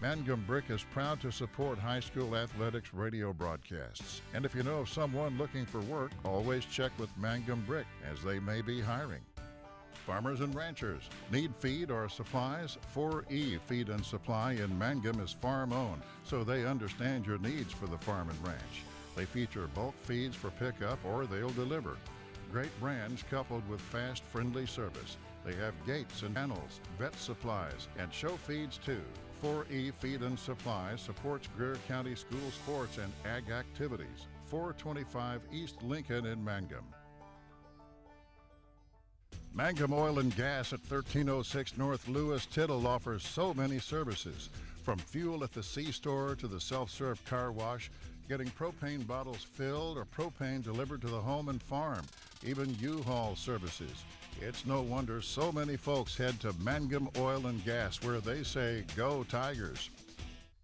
Mangum Brick is proud to support high school athletics radio broadcasts. And if you know of someone looking for work, always check with Mangum Brick, as they may be hiring. Farmers and ranchers need feed or supplies? 4E Feed and Supply in Mangum is farm-owned, so they understand your needs for the farm and ranch. They feature bulk feeds for pickup or they'll deliver. Great brands coupled with fast, friendly service. They have gates and kennels, vet supplies, and show feeds too. 4E Feed and Supply supports Greer County school sports and ag activities. 425 East Lincoln in Mangum. Mangum Oil and Gas at 1306 North Lewis Tittle offers so many services, from fuel at the C-store to the self-serve car wash, getting propane bottles filled or propane delivered to the home and farm, even U-Haul services. It's no wonder so many folks head to Mangum Oil and Gas, where they say, "Go Tigers."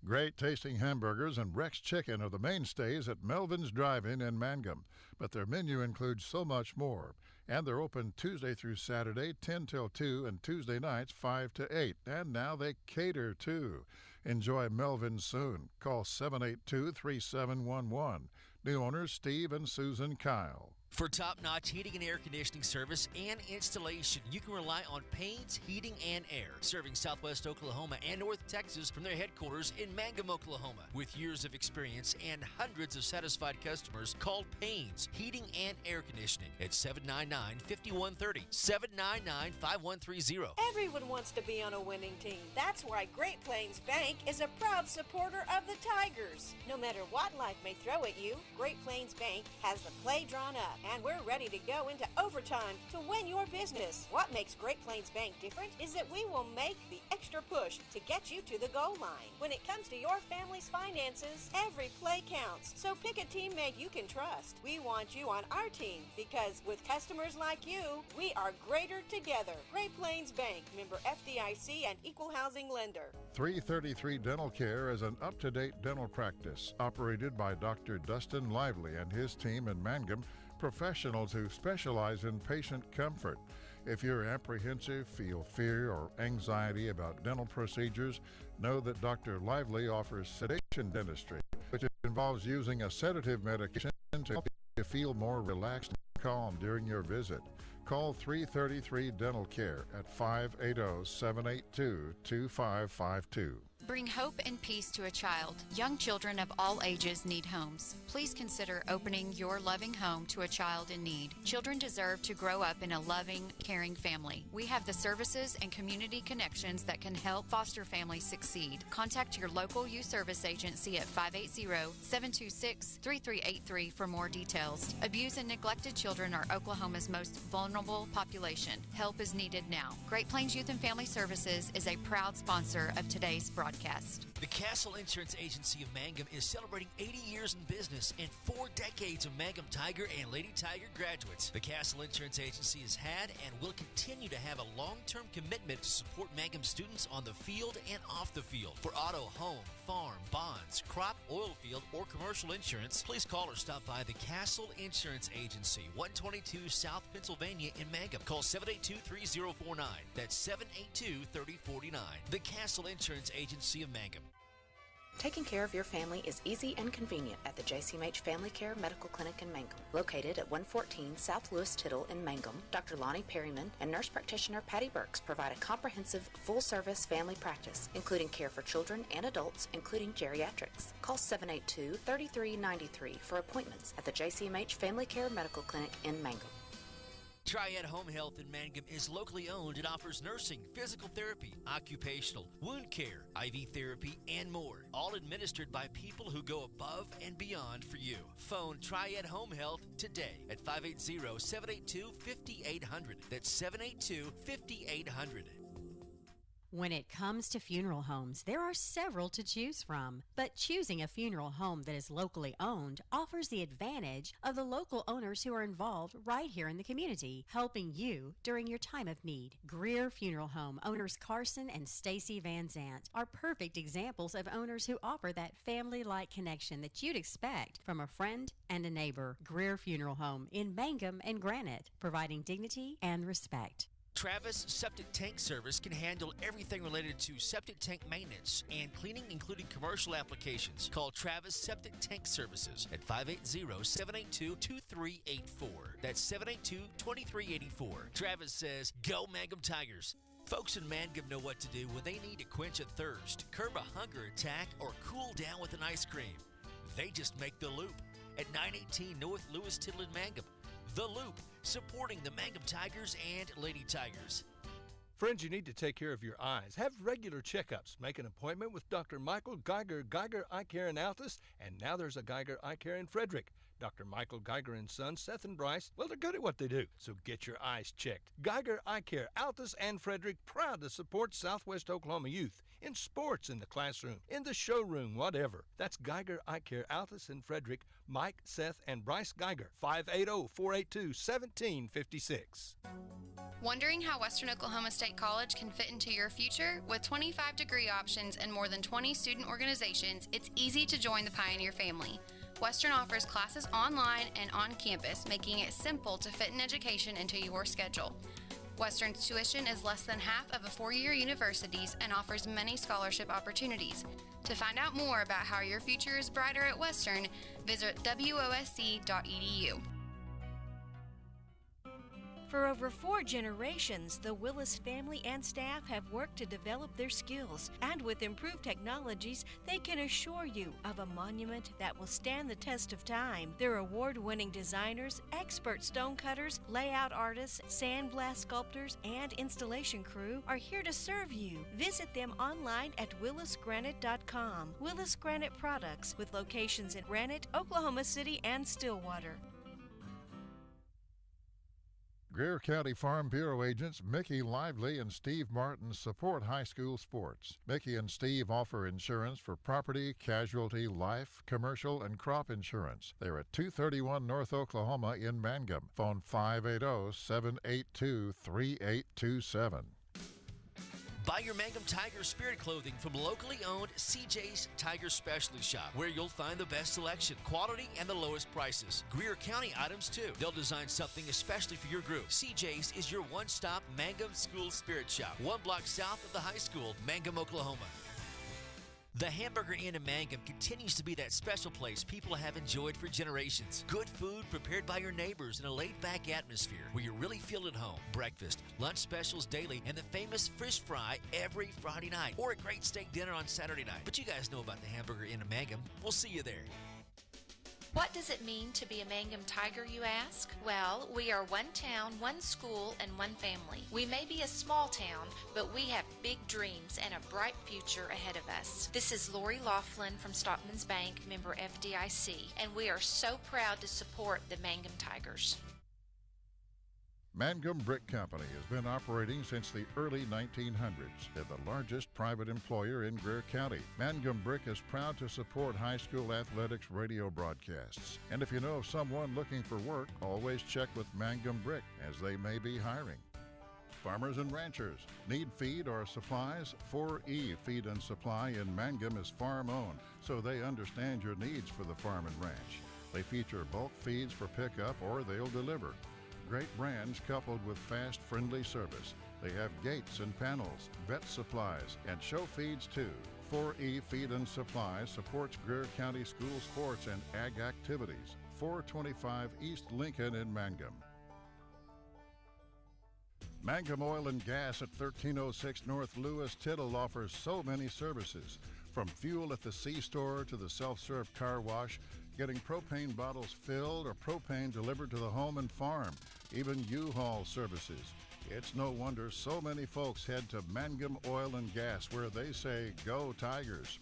Great tasting hamburgers and Rex Chicken are the mainstays at Melvin's Drive-In in Mangum, but their menu includes so much more. And they're open Tuesday through Saturday, 10 till 2, and Tuesday nights, 5 to 8. And now they cater, too. Enjoy Melvin's soon. Call 782-3711. New owners Steve and Susan Kyle. For top-notch heating and air conditioning service and installation, you can rely on Payne's Heating and Air, serving Southwest Oklahoma and North Texas from their headquarters in Mangum, Oklahoma. With years of experience and hundreds of satisfied customers, call Payne's Heating and Air Conditioning at 799-5130, 799-5130. Everyone wants to be on a winning team. That's why Great Plains Bank is a proud supporter of the Tigers. No matter what life may throw at you, Great Plains Bank has the play drawn up, and we're ready to go into overtime to win your business. What makes Great Plains Bank different is that we will make the extra push to get you to the goal line. When it comes to your family's finances, every play counts. So pick a teammate you can trust. We want you on our team because with customers like you, we are greater together. Great Plains Bank, member FDIC and equal housing lender. 333 Dental Care is an up-to-date dental practice operated by Dr. Dustin Lively and his team in Mangum, professionals who specialize in patient comfort. If you're apprehensive, feel fear or anxiety about dental procedures, know that Dr. Lively offers sedation dentistry, which involves using a sedative medication to help you feel more relaxed and calm during your visit. Call 333 Dental Care at 580-782-2552. Bring hope and peace to a child. Young children of all ages need homes. Please consider opening your loving home to a child in need. Children deserve to grow up in a loving, caring family. We have the services and community connections that can help foster families succeed. Contact your local youth service agency at 580-726-3383 for more details. Abused and neglected children are Oklahoma's most vulnerable population. Help is needed now. Great Plains Youth and Family Services is a proud sponsor of today's broadcast. The Castle Insurance Agency of Mangum is celebrating 80 years in business and 4 decades of Mangum Tiger and Lady Tiger graduates. The Castle Insurance Agency has had and will continue to have a long-term commitment to support Mangum students on the field and off the field. For auto, home, farm, bonds, crop, oil field, or commercial insurance, please call or stop by the Castle Insurance Agency, 122 South Pennsylvania in Mangum. Call 782-3049. That's 782-3049. The Castle Insurance Agency of Mangum. Taking care of your family is easy and convenient at the JCMH Family Care Medical Clinic in Mangum. Located at 114 South Lewis Tittle in Mangum, Dr. Lonnie Perryman and nurse practitioner Patty Burks provide a comprehensive, full-service family practice, including care for children and adults, including geriatrics. Call 782-3393 for appointments at the JCMH Family Care Medical Clinic in Mangum. Triad Home Health in Mangum is locally owned and offers nursing, physical therapy, occupational, wound care, IV therapy, and more. All administered by people who go above and beyond for you. Phone Triad Home Health today at 580-782-5800. That's 782-5800. When it comes to funeral homes, there are several to choose from. But choosing a funeral home that is locally owned offers the advantage of the local owners who are involved right here in the community, helping you during your time of need. Greer Funeral Home owners Carson and Stacy Van Zant are perfect examples of owners who offer that family-like connection that you'd expect from a friend and a neighbor. Greer Funeral Home in Mangum and Granite, providing dignity and respect. Travis Septic Tank Service can handle everything related to septic tank maintenance and cleaning, including commercial applications. Call Travis Septic Tank Services at 580-782-2384. That's 782-2384. Travis says, "Go Mangum Tigers." Folks in Mangum know what to do when they need to quench a thirst, curb a hunger attack, or cool down with an ice cream. They just make the Loop at 918 North Lewis Tittle in Mangum. The Loop, supporting the Mangum Tigers and Lady Tigers. Friends, you need to take care of your eyes. Have regular checkups. Make an appointment with Dr. Michael Geiger, Geiger Eye Care in Altus, and now there's a Geiger Eye Care in Frederick. Dr. Michael Geiger and Sons, Seth and Bryce, well, they're good at what they do, so get your eyes checked. Geiger Eye Care, Altus and Frederick, proud to support Southwest Oklahoma youth in sports, in the classroom, in the showroom, whatever. That's Geiger Eye Care, Altus and Frederick, Mike, Seth, and Bryce Geiger, 580-482-1756. Wondering how Western Oklahoma State College can fit into your future? With 25 degree options and more than 20 student organizations, it's easy to join the Pioneer family. Western offers classes online and on campus, making it simple to fit an education into your schedule. Western's tuition is less than half of a four-year university's and offers many scholarship opportunities. To find out more about how your future is brighter at Western, visit wosc.edu. For over 4 generations, the Willis family and staff have worked to develop their skills, and with improved technologies, they can assure you of a monument that will stand the test of time. Their award-winning designers, expert stonecutters, layout artists, sandblast sculptors, and installation crew are here to serve you. Visit them online at willisgranite.com. Willis Granite Products, with locations in Granite, Oklahoma City, and Stillwater. Greer County Farm Bureau agents Mickey Lively and Steve Martin support high school sports. Mickey and Steve offer insurance for property, casualty, life, commercial, and crop insurance. They're at 231 North Oklahoma in Mangum. Phone 580-782-3827. Buy your Mangum Tiger Spirit clothing from locally owned CJ's Tiger Specialty Shop, where you'll find the best selection, quality, and the lowest prices. Greer County items, too. They'll design something especially for your group. CJ's is your one-stop Mangum School Spirit Shop, 1 block south of the high school, Mangum, Oklahoma. The Hamburger Inn in Mangum continues to be that special place people have enjoyed for generations. Good food prepared by your neighbors in a laid-back atmosphere where you really feel at home. Breakfast, lunch specials daily, and the famous fish fry every Friday night, or a great steak dinner on Saturday night. But you guys know about the Hamburger Inn in Mangum. We'll see you there. What does it mean to be a Mangum Tiger, you ask? Well, we are one town, one school, and one family. We may be a small town, but we have big dreams and a bright future ahead of us. This is Lori Laughlin from Stockman's Bank, member FDIC, and we are so proud to support the Mangum Tigers. Mangum Brick Company has been operating since the early 1900s. They're the largest private employer in Greer County. Mangum Brick is proud to support high school athletics radio broadcasts. And if you know of someone looking for work, always check with Mangum Brick, as they may be hiring. Farmers and ranchers need feed or supplies? 4E Feed and Supply in Mangum is farm-owned, so they understand your needs for the farm and ranch. They feature bulk feeds for pickup or they'll deliver. Great brands coupled with fast, friendly service. They have gates and panels, vet supplies, and show feeds too. 4E Feed and Supply supports Greer County school sports and ag activities. 425 East Lincoln in Mangum. Mangum Oil and Gas at 1306 North Lewis Tittle offers so many services. From fuel at the C-store to the self-serve car wash, getting propane bottles filled or propane delivered to the home and farm, even U-Haul services. It's no wonder so many folks head to Mangum Oil and Gas, where they say, "Go Tigers."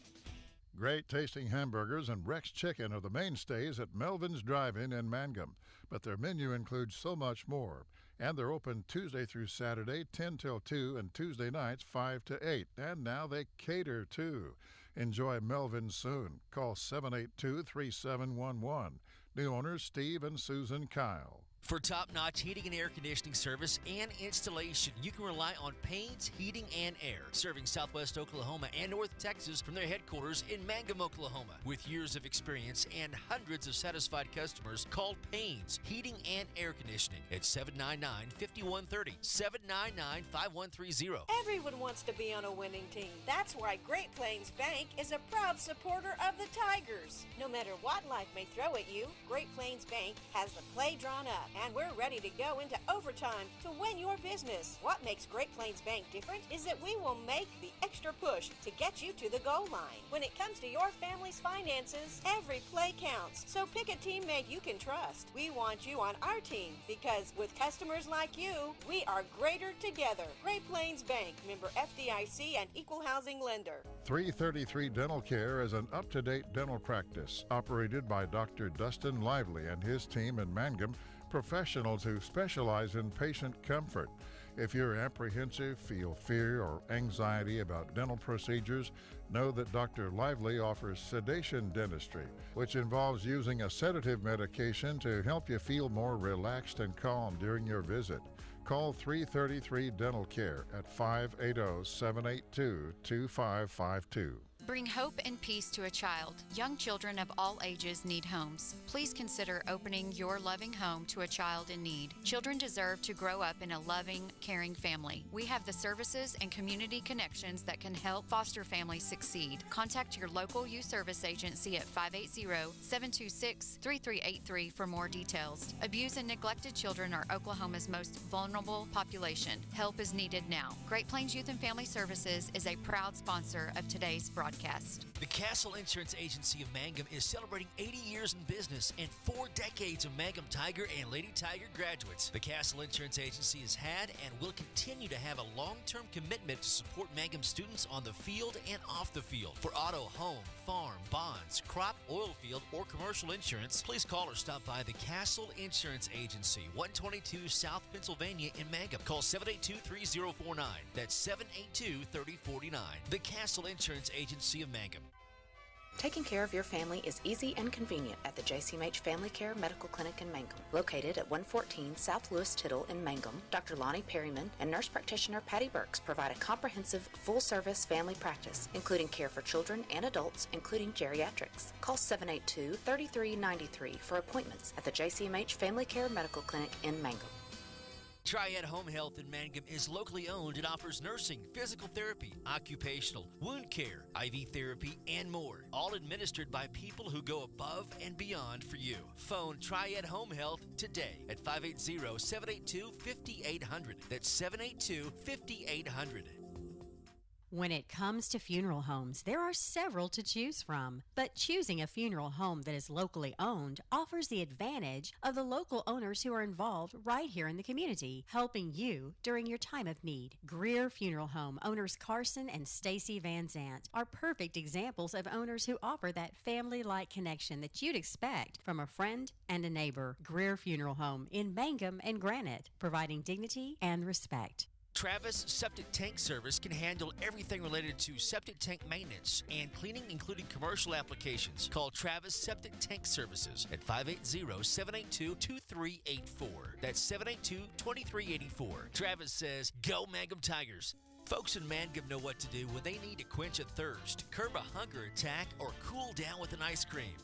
Great tasting hamburgers and Rex Chicken are the mainstays at Melvin's Drive-In in Mangum, but their menu includes so much more. And they're open Tuesday through Saturday, 10 till 2, and Tuesday nights, 5 to 8. And now they cater, too. Enjoy Melvin's soon. Call 782-3711. New owners Steve and Susan Kyle. For top-notch heating and air conditioning service and installation, you can rely on Payne's Heating and Air, serving Southwest Oklahoma and North Texas from their headquarters in Mangum, Oklahoma. With years of experience and hundreds of satisfied customers, call Payne's Heating and Air Conditioning at 799-5130, 799-5130. Everyone wants to be on a winning team. That's why Great Plains Bank is a proud supporter of the Tigers. No matter what life may throw at you, Great Plains Bank has the play drawn up, and we're ready to go into overtime to win your business. What makes Great Plains Bank different is that we will make the extra push to get you to the goal line. When it comes to your family's finances, every play counts. So pick a teammate you can trust. We want you on our team because with customers like you, we are greater together. Great Plains Bank, member FDIC and equal housing lender. 333 Dental Care is an up-to-date dental practice operated by Dr. Dustin Lively and his team in Mangum, professionals who specialize in patient comfort. If you're apprehensive, feel fear or anxiety about dental procedures, know that Dr. Lively offers sedation dentistry, which involves using a sedative medication to help you feel more relaxed and calm during your visit. Call 333 Dental Care at 580-782-2552. Bring hope and peace to a child. Young children of all ages need homes. Please consider opening your loving home to a child in need. Children deserve to grow up in a loving, caring family. We have the services and community connections that can help foster families succeed. Contact your local youth service agency at 580-726-3383 for more details. Abused and neglected children are Oklahoma's most vulnerable population. Help is needed now. Great Plains Youth and Family Services is a proud sponsor of today's broadcast. The Castle Insurance Agency of Mangum is celebrating 80 years in business and 4 decades of Mangum Tiger and Lady Tiger graduates. The Castle Insurance Agency has had and will continue to have a long-term commitment to support Mangum students on the field and off the field. For auto, home, farm, bonds, crop, oil field, or commercial insurance, please call or stop by the Castle Insurance Agency, 122 South Pennsylvania in Mangum. Call 782-3049. That's 782-3049. The Castle Insurance Agency of Mangum. Taking care of your family is easy and convenient at the JCMH Family Care Medical Clinic in Mangum. Located at 114 South Lewis Tittle in Mangum, Dr. Lonnie Perryman and nurse practitioner Patty Burks provide a comprehensive, full-service family practice, including care for children and adults, including geriatrics. Call 782-3393 for appointments at the JCMH Family Care Medical Clinic in Mangum. Triad Home Health in Mangum is locally owned and offers nursing, physical therapy, occupational, wound care, IV therapy, and more. All administered by people who go above and beyond for you. Phone Triad Home Health today at 580-782-5800. That's 782-5800. When it comes to funeral homes, there are several to choose from, but choosing a funeral home that is locally owned offers the advantage of the local owners who are involved right here in the community, helping you during your time of need. Greer Funeral Home owners Carson and Stacy Van Zant are perfect examples of owners who offer that family-like connection that you'd expect from a friend and a neighbor. Greer Funeral Home in Mangum and Granite, providing dignity and respect. Travis Septic Tank Service can handle everything related to septic tank maintenance and cleaning, including commercial applications. Call Travis Septic Tank Services at 580-782-2384. That's 782-2384. Travis says, "Go Mangum Tigers." Folks in Mangum know what to do when they need to quench a thirst, curb a hunger attack, or cool down with an ice cream.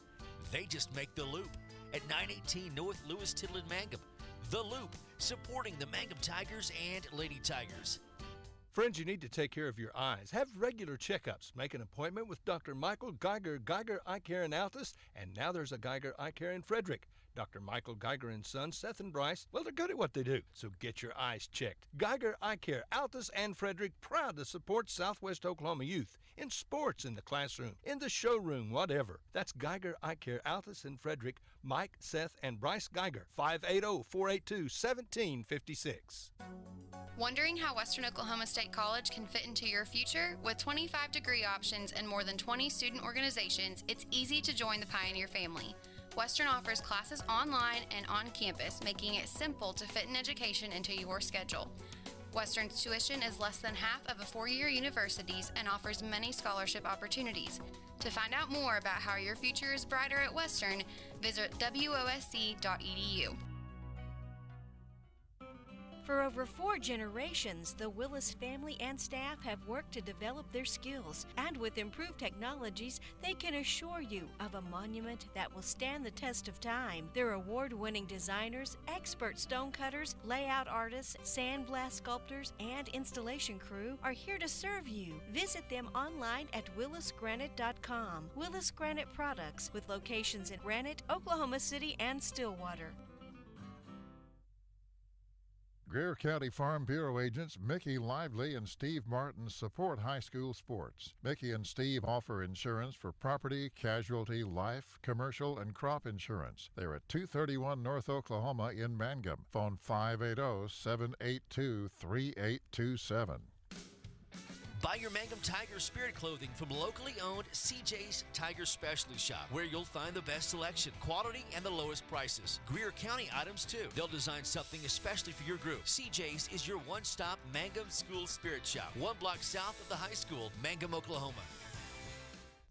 They just make the Loop at 918 North Lewis Tittle in Mangum. The Loop, supporting the Mangum Tigers and Lady Tigers. Friends, you need to take care of your eyes. Have regular checkups. Make an appointment with Dr. Michael Geiger Eye Care in Altus, and now there's a Geiger Eye Care in Frederick. Dr. Michael Geiger and Sons, Seth and Bryce, well, they're good at what they do, so get your eyes checked. Geiger Eye Care, Altus and Frederick, proud to support Southwest Oklahoma youth in sports, in the classroom, in the showroom, whatever. That's Geiger Eye Care, Altus and Frederick, Mike, Seth, and Bryce Geiger, 580-482-1756. Wondering how Western Oklahoma State College can fit into your future? With 25 degree options and more than 20 student organizations, it's easy to join the Pioneer family. Western offers classes online and on campus, making it simple to fit an education into your schedule. Western's tuition is less than half of a four-year university's and offers many scholarship opportunities. To find out more about how your future is brighter at Western, visit wosc.edu. For over 4 generations, the Willis family and staff have worked to develop their skills, and with improved technologies, they can assure you of a monument that will stand the test of time. Their award-winning designers, expert stone cutters, layout artists, sandblast sculptors, and installation crew are here to serve you. Visit them online at willisgranite.com. Willis Granite Products, with locations in Granite, Oklahoma City, and Stillwater. Greer County Farm Bureau agents Mickey Lively and Steve Martin support high school sports. Mickey and Steve offer insurance for property, casualty, life, commercial, and crop insurance. They're at 231 North Oklahoma in Mangum. Phone 580-782-3827. Buy your Mangum Tiger Spirit clothing from locally owned CJ's Tiger Specialty Shop, where you'll find the best selection, quality, and the lowest prices. Greer County items, too. They'll design something especially for your group. CJ's is your one-stop Mangum School Spirit Shop, 1 block south of the high school, Mangum, Oklahoma.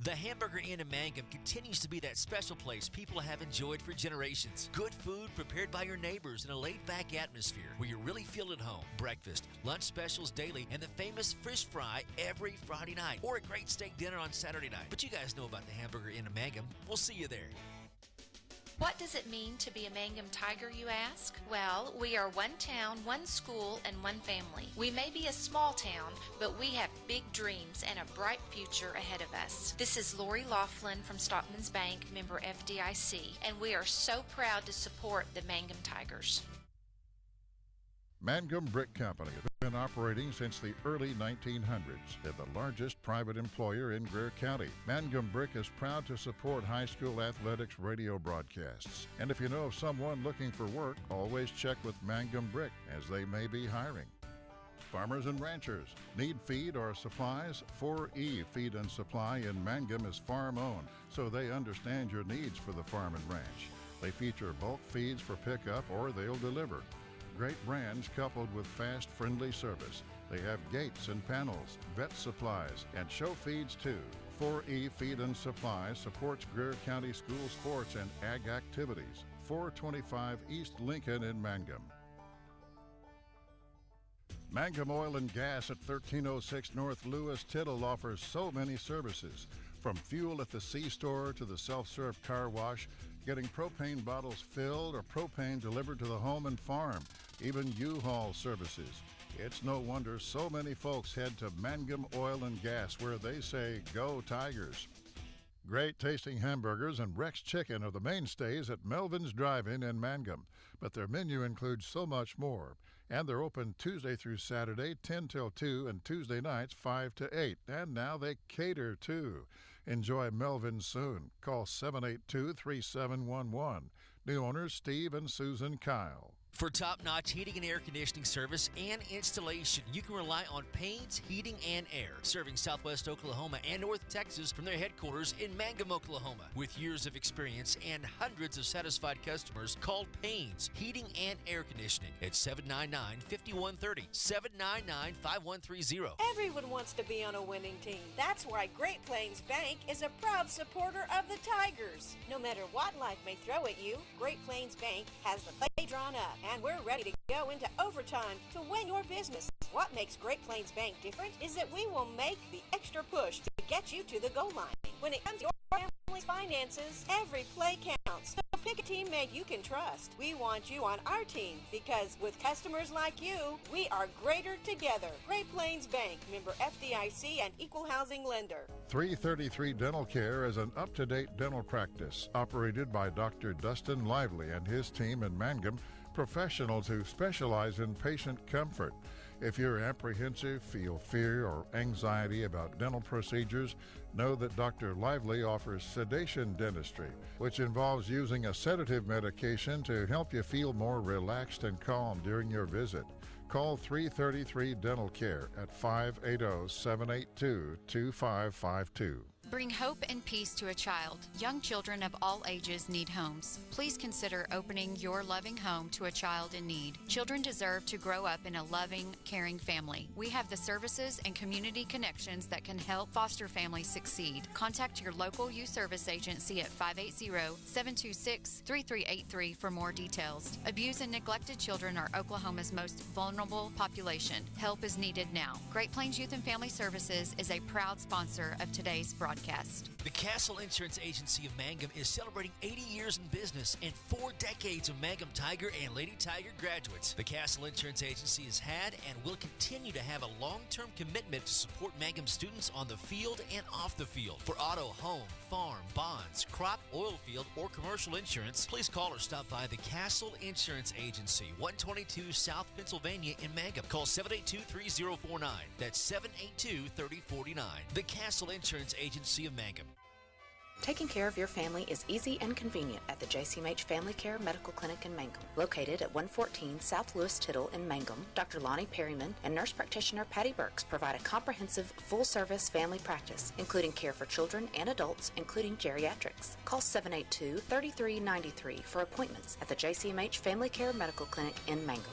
The Hamburger Inn in Mangum continues to be that special place people have enjoyed for generations. Good food prepared by your neighbors in a laid-back atmosphere where you really feel at home. Breakfast, lunch specials daily, and the famous fish fry every Friday night, or a great steak dinner on Saturday night. But you guys know about the Hamburger Inn in Mangum. We'll see you there. What does it mean to be a Mangum Tiger, you ask? Well, we are one town, one school, and one family. We may be a small town, but we have big dreams and a bright future ahead of us. This is Lori Laughlin from Stockman's Bank, member FDIC, and we are so proud to support the Mangum Tigers. Mangum Brick Company has been operating since the early 1900s. They're the largest private employer in Greer County. Mangum Brick is proud to support high school athletics radio broadcasts. And if you know of someone looking for work, always check with Mangum Brick, as they may be hiring. Farmers and ranchers need feed or supplies? 4E Feed and Supply in Mangum is farm-owned, so they understand your needs for the farm and ranch. They feature bulk feeds for pickup or they'll deliver. Great brands coupled with fast, friendly service. They have gates and panels, vet supplies, and show feeds too. 4E Feed and Supply supports Greer County school sports and ag activities. 425 East Lincoln in Mangum. Mangum Oil and Gas at 1306 North Lewis Tittle offers so many services. From fuel at the C-store to the self-serve car wash, getting propane bottles filled or propane delivered to the home and farm, even U-Haul services. It's no wonder so many folks head to Mangum Oil and Gas, where they say, "Go Tigers." Great tasting hamburgers and Rex Chicken are the mainstays at Melvin's Drive-In in Mangum, but their menu includes so much more. And they're open Tuesday through Saturday, 10 till 2, and Tuesday nights, 5 to 8. And now they cater, too. Enjoy Melvin's soon. Call 782-3711. New owners Steve and Susan Kyle. For top-notch heating and air conditioning service and installation, you can rely on Payne's Heating and Air, serving Southwest Oklahoma and North Texas from their headquarters in Mangum, Oklahoma. With years of experience and hundreds of satisfied customers, call Payne's Heating and Air Conditioning at 799-5130, 799-5130. Everyone wants to be on a winning team. That's why Great Plains Bank is a proud supporter of the Tigers. No matter what life may throw at you, Great Plains Bank has the play drawn up, and we're ready to go into overtime to win your business. What makes Great Plains Bank different is that we will make the extra push to get you to the goal line. When it comes to your family's finances, every play counts. So pick a teammate you can trust. We want you on our team because with customers like you, we are greater together. Great Plains Bank, member FDIC and equal housing lender. 333 Dental Care is an up-to-date dental practice operated by Dr. Dustin Lively and his team in Mangum, professionals who specialize in patient comfort. If you're apprehensive, feel fear or anxiety about dental procedures, know that Dr. Lively offers sedation dentistry, which involves using a sedative medication to help you feel more relaxed and calm during your visit. Call 333 Dental Care at 580-782-2552. Bring hope and peace to a child. Young children of all ages need homes. Please consider opening your loving home to a child in need. Children deserve to grow up in a loving, caring family. We have the services and community connections that can help foster families succeed. Contact your local youth service agency at 580-726-3383 for more details. Abused and neglected children are Oklahoma's most vulnerable population. Help is needed now. Great Plains Youth and Family Services is a proud sponsor of today's broadcast. The Castle Insurance Agency of Mangum is celebrating 80 years in business and 4 decades of Mangum Tiger and Lady Tiger graduates. The Castle Insurance Agency has had and will continue to have a long-term commitment to support Mangum students on the field and off the field. For auto, home, farm, bonds, crop, oil field, or commercial insurance, please call or stop by the Castle Insurance Agency, 122 South Pennsylvania in Mangum. Call 782-3049. That's 782-3049. The Castle Insurance Agency of Mangum. Taking care of your family is easy and convenient at the JCMH Family Care Medical Clinic in Mangum. Located at 114 South Lewis Tittle in Mangum, Dr. Lonnie Perryman and nurse practitioner Patty Burks provide a comprehensive, full-service family practice, including care for children and adults, including geriatrics. Call 782-3393 for appointments at the JCMH Family Care Medical Clinic in Mangum.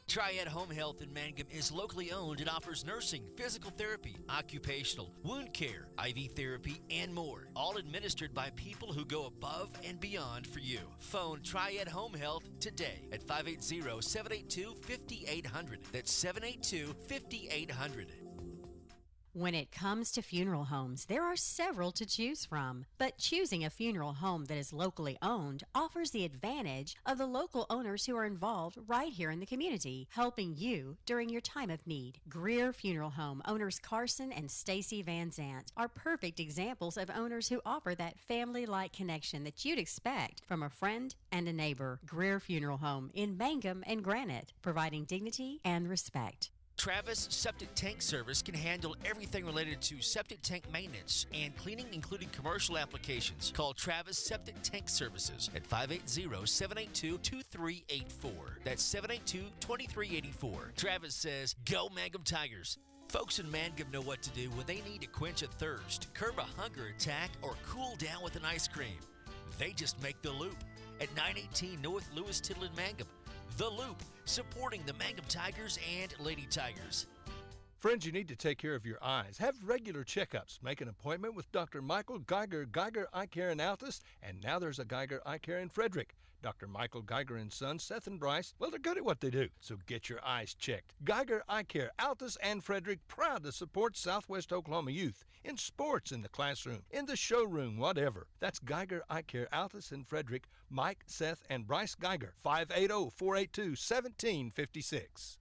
Triad Home Health in Mangum is locally owned and offers nursing, physical therapy, occupational, wound care, IV therapy, and more. All administered by people who go above and beyond for you. Phone Triad Home Health today at 580-782-5800. That's 782-5800. When it comes to funeral homes, there are several to choose from. But choosing a funeral home that is locally owned offers the advantage of the local owners who are involved right here in the community, helping you during your time of need. Greer Funeral Home owners Carson and Stacy Van Zant are perfect examples of owners who offer that family-like connection that you'd expect from a friend and a neighbor. Greer Funeral Home in Mangum and Granite, providing dignity and respect. Travis Septic Tank Service can handle everything related to septic tank maintenance and cleaning, including commercial applications. Call Travis Septic Tank Services at 580-782-2384. That's 782-2384. Travis says, "Go Mangum Tigers." Folks in Mangum know what to do when they need to quench a thirst, curb a hunger attack, or cool down with an ice cream. They just make the Loop at 918 North Lewis Tittle in Mangum. The Loop, supporting the Mangum Tigers and Lady Tigers. Friends, you need to take care of your eyes. Have regular checkups. Make an appointment with Dr. Michael Geiger Eye Care in Altus, and now there's a Geiger Eye Care in Frederick. Dr. Michael Geiger and Sons, Seth and Bryce, well, they're good at what they do, so get your eyes checked. Geiger Eye Care, Altus and Frederick, proud to support Southwest Oklahoma youth in sports, in the classroom, in the showroom, whatever. That's Geiger Eye Care, Altus and Frederick, Mike, Seth, and Bryce Geiger, 580-482-1756.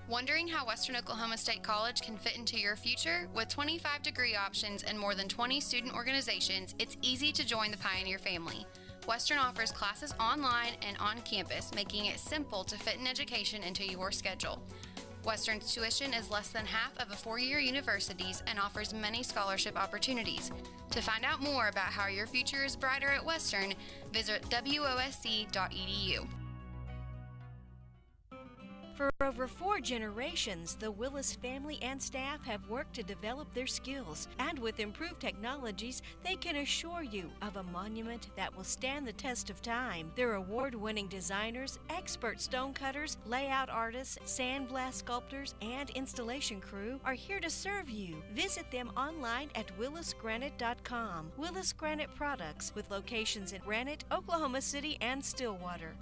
Wondering how Western Oklahoma State College can fit into your future? With 25 degree options and more than 20 student organizations, it's easy to join the Pioneer family. Western offers classes online and on campus, making it simple to fit an education into your schedule. Western's tuition is less than half of a four-year university's and offers many scholarship opportunities. To find out more about how your future is brighter at Western, visit wosc.edu. For over 4 generations, the Willis family and staff have worked to develop their skills, and with improved technologies, they can assure you of a monument that will stand the test of time. Their award-winning designers, expert stonecutters, layout artists, sandblast sculptors, and installation crew are here to serve you. Visit them online at willisgranite.com. Willis Granite Products, with locations in Granite, Oklahoma City, and Stillwater.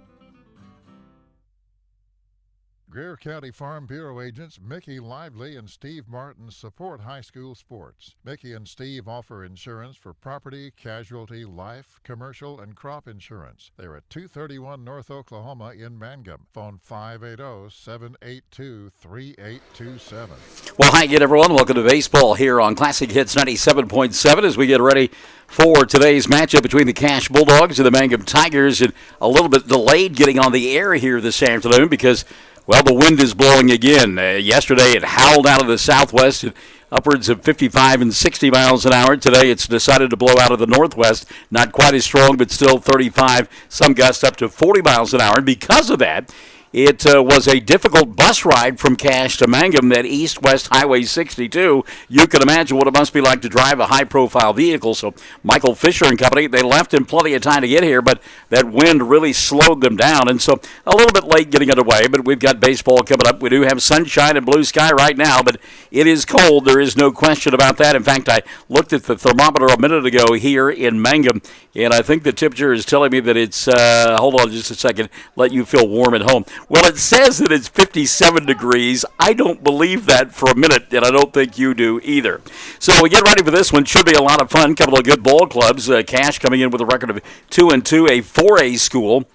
Greer County Farm Bureau agents Mickey Lively and Steve Martin support high school sports. Mickey and Steve offer insurance for property, casualty, life, commercial, and crop insurance. They're at 231 North Oklahoma in Mangum. Phone 580-782-3827. Well, hi again, everyone. Welcome to baseball here on Classic Hits 97.7 as we get ready for today's matchup between the Cache Bulldogs and the Mangum Tigers. And a little bit delayed getting on the air here this afternoon because, well, the wind is blowing again. Yesterday it howled out of the southwest at upwards of 55 and 60 miles an hour. Today it's decided to blow out of the northwest. Not quite as strong, but still 35. Some gusts up to 40 miles an hour. And because of that, It was a difficult bus ride from Cache to Mangum, that east-west Highway 62. You can imagine what it must be like to drive a high-profile vehicle. So Michael Fisher and company, they left in plenty of time to get here, but that wind really slowed them down. And so a little bit late getting underway, but we've got baseball coming up. We do have sunshine and blue sky right now, but it is cold. There is no question about that. In fact, I looked at the thermometer a minute ago here in Mangum, and I think the temperature is telling me that it's, hold on just a second, let you feel warm at home. Well, it says that it's 57 degrees. I don't believe that for a minute, and I don't think you do either. So we get ready for this one. Should be a lot of fun. Couple of good ball clubs. Cache coming in with a record of 2-2, a 4A school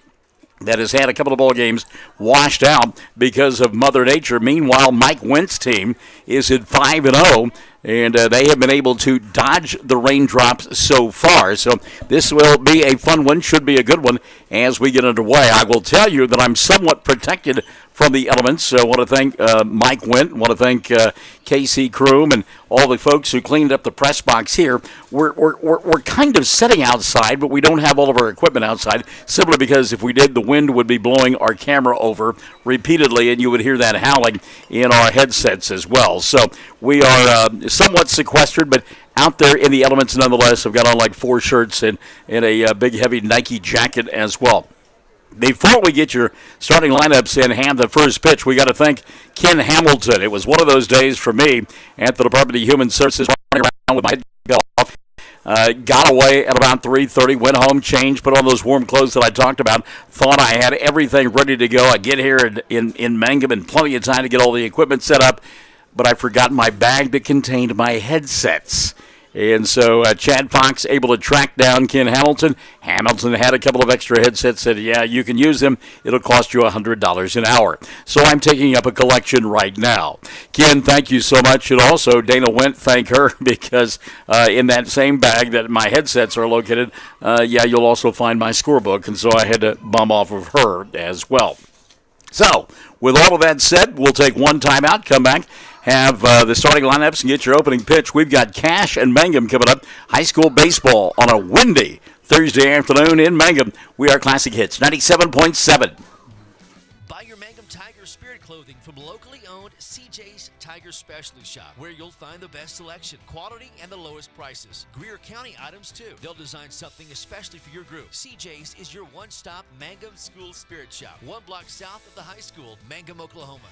that has had a couple of ball games washed out because of Mother Nature. Meanwhile, Mike Wentz's team is at 5-0. And they have been able to dodge the raindrops so far. So this will be a fun one, should be a good one as we get underway. I will tell you that I'm somewhat protected from the elements. I want to thank Mike Wendt, want to thank Casey Kroom and all the folks who cleaned up the press box here. We're kind of sitting outside, but we don't have all of our equipment outside, simply because if we did, the wind would be blowing our camera over repeatedly, and you would hear that howling in our headsets as well. So we are somewhat sequestered, but out there in the elements nonetheless. I've got on like 4 shirts and a big heavy Nike jacket as well. Before we get your starting lineups and hand the first pitch, we got to thank Ken Hamilton. It was one of those days for me at the Department of Human Services, running around with my head off. Got away at about 3:30, went home, changed, put on those warm clothes that I talked about. Thought I had everything ready to go. I get here in Mangum in plenty of time to get all the equipment set up, but I forgot my bag that contained my headsets. And so Chad Fox able to track down Ken Hamilton. Hamilton had a couple of extra headsets, said, yeah, you can use them. It'll cost you $100 an hour. So I'm taking up a collection right now. Ken, thank you so much. And also, Dana Wendt, thank her, because in that same bag that my headsets are located, you'll also find my scorebook. And so I had to bum off of her as well. So with all of that said, we'll take one timeout, come back, have the starting lineups, and get your opening pitch. We've got Cache and Mangum coming up. High school baseball on a windy Thursday afternoon in Mangum. We are Classic Hits 97.7. Buy your Mangum Tiger Spirit clothing from locally owned CJ's Tiger Specialty Shop, where you'll find the best selection, quality, and the lowest prices. Greer County items, too. They'll design something especially for your group. CJ's is your one-stop Mangum School Spirit Shop, 1 block south of the high school, Mangum, Oklahoma.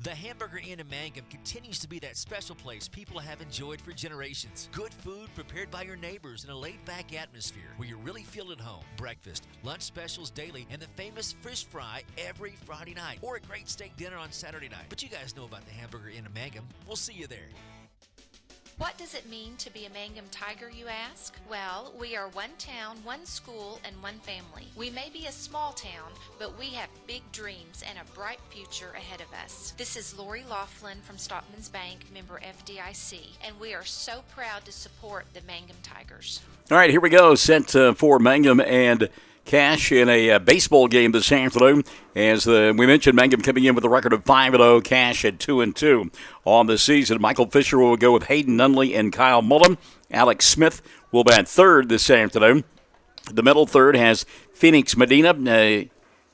The Hamburger Inn in Mangum continues to be that special place people have enjoyed for generations. Good food prepared by your neighbors in a laid-back atmosphere where you really feel at home. Breakfast, lunch specials daily, and the famous fish fry every Friday night, or a great steak dinner on Saturday night. But you guys know about the Hamburger Inn in Mangum. We'll see you there. What does it mean to be a Mangum Tiger, you ask? Well, we are one town, one school, and one family. We may be a small town, but we have big dreams and a bright future ahead of us. This is Lori Laughlin from Stockman's Bank, member FDIC, and we are so proud to support the Mangum Tigers. All right, here we go. Set for Mangum and Cache in a baseball game this afternoon. As we mentioned, Mangum coming in with a record of 5-0, Cache at 2-2 on the season. Michael Fisher will go with Hayden Nunley and Kyle Mullen. Alex Smith will bat third this afternoon. The middle third has Phoenix Medina,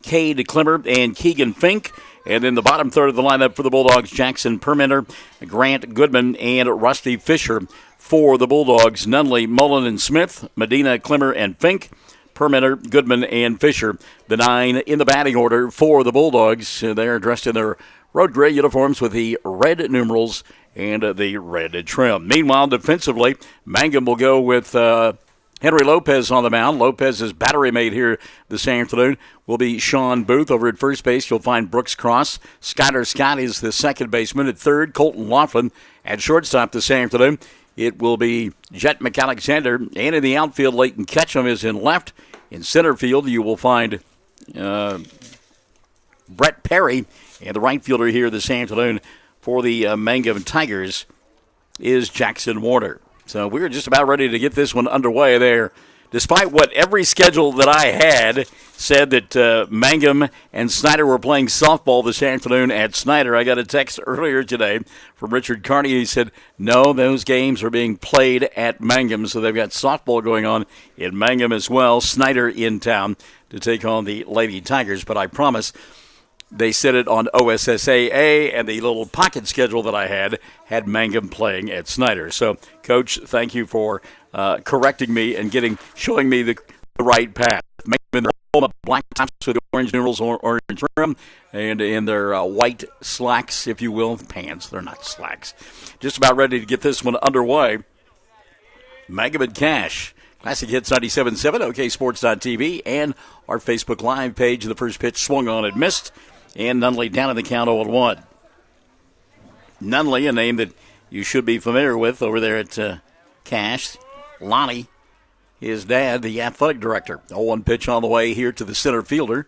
Cade Klimmer, and Keegan Fink. And then the bottom third of the lineup for the Bulldogs, Jackson Permenter, Grant Goodman, and Rusty Fisher. For the Bulldogs, Nunley, Mullen, and Smith, Medina, Klimmer, and Fink. Permenter, Goodman, and Fisher. The 9 in the batting order for the Bulldogs. They're dressed in their road gray uniforms with the red numerals and the red trim. Meanwhile, defensively, Mangum will go with Henry Lopez on the mound. Lopez's battery mate here this afternoon will be Sean Booth. Over at first base, you'll find Brooks Cross. Skyler Scott is the second baseman. At third, Colton Laughlin. At shortstop this afternoon, it will be Jet McAlexander. And in the outfield, Leighton Ketchum is in left. In center field, you will find Brett Perry. And the right fielder here this afternoon for the Mangum Tigers is Jackson Warner. So we're just about ready to get this one underway there despite what every schedule that I had said that Mangum and Snyder were playing softball this afternoon at Snyder, I got a text earlier today from Richard Carney. He said, no, those games are being played at Mangum, so they've got softball going on in Mangum as well. Snyder in town to take on the Lady Tigers, but I promise they said it on OSSAA, and the little pocket schedule that I had Mangum playing at Snyder. So, Coach, thank you for correcting me and showing me the right path. Mangum in their home black tops with orange numerals, orange rim, and in their white slacks, if you will, pants. They're not slacks. Just about ready to get this one underway. Mangum and Cash. Classic Hits 97.7, OKSports.tv, and our Facebook Live page. The first pitch swung on and missed. And Nunley down in the count 0-1. Nunley, a name that you should be familiar with over there at Cash. Lonnie, his dad, the athletic director. 0-1 pitch on the way here to the center fielder.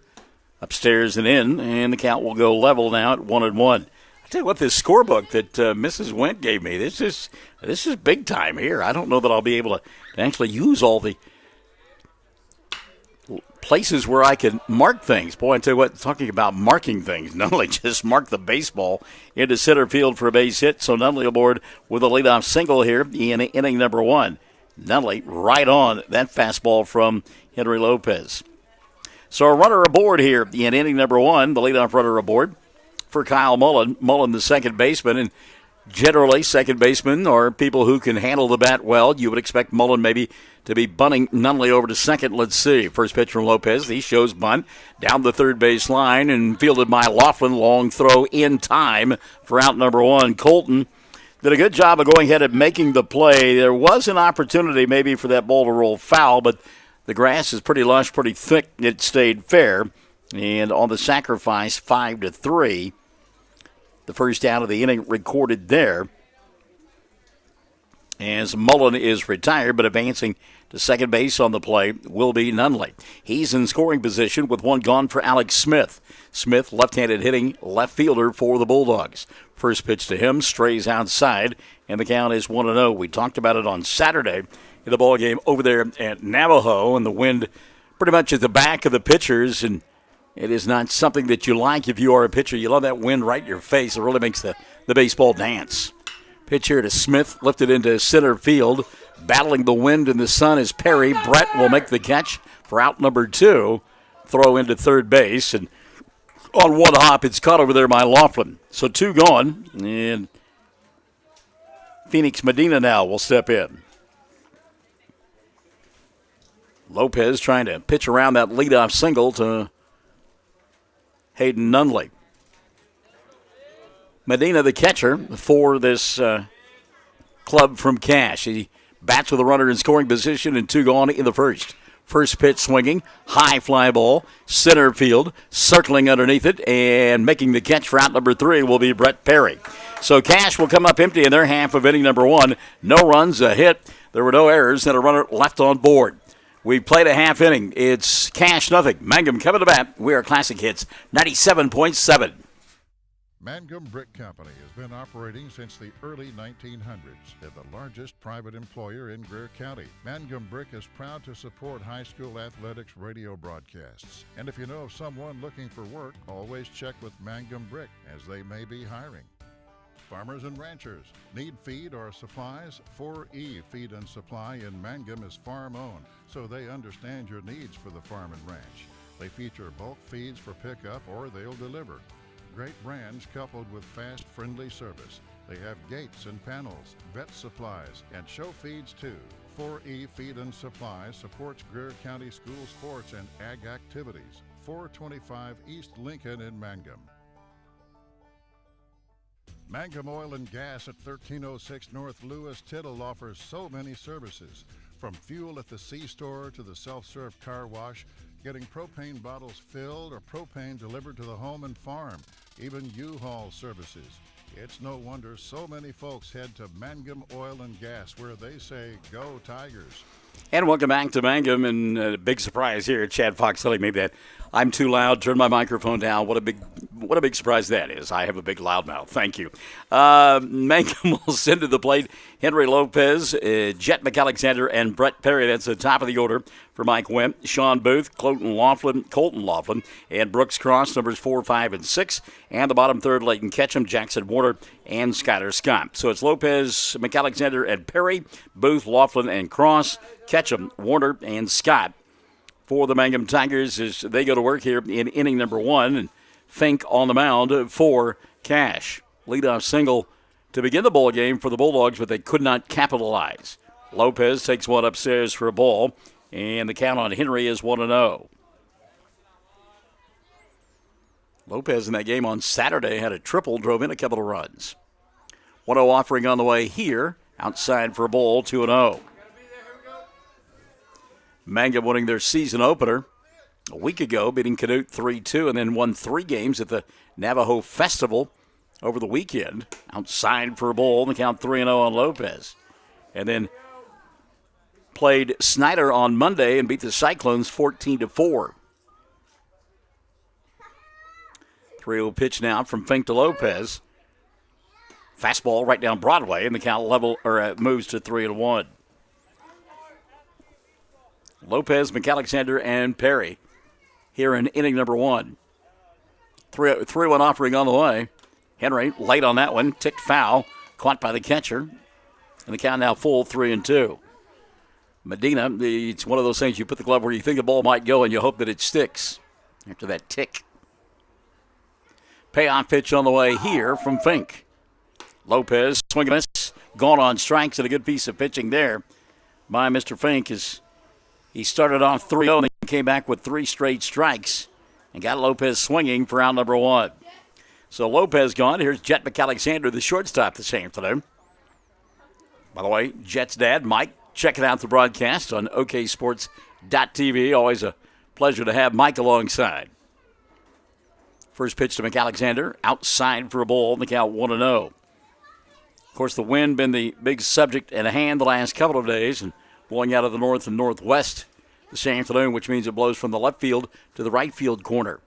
Upstairs and in, and the count will go level now at 1-1. I tell you what, this scorebook that Mrs. Went gave me, this is big time here. I don't know that I'll be able to actually use all the places where I can mark things. Boy, I tell you what, talking about marking things, Nunley just marked the baseball into center field for a base hit, so Nunley aboard with a leadoff single here in inning number 1. Nunley right on that fastball from Henry Lopez. So a runner aboard here in inning number 1, the leadoff runner aboard for Kyle Mullen. Mullen, the second baseman, and generally second basemen are people who can handle the bat well. You would expect Mullen maybe to be bunting Nunley over to second. Let's see. First pitch from Lopez. He shows bunt down the third base line and fielded by Laughlin. Long throw in time for out number 1. Colton did a good job of going ahead and making the play. There was an opportunity maybe for that ball to roll foul, but the grass is pretty lush, pretty thick. It stayed fair. And on the sacrifice, 5-3. The first out of the inning recorded there. As Mullen is retired, but advancing to second base on the play will be Nunley. He's in scoring position with one gone for Alex Smith. Smith, left-handed hitting left fielder for the Bulldogs. First pitch to him, strays outside, and the count is 1-0. We talked about it on Saturday in the ball game over there at Navajo, and the wind pretty much at the back of the pitchers, and it is not something that you like if you are a pitcher. You love that wind right in your face. It really makes the baseball dance. Pitch here to Smith, lifted into center field. Battling the wind and the sun is Perry. Brett will make the catch for out number 2. Throw into third base, and on one hop, it's caught over there by Laughlin. So 2 gone, and Phoenix Medina now will step in. Lopez trying to pitch around that leadoff single to Hayden Nunley. Medina, the catcher for this club from Cash. He bats with a runner in scoring position and 2 gone in the first. First pitch swinging, high fly ball, center field, circling underneath it, and making the catch for out number 3 will be Brett Perry. So Cash will come up empty in their half of inning number 1. No runs, a hit. There were no errors, and a runner left on board. We played a half inning. It's Cash nothing. Mangum coming to bat. We are Classic Hits 97.7. Mangum Brick Company has been operating since the early 1900s. They're the largest private employer in Greer County. Mangum Brick is proud to support high school athletics radio broadcasts. And if you know of someone looking for work, always check with Mangum Brick, as they may be hiring. Farmers and ranchers need feed or supplies? 4E Feed and Supply in Mangum is farm-owned, so they understand your needs for the farm and ranch. They feature bulk feeds for pickup or they'll deliver. Great brands coupled with fast, friendly service. They have gates and panels, vet supplies, and show feeds too. 4E Feed and Supply supports Greer County school sports and ag activities. 425 East Lincoln in Mangum. Mangum Oil and Gas at 1306 North Lewis Tittle offers so many services. From fuel at the C-store to the self-serve car wash, getting propane bottles filled or propane delivered to the home and farm, even U-Haul services. It's no wonder so many folks head to Mangum Oil and Gas, where they say, "Go Tigers." And welcome back to Mangum, and a big surprise here. Chad Fox telling me that I'm too loud. Turn my microphone down. What a big surprise that is. I have a big loud mouth. Thank you. Mangum will send to the plate Henry Lopez, Jet McAlexander, and Brett Perry. That's the top of the order for Mike Wimp. Sean Booth, Colton Laughlin, and Brooks Cross, numbers 4, 5, and 6. And the bottom third, Leighton Ketchum, Jackson Warner, and Skyler Scott. So it's Lopez, McAlexander, and Perry, Booth, Laughlin, and Cross, Ketchum, Warner, and Scott for the Mangum Tigers as they go to work here in inning number 1. And Fink on the mound for Cash. Leadoff single to begin the ball game for the Bulldogs, but they could not capitalize. Lopez takes one upstairs for a ball, and the count on Henry is 1-0. Lopez in that game on Saturday had a triple, drove in a couple of runs. 1-0 offering on the way here, outside for a ball, 2-0. Mangum winning their season opener a week ago, beating Canute 3-2, and then won 3 games at the Navajo Festival over the weekend. Outside for a ball, the count 3-0 on Lopez. And then played Snyder on Monday and beat the Cyclones 14-4. 3-0 pitch now from Fink to Lopez. Fastball right down Broadway, and the count moves to 3-1. Lopez, McAlexander, and Perry here in inning number 1. 3-1 offering on the way. Henry late on that one, ticked foul, caught by the catcher, and the count now full, 3-2. Medina, it's one of those things you put the glove where you think the ball might go and you hope that it sticks after that tick. Payoff pitch on the way here from Fink. Lopez swinging this, gone on strikes, and a good piece of pitching there by Mr. Fink as he started off 3-0 and then came back with 3 straight strikes and got Lopez swinging for round number 1. So Lopez gone. Here's Jet McAlexander, the shortstop this afternoon. By the way, Jet's dad, Mike, checking out the broadcast on oksports.tv. Always a pleasure to have Mike alongside. First pitch to McAlexander, outside for a ball, the count 1-0. Of course, the wind been the big subject at hand the last couple of days, and blowing out of the north and northwest this afternoon, which means it blows from the left field to the right field corner.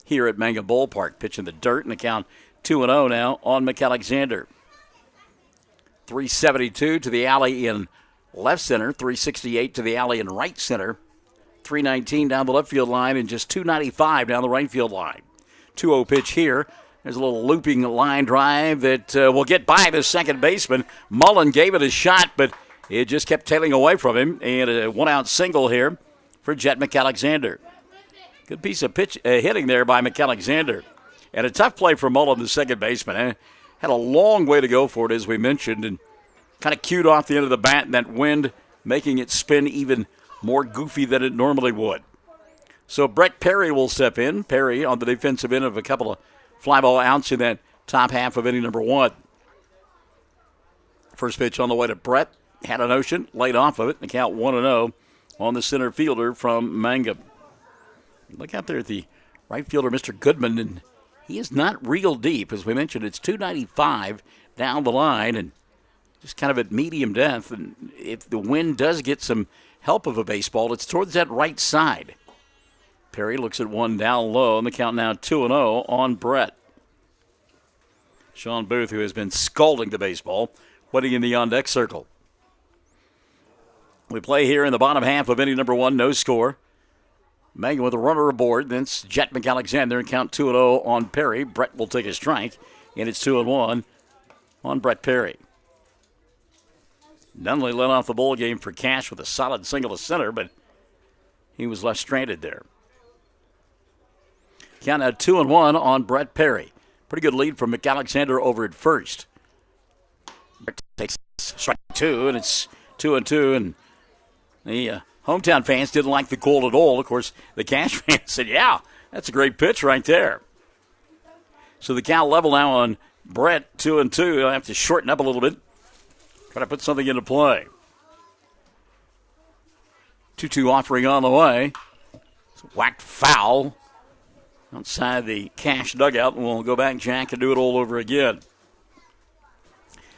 Here at Mangum Ballpark, pitching the dirt, and the count 2-0 now on McAlexander. 372 to the alley in left center, 368 to the alley in right center, 319 down the left field line, and just 295 down the right field line. 2-0 pitch here. There's a little looping line drive that will get by the second baseman. Mullen gave it a shot, but it just kept tailing away from him, and a one-out single here for Jet McAlexander. Good piece of hitting there by McAlexander. And a tough play for Mullen, the second baseman. Had a long way to go for it, as we mentioned, and kind of cued off the end of the bat, and that wind making it spin even more goofy than it normally would. So Brett Perry will step in. Perry on the defensive end of a couple of fly ball outs in that top half of inning number 1. First pitch on the way to Brett. Had a notion, laid off of it, and the count 1-0 on the center fielder from Mangum. Look out there at the right fielder, Mr. Goodman, and he is not real deep. As we mentioned, it's 295 down the line and just kind of at medium depth. And if the wind does get some help of a baseball, it's towards that right side. Perry looks at one down low, and the count now 2-0 on Brett. Sean Booth, who has been scalding the baseball, waiting in the on-deck circle. We play here in the bottom half of inning number 1, no score. Mangum with a runner aboard. Then it's Jet McAlexander, and count 2-0 on Perry. Brett will take a strike, and it's 2-1 on Brett Perry. Dunley led off the ball game for Cash with a solid single to center, but he was left stranded there. Count now 2-1 on Brett Perry. Pretty good lead from McAlexander over at first. Brett takes strike 2, and it's 2-2, and the hometown fans didn't like the call at all. Of course, the Cash fans said, yeah, that's a great pitch right there. So the count level now on Brett, 2-2. He'll have to shorten up a little bit, try to put something into play. 2-2 offering on the way. It's a whacked foul outside the Cash dugout, and we'll go back, Jack, and do it all over again.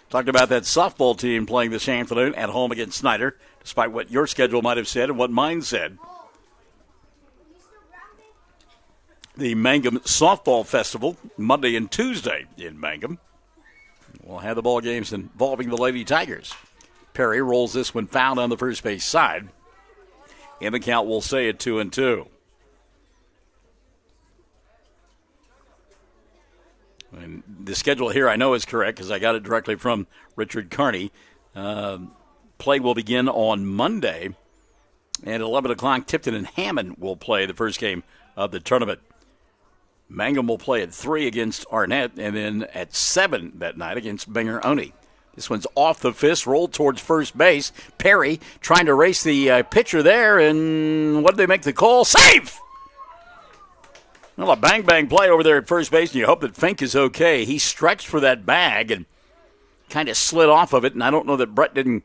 Talked about that softball team playing this afternoon at home against Snyder, despite what your schedule might have said and what mine said. the Mangum Softball Festival Monday and Tuesday in Mangum. We'll have the ball games involving the Lady Tigers. Perry rolls this one foul on the first base side. And the count will stay at 2-2. And the schedule here I know is correct because I got it directly from Richard Carney. Play will begin on Monday. And at 11 o'clock, Tipton and Hammond will play the first game of the tournament. Mangum will play at 3 against Arnett, and then at 7 that night against Binger Oni. This one's off the fist, rolled towards first base. Perry trying to race the pitcher there, and what did they make the call? Safe! Well, a bang-bang play over there at first base, and you hope that Fink is okay. He stretched for that bag and kind of slid off of it, and I don't know that Brett didn't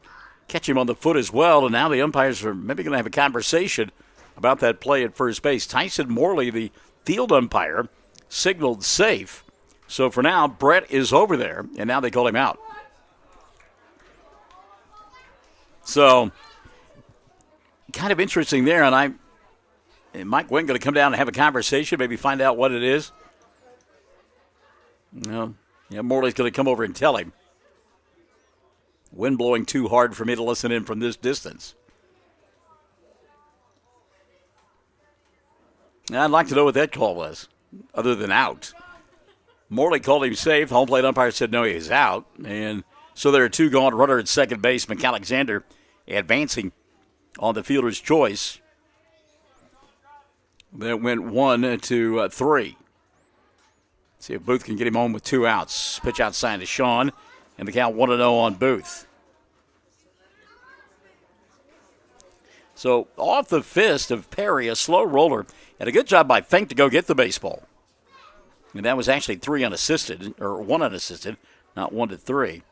catch him on the foot as well, and now the umpires are maybe going to have a conversation about that play at first base. Tyson Morley, the field umpire, signaled safe. So for now, Brett is over there, and now they call him out. So, kind of interesting there, and Mike Wynn going to come down and have a conversation, maybe find out what it is. Morley's going to come over and tell him. Wind blowing too hard for me to listen in from this distance. Now, I'd like to know what that call was, other than out. Morley called him safe. Home plate umpire said no, he's out. And so there are 2 gone. Runner at second base. McAlexander advancing on the fielder's choice. That went 1-3. See if Booth can get him home with 2 outs. Pitch outside to Sean. And the count 1-0 on Booth. So off the fist of Perry, a slow roller, and a good job by Fink to go get the baseball. And that was actually 3 unassisted, or 1 unassisted, not 1-3.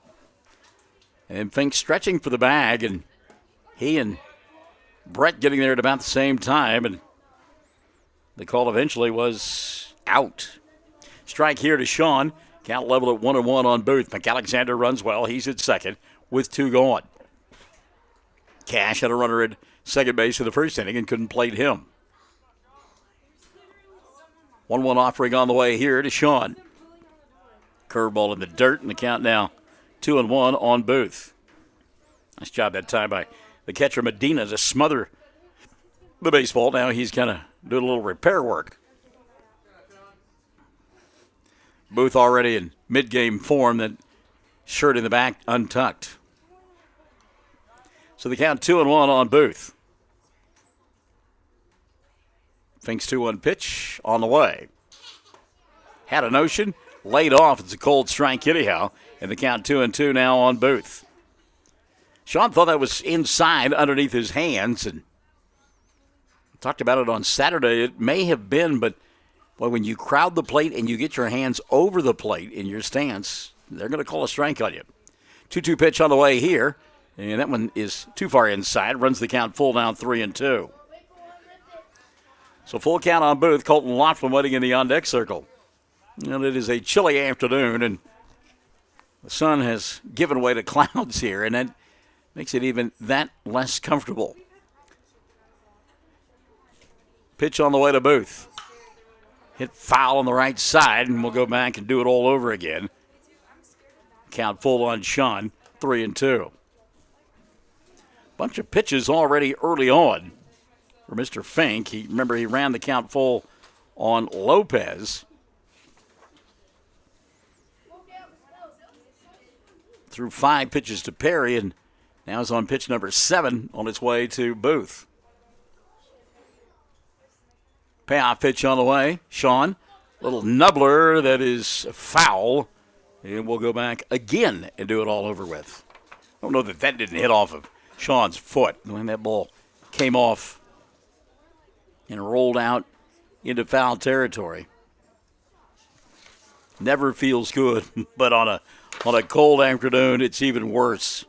And Fink stretching for the bag, and he and Brett getting there at about the same time, and the call eventually was out. Strike here to Sean. Count level at 1-1 on Booth. McAlexander runs well. He's at second with 2 gone. Cash had a runner at second base in the first inning and couldn't plate him. 1-1 offering on the way here to Sean. Curveball in the dirt, and the count now 2-1 on Booth. Nice job that time by the catcher Medina to smother the baseball. Now he's kind of doing a little repair work. Booth already in mid-game form, that shirt in the back untucked. So the count 2-1 on Booth. Fink's 2-1 pitch on the way. Had a notion, laid off. It's a cold strike anyhow, and the count 2-2 now on Booth. Sean thought that was inside underneath his hands, and talked about it on Saturday. It may have been, but boy, when you crowd the plate and you get your hands over the plate in your stance, they're going to call a strike on you. 2-2 pitch on the way here, and that one is too far inside. Runs the count full down 3-2. So full count on Booth. Colton Laughlin waiting in the on-deck circle. And it is a chilly afternoon, and the sun has given way to clouds here, and that makes it even that less comfortable. Pitch on the way to Booth. Hit foul on the right side, and we'll go back and do it all over again. Count full on Sean, 3-2. Bunch of pitches already early on for Mr. Fink. Remember, he ran the count full on Lopez. Threw 5 pitches to Perry, and now is on pitch number 7 on its way to Booth. Payoff pitch on the way. Sean, little nubbler that is foul. And we'll go back again and do it all over with. I don't know that didn't hit off of Sean's foot when that ball came off and rolled out into foul territory. Never feels good, but on a cold afternoon, it's even worse.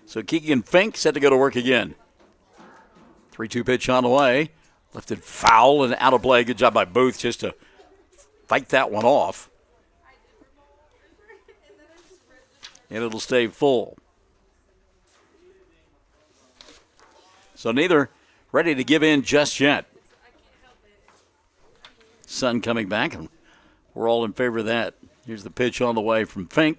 So Keegan Fink set to go to work again. 3-2 pitch on the way. Lifted foul and out of play. Good job by Booth just to fight that one off. And it'll stay full. So neither ready to give in just yet. Sun coming back, and we're all in favor of that. Here's the pitch on the way from Fink.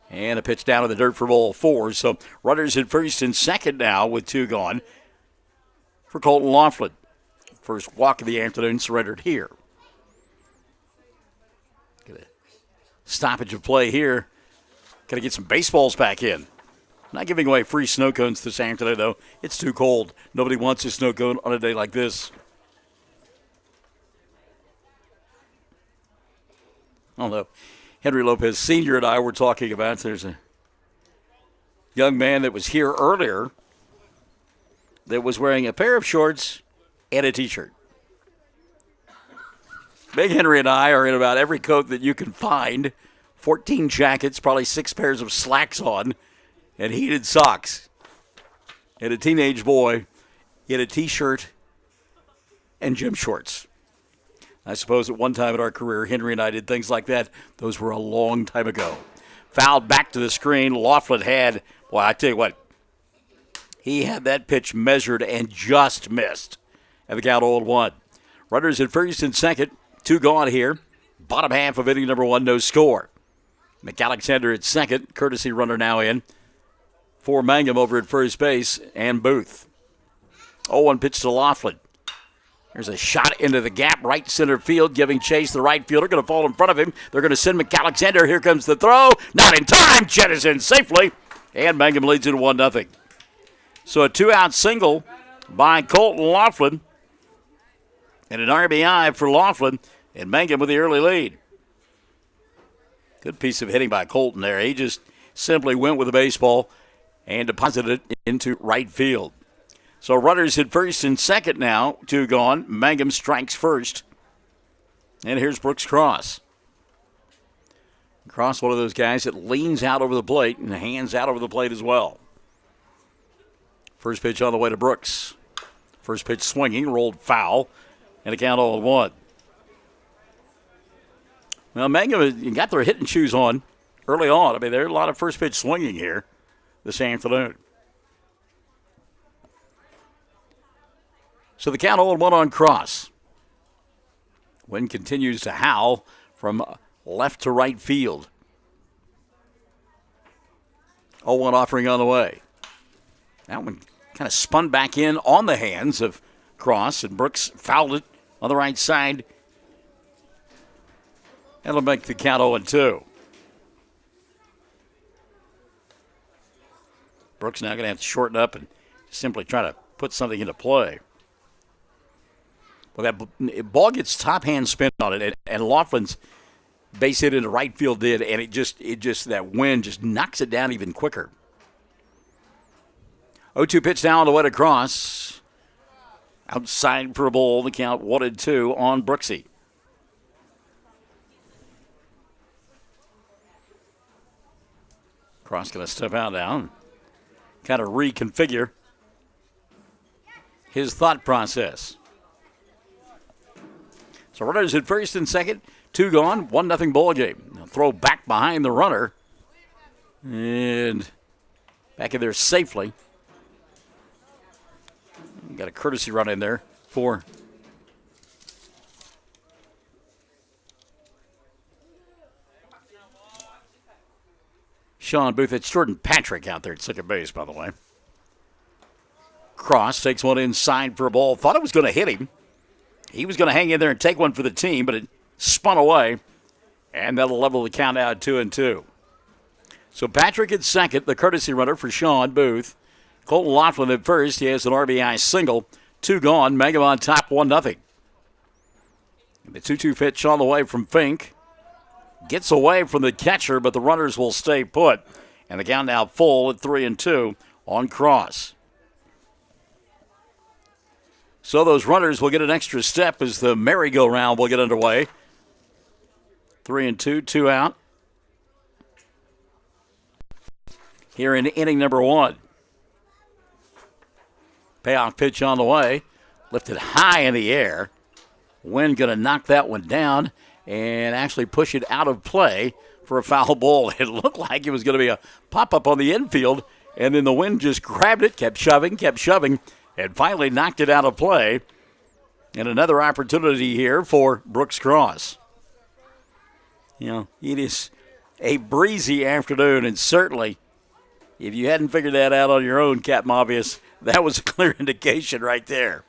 And a pitch down to the dirt for ball 4. So runners at first and second now with 2 gone for Colton Laughlin. First walk of the afternoon surrendered here. Get a stoppage of play here. Got to get some baseballs back in. Not giving away free snow cones this afternoon, though. It's too cold. Nobody wants a snow cone on a day like this. Although Henry Lopez Sr. and I were talking about, there's a young man that was here earlier that was wearing a pair of shorts and a T-shirt. Big Henry and I are in about every coat that you can find, 14 jackets, probably 6 pairs of slacks on, and heated socks. And a teenage boy in a T-shirt and gym shorts. I suppose at one time in our career, Henry and I did things like that. Those were a long time ago. Fouled back to the screen. Laughlin had, well, I tell you what, he had that pitch measured and just missed. And the count 0-1. Runners at first and second. 2 gone here. Bottom half of inning number 1, no score. McAlexander at second. Courtesy runner now in for Mangum over at first base and Booth. 0-1 pitch to Laughlin. There's a shot into the gap, right center field, giving chase. The right fielder going to fall in front of him. They're going to send McAlexander. Here comes the throw. Not in time. Jettisoned safely. And Mangum leads it 1-0. So a 2-out single by Colton Laughlin. And an RBI for Laughlin. And Mangum with the early lead. Good piece of hitting by Colton there. He just simply went with the baseball and deposited it into right field. So runners at first and second now, 2 gone. Mangum strikes first. And here's Brooks Cross. Cross, one of those guys that leans out over the plate and hands out over the plate as well. First pitch on the way to Brooks. First pitch swinging, rolled foul, and a count 0-1. Well, Mangum got their hitting shoes on early on. I mean, there's a lot of first pitch swinging here this afternoon. So the count 0-1 on Cross. Wind continues to howl from left to right field. 0-1 offering on the way. That one kind of spun back in on the hands of Cross, and Brooks fouled it on the right side. That'll make the count 0-2. Brooks now going to have to shorten up and simply try to put something into play. Well, that ball gets top hand spin on it, and Laughlin's base hit into right field did, and it just that wind just knocks it down even quicker. 0-2 pitch now on the way to Cross. Outside for a ball, the count 1-2 on Brooksy. Cross going to step out now, kind of reconfigure his thought process. So runners at first and second, 2 gone, 1-0 ball game. Now throw back behind the runner, and back in there safely. Got a courtesy run in there for Sean Booth. It's Jordan Patrick out there at second base, by the way. Cross takes one inside for a ball. Thought it was going to hit him. He was going to hang in there and take one for the team, but it spun away, and that'll level the count out 2-2. So Patrick at second, the courtesy runner for Sean Booth. Colton Laughlin at first. He has an RBI single. 2 gone. Mangum on top, 1-0. The 2-2 pitch on the way from Fink. Gets away from the catcher, but the runners will stay put. And the count now full at 3-2 on Cross. So those runners will get an extra step as the merry-go-round will get underway. 3-2, 2 out. Here in inning number 1. Payoff pitch on the way. Lifted high in the air. Wind going to knock that one down and actually push it out of play for a foul ball. It looked like it was going to be a pop-up on the infield, and then the wind just grabbed it, kept shoving, and finally knocked it out of play. And another opportunity here for Brooks Cross. You know, it is a breezy afternoon, and certainly if you hadn't figured that out on your own, Captain Obvious, that was a clear indication right there.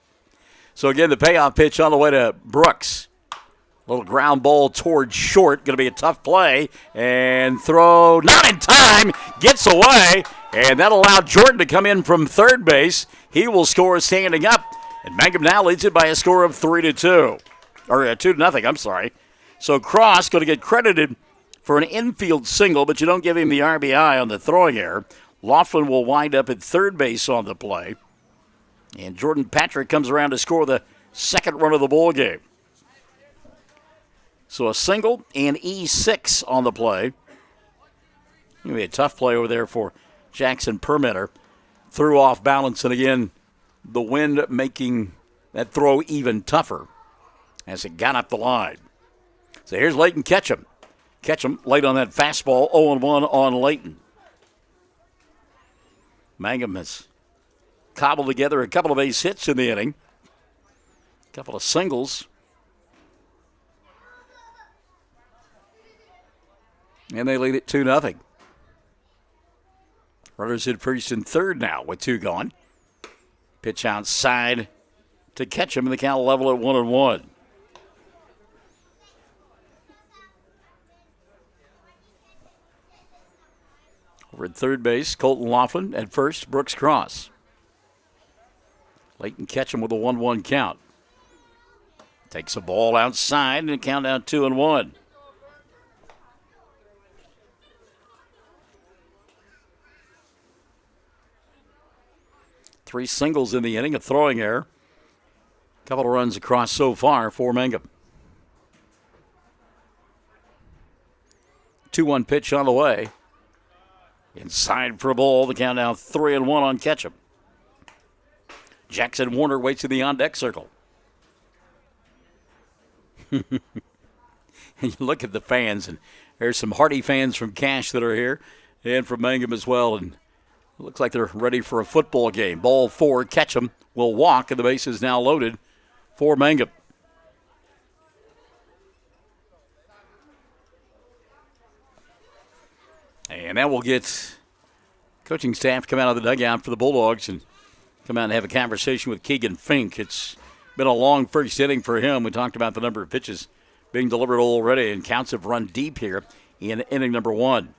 So again, the payoff pitch on the way to Brooks. Little ground ball towards short. Going to be a tough play. And throw not in time. Gets away. And that allowed Jordan to come in from third base. He will score standing up. And Mangum now leads it by a score of 3-2. Or 2-0, I'm sorry. So Cross going to get credited for an infield single, but you don't give him the RBI on the throwing error. Laughlin will wind up at third base on the play. And Jordan Patrick comes around to score the second run of the ball game. So a single and E6 on the play. Going to be a tough play over there for Jackson Permitter. Threw off balance, and again, the wind making that throw even tougher as it got up the line. So here's Leighton Ketchum. Ketchum late on that fastball, 0-1 on Leighton. Mangum has cobbled together a couple of base hits in the inning. A couple of singles. And they lead it 2-0. Runners at first and third now with 2 gone. Pitch outside to Ketchum, and the count level at 1-1. Over at third base, Colton Laughlin. At first, Brooks Cross. Leighton Ketchum with a 1-1 count. Takes a ball outside and a count down 2-1. Three singles in the inning, a throwing error. A couple of runs across so far for Mangum. 2-1 pitch on the way. Inside for a ball, the count now 3-1 on Ketchum. Jackson Warner waits in the on-deck circle. And you look at the fans, and there's some hearty fans from Cash that are here and from Mangum as well, and it looks like they're ready for a football game. Ball 4, Ketchum will walk, and the base is now loaded for Mangum. And that will get coaching staff to come out of the dugout for the Bulldogs and come out and have a conversation with Keegan Fink. It's been a long first inning for him. We talked about the number of pitches being delivered already, and counts have run deep here in inning number 1.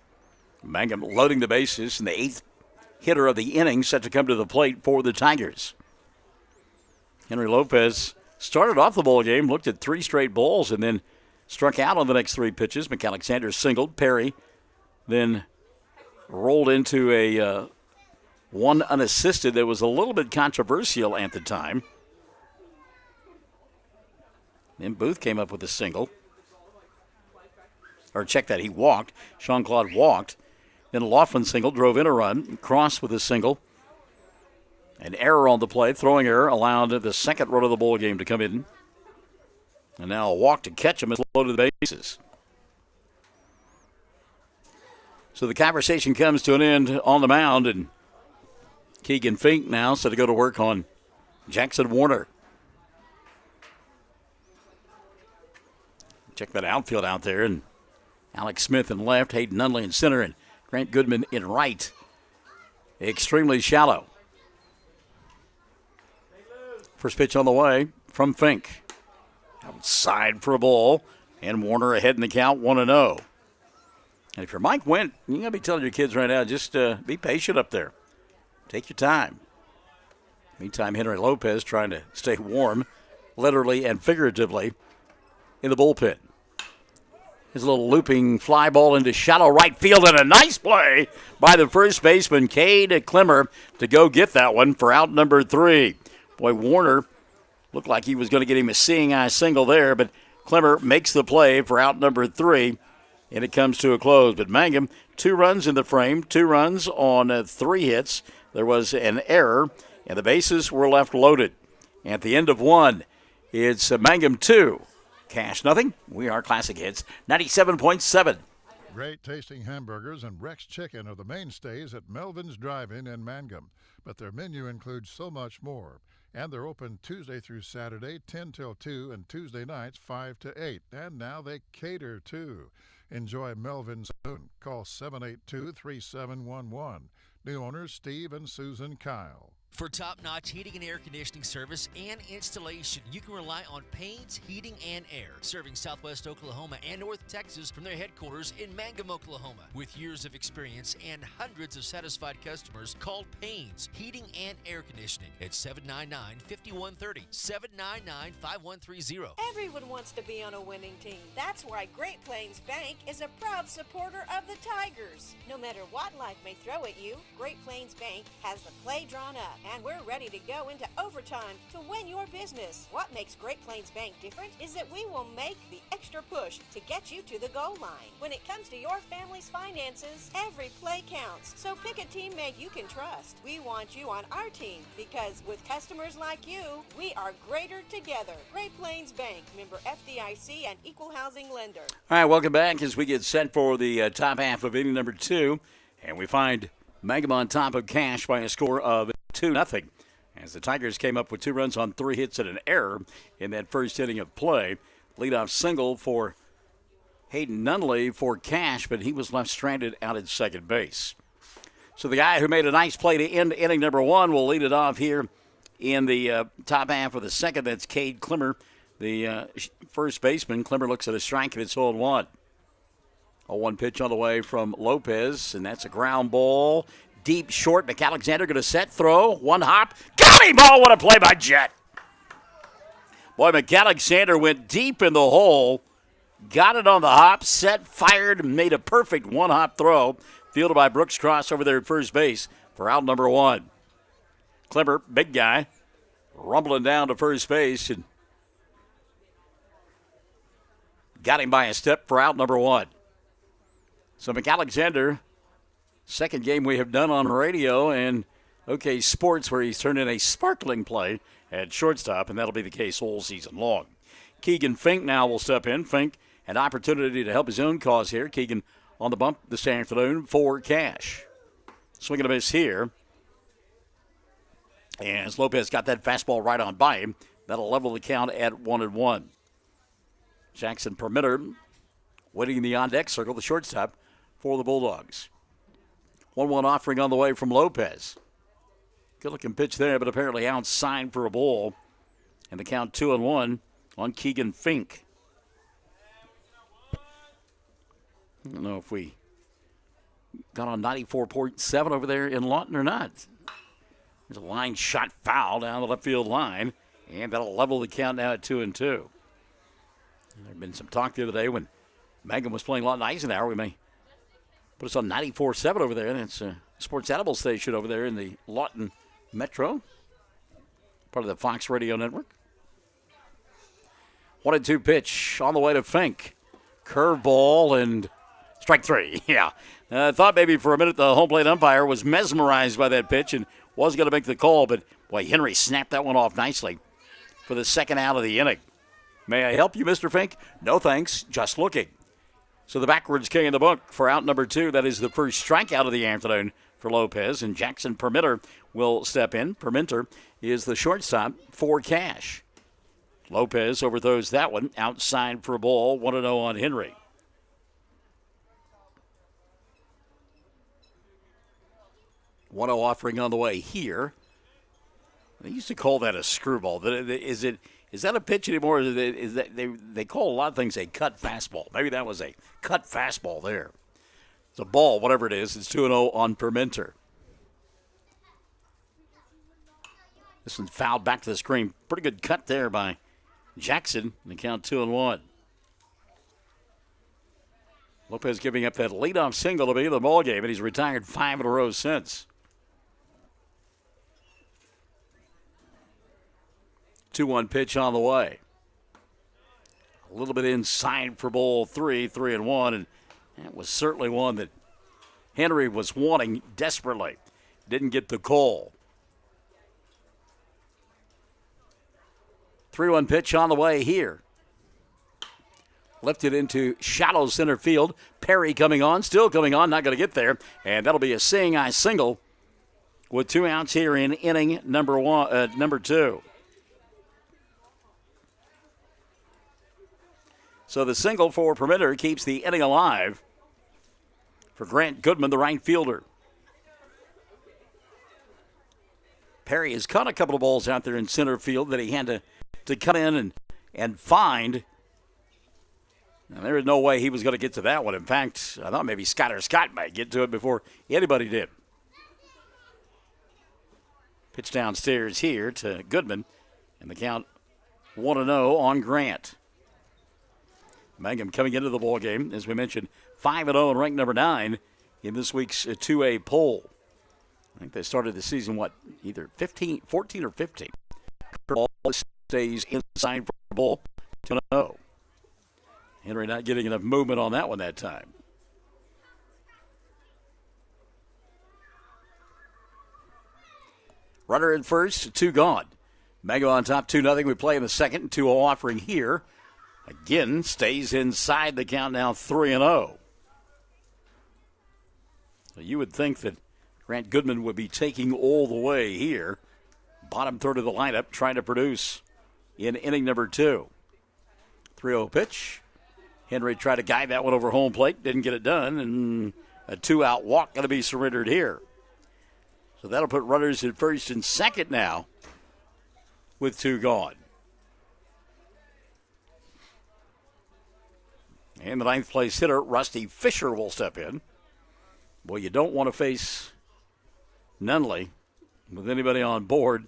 Mangum loading the bases, and the 8th hitter of the inning set to come to the plate for the Tigers. Henry Lopez started off the ball game, looked at 3 straight balls, and then struck out on the next 3 pitches. McAlexander singled. Perry then rolled into a one unassisted that was a little bit controversial at the time. Then Booth came up with a single. Or check that, he walked. Sean Claude walked. Then Laughlin single, drove in a run. Cross with a single. An error on the play, throwing error, allowed the second run of the ball game to come in. And now a walk to Ketchum has loaded the bases. So the conversation comes to an end on the mound, and Keegan Fink now set to go to work on Jackson Warner. Check that outfield out there, and Alex Smith in left, Hayden Nunley in center, and Grant Goodman in right. Extremely shallow. First pitch on the way from Fink. Outside for a ball, and Warner ahead in the count, 1-0. And if you're Mike Wendt, you got to be telling your kids right now, just be patient up there. Take your time. Meantime, Henry Lopez trying to stay warm, literally and figuratively, in the bullpen. His little looping fly ball into shallow right field, and a nice play by the first baseman, Cade Clemmer, to go get that one for out number 3. Boy, Warner looked like he was going to get him a seeing eye single there, but Clemmer makes the play for out number 3, and it comes to a close. But Mangum, 2 runs in the frame, 2 runs on 3 hits. There was an error, and the bases were left loaded. At the end of 1, it's Mangum 2. Cash nothing. We are Classic Hits 97.7. Great tasting hamburgers and Rex chicken are the mainstays at Melvin's Drive-In in Mangum, but their menu includes so much more. And they're open Tuesday through Saturday, 10 till 2, and Tuesday nights, 5 to 8. And now they cater, too. Enjoy Melvin's soon. Call 782-3711. New owners Steve and Susan Kyle. For top-notch heating and air conditioning service and installation, you can rely on Payne's Heating and Air, serving Southwest Oklahoma and North Texas from their headquarters in Mangum, Oklahoma. With years of experience and hundreds of satisfied customers, call Payne's Heating and Air Conditioning at 799-5130, 799-5130. Everyone wants to be on a winning team. That's why Great Plains Bank is a proud supporter of the Tigers. No matter what life may throw at you, Great Plains Bank has the play drawn up, and we're ready to go into overtime to win your business. What makes Great Plains Bank different is that we will make the extra push to get you to the goal line. When it comes to your family's finances, every play counts. So pick a teammate you can trust. We want you on our team because with customers like you, we are greater together. Great Plains Bank, member FDIC and equal housing lender. All right, welcome back as we get set for the top half of inning number 2. And we find Mangum on top of Cache by a score of 2-0. As the Tigers came up with 2 runs on 3 hits and an error in that first inning of play. Leadoff single for Hayden Nunley for Cache, but he was left stranded out at second base. So the guy who made a nice play to end inning number 1 will lead it off here in the top half of the second. That's Cade Klimmer, the first baseman. Klimmer looks at a strike and it's 0-1. A 1 pitch on the way from Lopez, and that's a ground ball. Deep short, McAlexander going to set, throw, 1 hop. Got him! Ball, what a play by Jet. Boy, McAlexander went deep in the hole, got it on the hop, set, fired, made a perfect 1-hop throw. Fielded by Brooks Cross over there at first base for out number 1. Klimmer, big guy, rumbling down to first base and got him by a step for out number 1. So McAlexander, second game we have done on radio and OK Sports where he's turned in a sparkling play at shortstop, and that'll be the case all season long. Keegan Fink now will step in. Fink, an opportunity to help his own cause here. Keegan on the bump this afternoon for Cache. Swing and a miss here. As Lopez got that fastball right on by him, that'll level the count at 1-1. Jackson Permitter waiting in the on-deck circle, the shortstop for the Bulldogs. 1-1 offering on the way from Lopez. Good-looking pitch there, but apparently outside for a ball. And the count 2-1 on Keegan Fink. I don't know if we got on 94.7 over there in Lawton or not. There's a line shot foul down the left field line, and that'll level the count now at 2-2. There's been some talk the other day when Mangum was playing Lawton Eisenhower. We may put us on 94.7 over there. That's a sports animal station over there in the Lawton Metro, part of the Fox Radio Network. 1-2 pitch on the way to Fink. Curveball and strike 3. Yeah. I thought maybe for a minute the home plate umpire was mesmerized by that pitch and was going to make the call, but boy, Henry snapped that one off nicely for the second out of the inning. May I help you, Mr. Fink? No, thanks. Just looking. So the backwards king in the book for out number 2. That is the first strikeout of the afternoon for Lopez, and Jackson Permitter will step in. Permitter is the shortstop for Cache. Lopez overthrows that one outside for a ball. 1-0 on Henry. One offering on the way here. They used to call that a screwball. Is that a pitch anymore? Is that they call a lot of things a cut fastball? Maybe that was a cut fastball there. It's a ball, whatever it is. It's 2-0 on Permitter. This one's fouled back to the screen. Pretty good cut there by Jackson. And the count 2-1. Lopez giving up that leadoff single to begin the ball game, and he's retired 5 in a row since. 2-1 pitch on the way. A little bit inside for ball 3-1, and that was certainly one that Henry was wanting desperately. Didn't get the call. 3-1 pitch on the way here. Lifted into shallow center field. Perry coming on, still coming on, not going to get there. And that'll be a seeing eye single with 2 outs here in inning number 2. So the single for Permitter keeps the inning alive for Grant Goodman, the right fielder. Perry has caught a couple of balls out there in center field that he had to come in and find. And there was no way he was going to get to that one. In fact, I thought maybe Scott might get to it before anybody did. Pitch downstairs here to Goodman, and the count 1-0 on Grant. Mangum coming into the ballgame, as we mentioned, 5-0 and ranked number 9 in this week's 2A poll. I think they started the season, either 14 or 15. Ball stays inside for the ball, 2-0. Henry not getting enough movement on that one that time. Runner at first, 2 gone. Mangum on top, 2-0. We play in the second, 2-0 offering here. Again, stays inside the count now, 3-0. So you would think that Grant Goodman would be taking all the way here. Bottom third of the lineup, trying to produce in inning number 2. 3-0 pitch. Henry tried to guide that one over home plate, didn't get it done, and a 2-out walk going to be surrendered here. So that'll put runners at first and second now with 2 gone. And the 9th place hitter, Rusty Fisher, will step in. Boy, you don't want to face Nunley with anybody on board.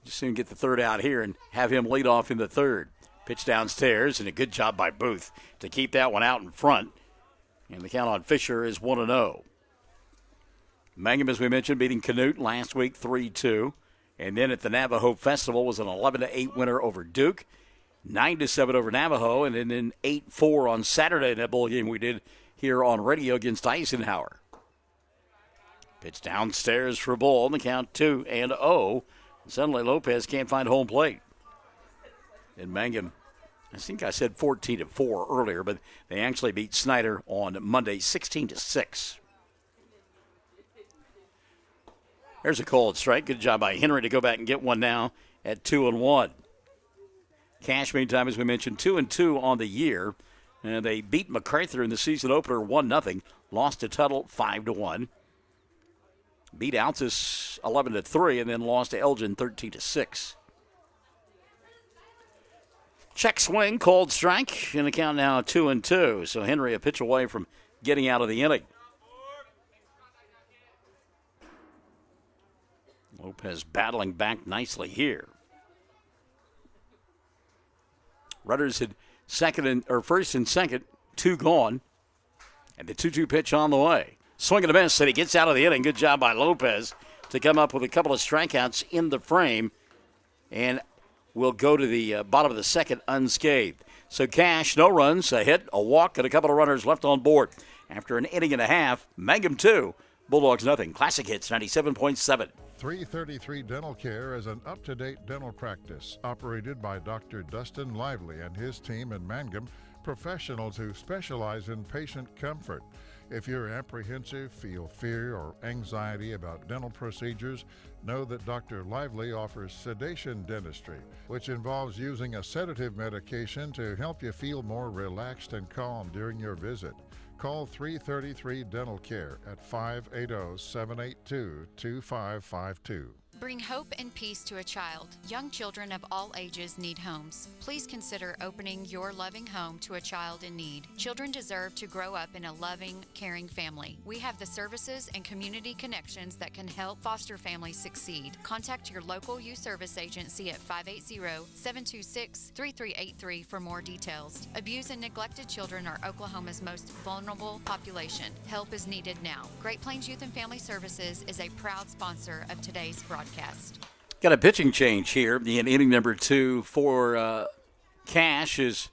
Just soon get the 3rd out here and have him lead off in the 3rd. Pitch downstairs, and a good job by Booth to keep that one out in front. And the count on Fisher is 1-0. Mangum, as we mentioned, beating Canute last week 3-2. And then at the Navajo Festival was an 11-8 winner over Duke. 9-7 over Navajo, and then 8-4 on Saturday in that bowl game we did here on radio against Eisenhower. Pitch downstairs for a ball, and the count 2-0. Suddenly Lopez can't find home plate. And Mangum, I think I said 14-4 earlier, but they actually beat Snyder on Monday 16-6. There's a cold strike. Good job by Henry to go back and get one now at 2-1. Cash, meantime, as we mentioned, 2-2 on the year. And they beat MacArthur in the season opener 1-0. Lost to Tuttle 5-1. Beat Altus 11-3 and then lost to Elgin 13-6. Check swing, cold strike, and the count now 2-2. So Henry a pitch away from getting out of the inning. Lopez battling back nicely here. Runners had first and second, 2 gone, and the 2-2 pitch on the way. Swing and a miss, and he gets out of the inning. Good job by Lopez to come up with a couple of strikeouts in the frame, and will go to the bottom of the second unscathed. So Cash, no runs, a hit, a walk, and a couple of runners left on board. After an inning and a half, Mangum 2, Bulldogs nothing. Classic Hits 97.7. 333 Dental Care is an up-to-date dental practice operated by Dr. Dustin Lively and his team in Mangum, professionals who specialize in patient comfort. If you're apprehensive, feel fear or anxiety about dental procedures, know that Dr. Lively offers sedation dentistry, which involves using a sedative medication to help you feel more relaxed and calm during your visit. Call 333 Dental Care at 580-782-2552. Bring hope and peace to a child. Young children of all ages need homes. Please consider opening your loving home to a child in need. Children deserve to grow up in a loving, caring family. We have the services and community connections that can help foster families succeed. Contact your local youth service agency at 580-726-3383 for more details. Abused and neglected children are Oklahoma's most vulnerable population. Help is needed now. Great Plains Youth and Family Services is a proud sponsor of today's broadcast. Got a pitching change here in inning number 2 for Cash. Is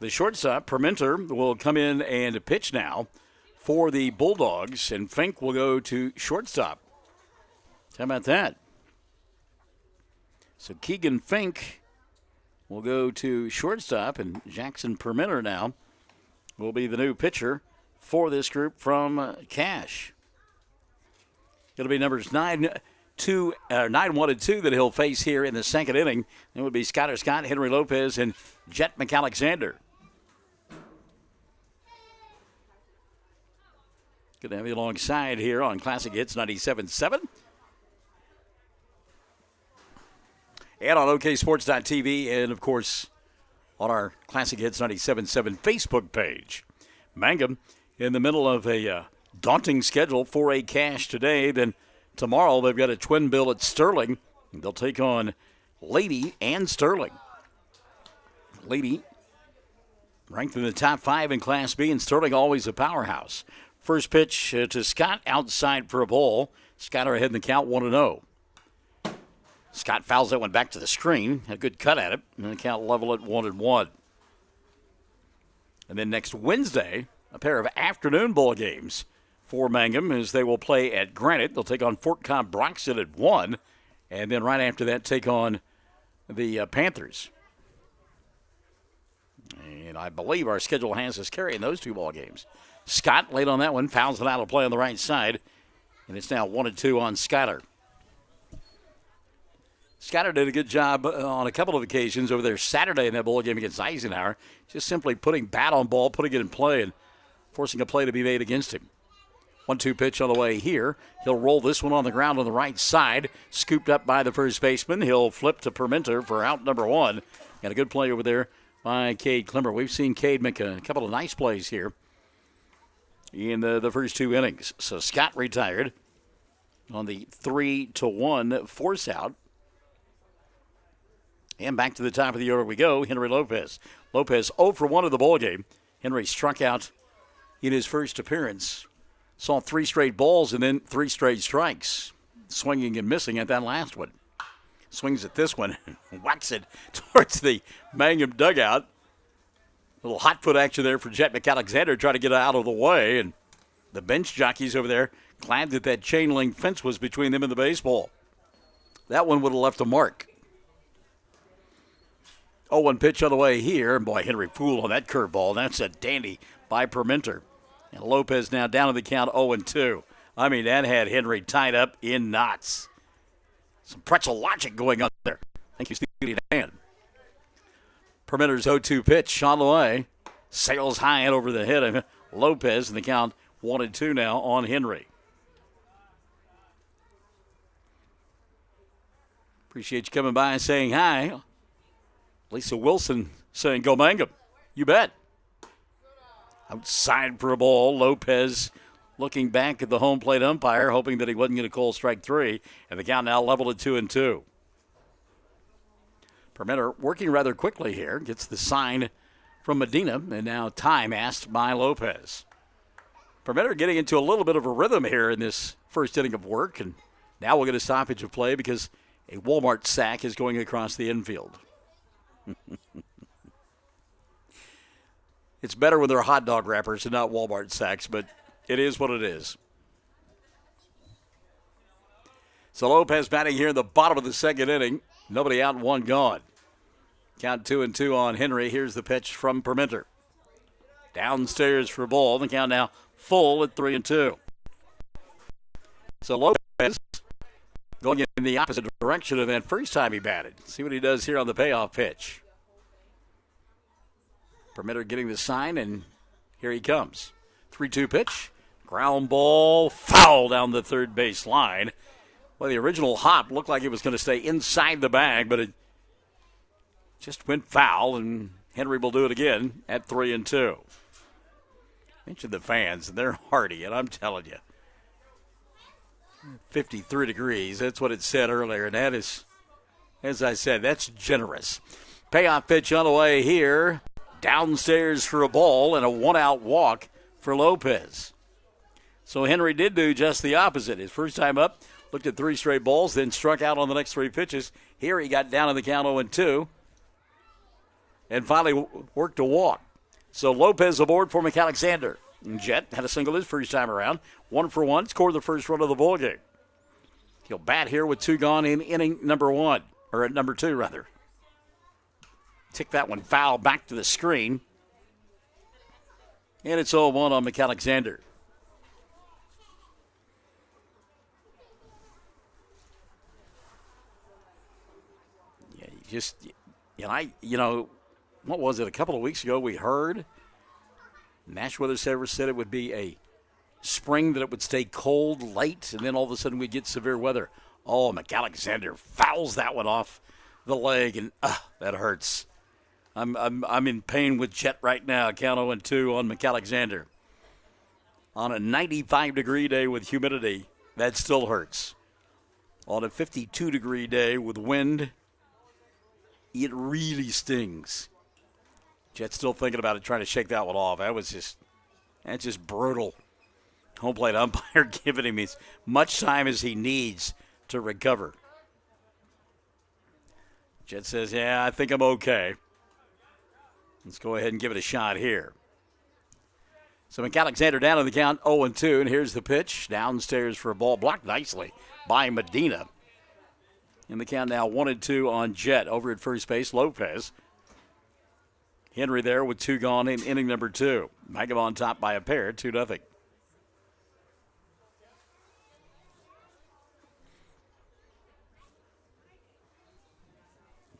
the shortstop, Permenter, will come in and pitch now for the Bulldogs, and Fink will go to shortstop. How about that? So Keegan Fink will go to shortstop, and Jackson Permenter now will be the new pitcher for this group from Cash. It'll be numbers 9-1 and 2 that he'll face here in the second inning. It would be Skyler Scott, Henry Lopez, and Jet McAlexander. Good to have you alongside here on Classic Hits 97.7. And on OKSports.tv, and of course on our Classic Hits 97.7 Facebook page. Mangum in the middle of a daunting schedule for a Cash today. Then tomorrow they've got a twin bill at Sterling. They'll take on Lady and Sterling. Lady ranked in the top 5 in Class B, and Sterling always a powerhouse. First pitch to Scott, outside for a ball. Scott ahead in the count, 1-0. Scott fouls that one back to the screen. A good cut at it, and the count level at 1-1. And then next Wednesday, a pair of afternoon ball games for Mangum as they will play at Granite. They'll take on Fort Cobb Broxton at 1, and then right after that take on the Panthers. And I believe our schedule has us carrying those 2 ball games. Scott late on that one, fouls it out of play on the right side, and it's now 1-2 on Skyler. Skyler did a good job on a couple of occasions over there Saturday in that ball game against Eisenhower, just simply putting bat on ball, putting it in play, and forcing a play to be made against him. 1-2 pitch on the way here. He'll roll this one on the ground on the right side, scooped up by the first baseman. He'll flip to Permenter for out number 1. And a good play over there by Cade Klimmer. We've seen Cade make a couple of nice plays here in the first 2 innings. So Scott retired on the 3-1 force out. And back to the top of the order we go, Henry Lopez. Lopez 0 for 1 of the ballgame. Henry struck out in his first appearance. Saw 3 straight balls and then 3 straight strikes. Swinging and missing at that last one. Swings at this one and whacks it towards the Mangum dugout. A little hot foot action there for Jet McAlexander, trying to get out of the way. And the bench jockeys over there glad that chain link fence was between them and the baseball. That one would have left a mark. 0-1 pitch on the way here. And boy, Henry fooled on that curveball. That's a dandy by Permenter. And Lopez now down to the count 0-2. I mean, that had Henry tied up in knots. Some pretzel logic going on there. Thank you, Stevie Dan. Permenter's 0-2 pitch on the way. Sails high and over the head of Lopez, and the count 1-2 now on Henry. Appreciate you coming by and saying hi. Lisa Wilson saying, go Mangum. You bet. Outside for a ball. Lopez looking back at the home plate umpire, hoping that he wasn't going to call strike 3. And the count now leveled at 2-2. Permenter working rather quickly here. Gets the sign from Medina, and now time asked by Lopez. Permenter getting into a little bit of a rhythm here in this first inning of work. And now we'll get a stoppage of play because a Walmart sack is going across the infield. It's better when they're hot dog wrappers and not Walmart sacks, but it is what it is. So Lopez batting here in the bottom of the second inning. Nobody out and 1 gone. Count 2-2 on Henry. Here's the pitch from Permenter. Downstairs for a ball. The count now full at 3-2. So Lopez going in the opposite direction of that first time he batted. See what he does here on the payoff pitch. Permenter getting the sign, and here he comes. 3-2 pitch. Ground ball, foul down the third base line. Well, the original hop looked like it was going to stay inside the bag, but it just went foul, and Henry will do it again at 3-2. Mention the fans, and they're hardy, and I'm telling you. 53 degrees, that's what it said earlier, and that is, as I said, that's generous. Payoff pitch on the way here. Downstairs for a ball and a 1-out walk for Lopez. So Henry did do just the opposite. His first time up, looked at 3 straight balls, then struck out on the next 3 pitches. Here he got down in the count 0-2 and finally worked a walk. So Lopez aboard for McAlexander. Jet had a single his first time around. 1 for 1, scored the first run of the ball game. He'll bat here with 2 gone in inning number 1, or at number 2 rather. Tick that one foul back to the screen. And it's 0-1 on McAlexander. What was it? A couple of weeks ago we heard National Weather Service said it would be a spring, that it would stay cold late, and then all of a sudden we'd get severe weather. Oh, McAlexander fouls that one off the leg, and that hurts. I'm in pain with Jet right now. Count 0-2 on McAlexander. On a 95-degree day with humidity, that still hurts. On a 52-degree day with wind, it really stings. Jet's still thinking about it, trying to shake that one off. That's just brutal. Home plate umpire giving him as much time as he needs to recover. Jet says, yeah, I think I'm okay. Let's go ahead and give it a shot here. So McAlexander down on the count, 0-2, and here's the pitch. Downstairs for a ball, blocked nicely by Medina. In the count now, 1-2 on Jet. Over at first base, Lopez. Henry there with 2 gone in inning number 2. Mangum on top by a pair, 2-0.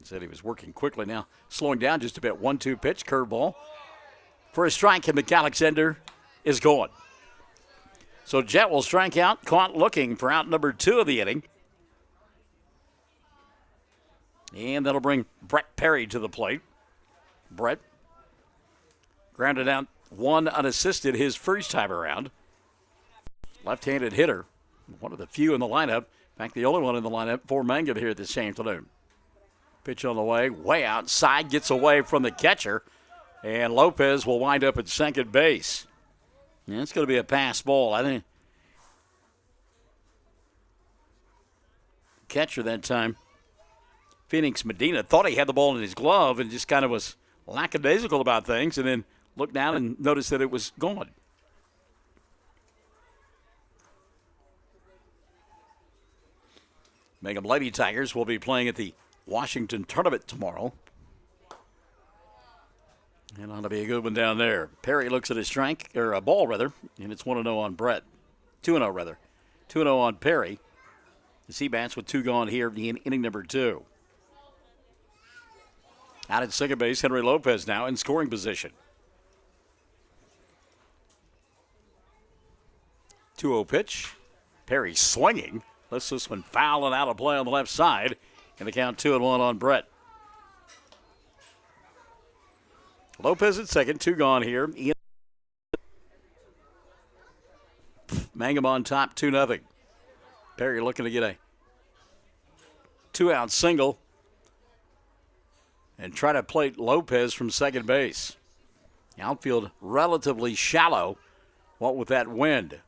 Said he was working quickly now, slowing down just a bit. 1-2 pitch, curveball for a strike, and McAlexander is going. So Jet will strike out, caught looking for out number 2 of the inning. And that'll bring Brett Perry to the plate. Brett grounded out 1 unassisted his first time around. Left-handed hitter, one of the few in the lineup. In fact, the only one in the lineup for Mangum here this afternoon. Pitch on the way outside, gets away from the catcher, and Lopez will wind up at second base. And it's going to be a pass ball. I think catcher that time, Phoenix Medina, thought he had the ball in his glove and just kind of was lackadaisical about things, and then looked down and noticed that it was gone. Mangum Lady Tigers will be playing at the Washington tournament tomorrow. And ought to be a good one down there. Perry looks at his strike, or a ball rather, and it's 1-0 on Brett. 2-0 rather. 2-0 on Perry. The Seabats with 2 gone here in inning number 2. Out at second base, Henry Lopez now in scoring position. 2-0 pitch. Perry swinging. Lifts this one foul and out of play on the left side. And the count 2-1 on Brett. Lopez at second, 2 gone here. Mangum on top, 2-0. Perry looking to get a 2-out single and try to plate Lopez from second base. The outfield relatively shallow, what with that wind.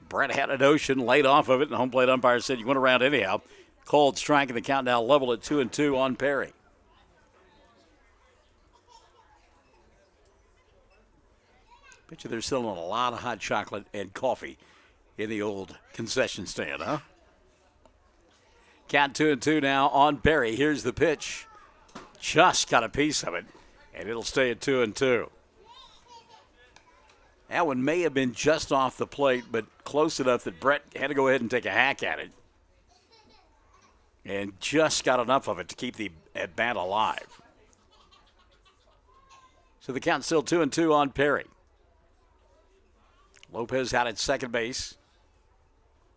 Brett had a notion, laid off of it, and the home plate umpire said you went around anyhow. Cold strike, and the count now level at 2-2 on Perry. Bet you they're selling a lot of hot chocolate and coffee in the old concession stand, huh? Count 2-2 now on Perry. Here's the pitch. Just got a piece of it, and it'll stay at 2-2. That one may have been just off the plate, but close enough that Brett had to go ahead and take a hack at it. And just got enough of it to keep the at-bat alive. So the count's still 2-2 on Perry. Lopez out at second base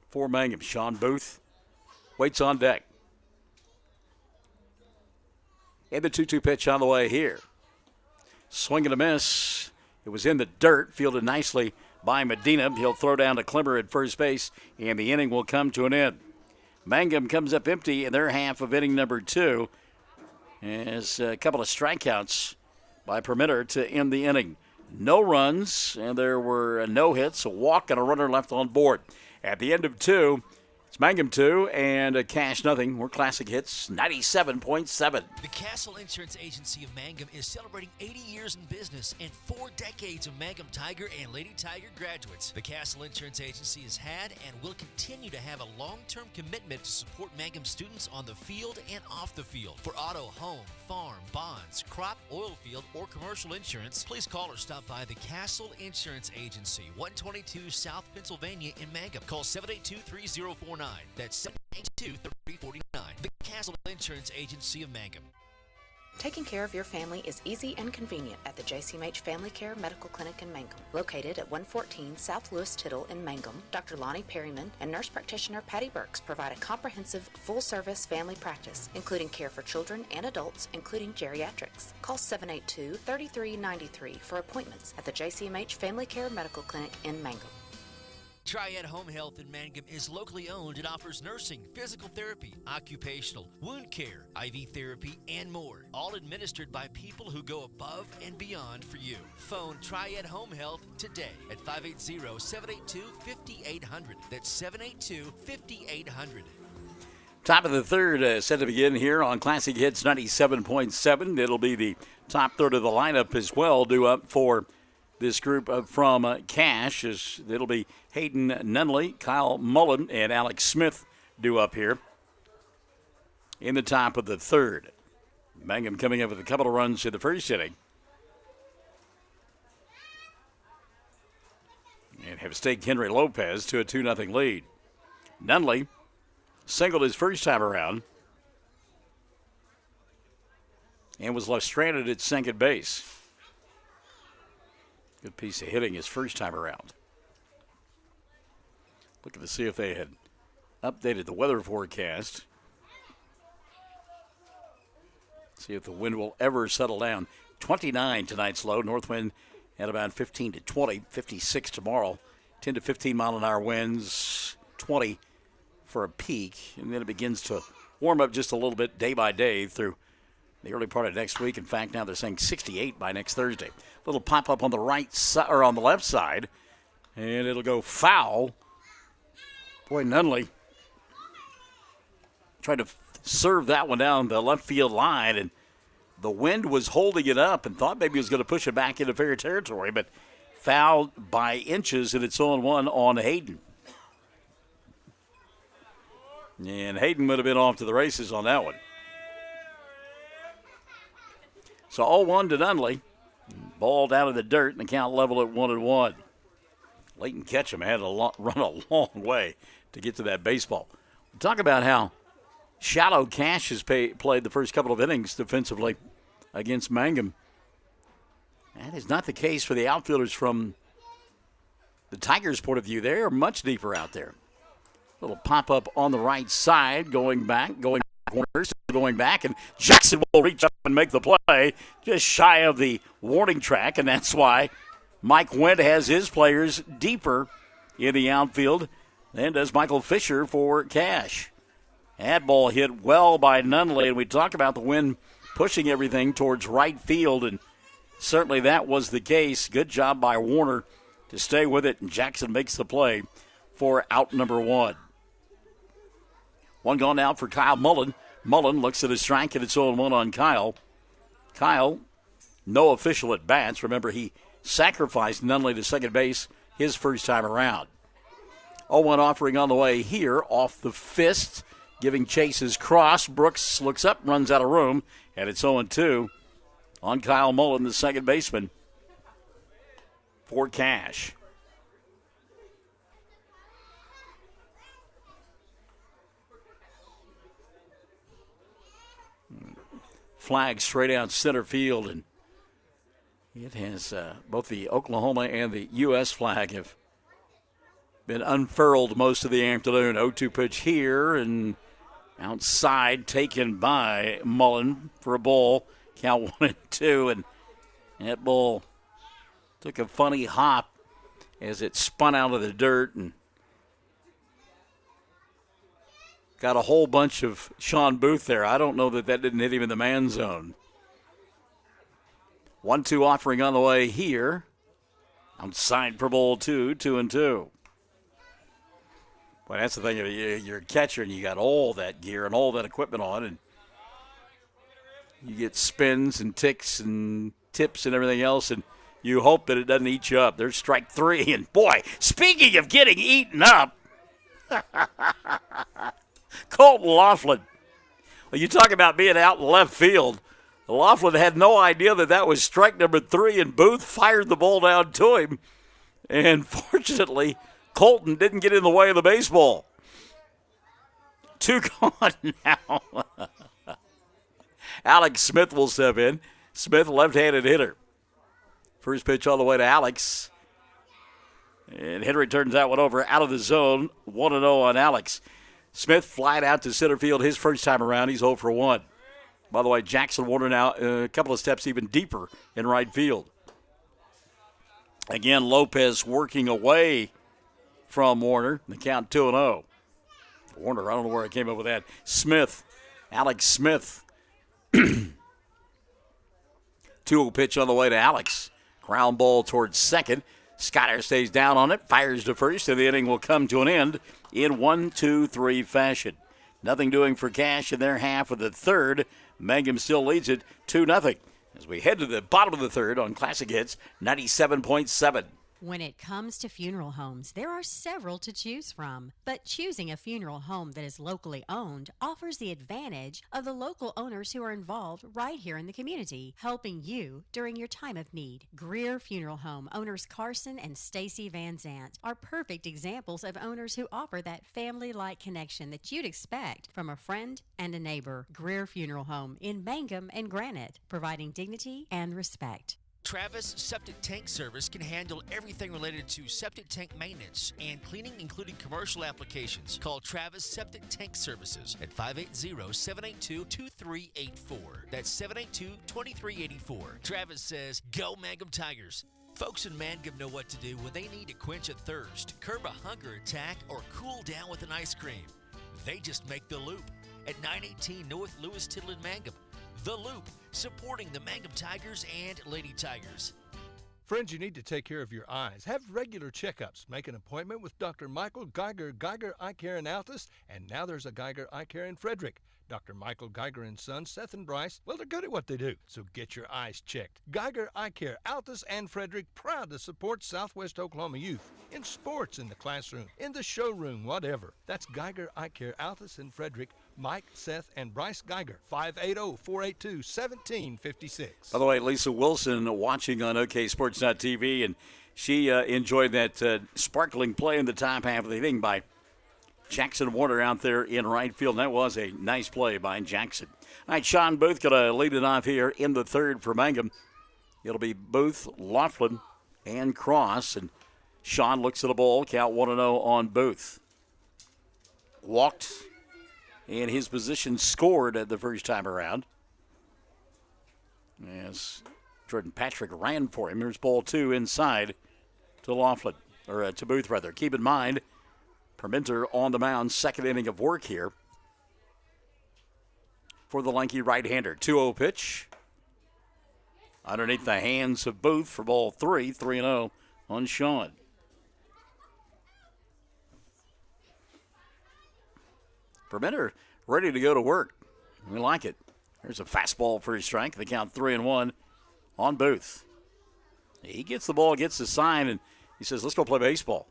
for Mangum. Sean Booth waits on deck. And the 2-2 pitch on the way here. Swing and a miss. It was in the dirt, fielded nicely by Medina. He'll throw down to Klimmer at first base, and the inning will come to an end. Mangum comes up empty in their half of inning number 2. As a couple of strikeouts by Permitter to end the inning. No runs, and there were no hits, a walk, and a runner left on board. At the end of 2, It's Mangum 2 and Cash Nothing. We're Classic Hits 97.7. The Castle Insurance Agency of Mangum is celebrating 80 years in business and 4 decades of Mangum Tiger and Lady Tiger graduates. The Castle Insurance Agency has had and will continue to have a long-term commitment to support Mangum students on the field and off the field. For auto, home, farm, bonds, crop, oil field, or commercial insurance, please call or stop by the Castle Insurance Agency, 122 South Pennsylvania in Mangum. Call 782-3049. That's 782-3049. The Castle Insurance Agency of Mangum. Taking care of your family is easy and convenient at the JCMH Family Care Medical Clinic in Mangum. Located at 114 South Lewis Tittle in Mangum, Dr. Lonnie Perryman and nurse practitioner Patty Burks provide a comprehensive, full-service family practice, including care for children and adults, including geriatrics. Call 782-3393 for appointments at the JCMH Family Care Medical Clinic in Mangum. Triad Home Health in Mangum is locally owned and offers nursing, physical therapy, occupational, wound care, IV therapy, and more. All administered by people who go above and beyond for you. Phone Triad Home Health today at 580-782-5800. That's 782-5800. Top of the third set to begin here on Classic Hits 97.7. It'll be the top third of the lineup as well, due up for this group from Cash. It'll be Hayden Nunley, Kyle Mullen, and Alex Smith due up here in the top of the third. Mangum coming up with a couple of runs in the first inning. And have staked Henry Lopez to a 2-0 lead. Nunley singled his first time around and was left stranded at second base. Good piece of hitting his first time around. Looking to see if they had updated the weather forecast. See if the wind will ever settle down. 29 tonight's low. North wind at about 15 to 20. 56 tomorrow. 10 to 15 mile an hour winds. 20 for a peak. And then it begins to warm up just a little bit day by day through the early part of next week. In fact, now they're saying 68 by next Thursday. Little pop up on the right side or on the left side, and it'll go foul. Boy, Nunley tried to serve that one down the left field line, and the wind was holding it up and thought maybe he was going to push it back into fair territory, but fouled by inches, and it's 0-1 on Hayden. And Hayden would have been off to the races on that one. So 0-1 to Nunley. Ball down in the dirt, and the count level at 1-1. Leighton Ketchum had to run a long way to get to that baseball. Talk about how shallow Cash has played the first couple of innings defensively against Mangum. That is not the case for the outfielders from the Tigers' point of view. They are much deeper out there. Little pop-up on the right side, going back, and Jackson will reach up and make the play just shy of the warning track, and that's why Mike Wendt has his players deeper in the outfield than does Michael Fisher for Cash. That ball hit well by Nunley, and we talk about the wind pushing everything towards right field, and certainly that was the case. Good job by Warner to stay with it, and Jackson makes the play for out number one. One gone now for Kyle Mullen. Mullen looks at his strike, and it's 0-1 on Kyle. Kyle, no official at bats. Remember, he sacrificed Nunley to second base his first time around. 0-1 offering on the way here, off the fist, giving chase his cross. Brooks looks up, runs out of room, and it's 0-2 on Kyle Mullen, the second baseman for Cash. Flag straight out center field, and it has both the Oklahoma and the U.S. flag have been unfurled most of the afternoon. 0-2 pitch here, and outside taken by Mullen for a ball. Count 1-2, and that ball took a funny hop as it spun out of the dirt and got a whole bunch of Sean Booth there. I don't know that didn't hit him in the man zone. 1-2 offering on the way here. Outside for ball 2, 2-2. Well, that's the thing. You're a catcher, and you got all that gear and all that equipment on, and you get spins and ticks and tips and everything else, and you hope that it doesn't eat you up. There's strike three, and boy, speaking of getting eaten up, Colton Laughlin. Well, you talk about being out in left field. Laughlin had no idea that was strike number 3, and Booth fired the ball down to him. And fortunately, Colton didn't get in the way of the baseball. 2 gone now. Alex Smith will step in. Smith, left-handed hitter. First pitch all the way to Alex. And Henry turns that one over out of the zone. 1-0 on Alex. Smith flied out to center field his first time around. He's 0 for 1. By the way, Jackson Warner now a couple of steps even deeper in right field. Again, Lopez working away from Warner. The count 2-0. Warner, I don't know where I came up with that. Smith, Alex Smith. 2-0 pitch on the way to Alex. Ground ball towards second. Skyler stays down on it, fires to first, and the inning will come to an end in 1-2-3 fashion. Nothing doing for Cash in their half of the third. Mangum still leads it 2-0 as we head to the bottom of the third on Classic Hits 97.7. When it comes to funeral homes, there are several to choose from, but choosing a funeral home that is locally owned offers the advantage of the local owners who are involved right here in the community, helping you during your time of need. Greer Funeral Home owners Carson and Stacy Van Zant are perfect examples of owners who offer that family-like connection that you'd expect from a friend and a neighbor. Greer Funeral Home in Mangum and Granite, providing dignity and respect. Travis Septic Tank Service can handle everything related to septic tank maintenance and cleaning, including commercial applications. Call Travis Septic Tank Services at 580-782-2384. That's 782-2384. Travis says, "Go Mangum Tigers." Folks in Mangum know what to do when they need to quench a thirst, curb a hunger attack, or cool down with an ice cream. They just make the Loop at 918 North Lewis Tittle in Mangum. The Loop, supporting the Mangum Tigers and Lady Tigers. Friends, you need to take care of your eyes. Have regular checkups. Make an appointment with Dr. Michael Geiger Eye Care in Altus, and now there's a Geiger Eye Care in Frederick. Dr. Michael Geiger and Son, Seth and Bryce, well, they're good at what they do, so get your eyes checked. Geiger Eye Care, Altus and Frederick, proud to support Southwest Oklahoma youth in sports, in the classroom, in the showroom, whatever. That's Geiger Eye Care, Altus and Frederick. Mike, Seth, and Bryce Geiger, 580-482-1756. By the way, Lisa Wilson watching on OKSports.tv, and she enjoyed that sparkling play in the top half of the inning by Jackson Warner out there in right field. That was a nice play by Jackson. All right, Sean Booth going to lead it off here in the third for Mangum. It'll be Booth, Laughlin, and Cross. And Sean looks at the ball. Count 1-0 on Booth. Walked, and his position scored at the first time around. As Jordan Patrick ran for him. Here's ball 2 inside to Laughlin, or to Booth, rather. Keep in mind, Perminter on the mound, second inning of work here for the lanky right-hander. 2-0 pitch. Underneath the hands of Booth for ball 3, 3-0 on Sean. Perminter ready to go to work. We like it. There's a fastball for his strike. The count 3-1 on Booth. He gets the ball, gets the sign, and he says, let's go play baseball.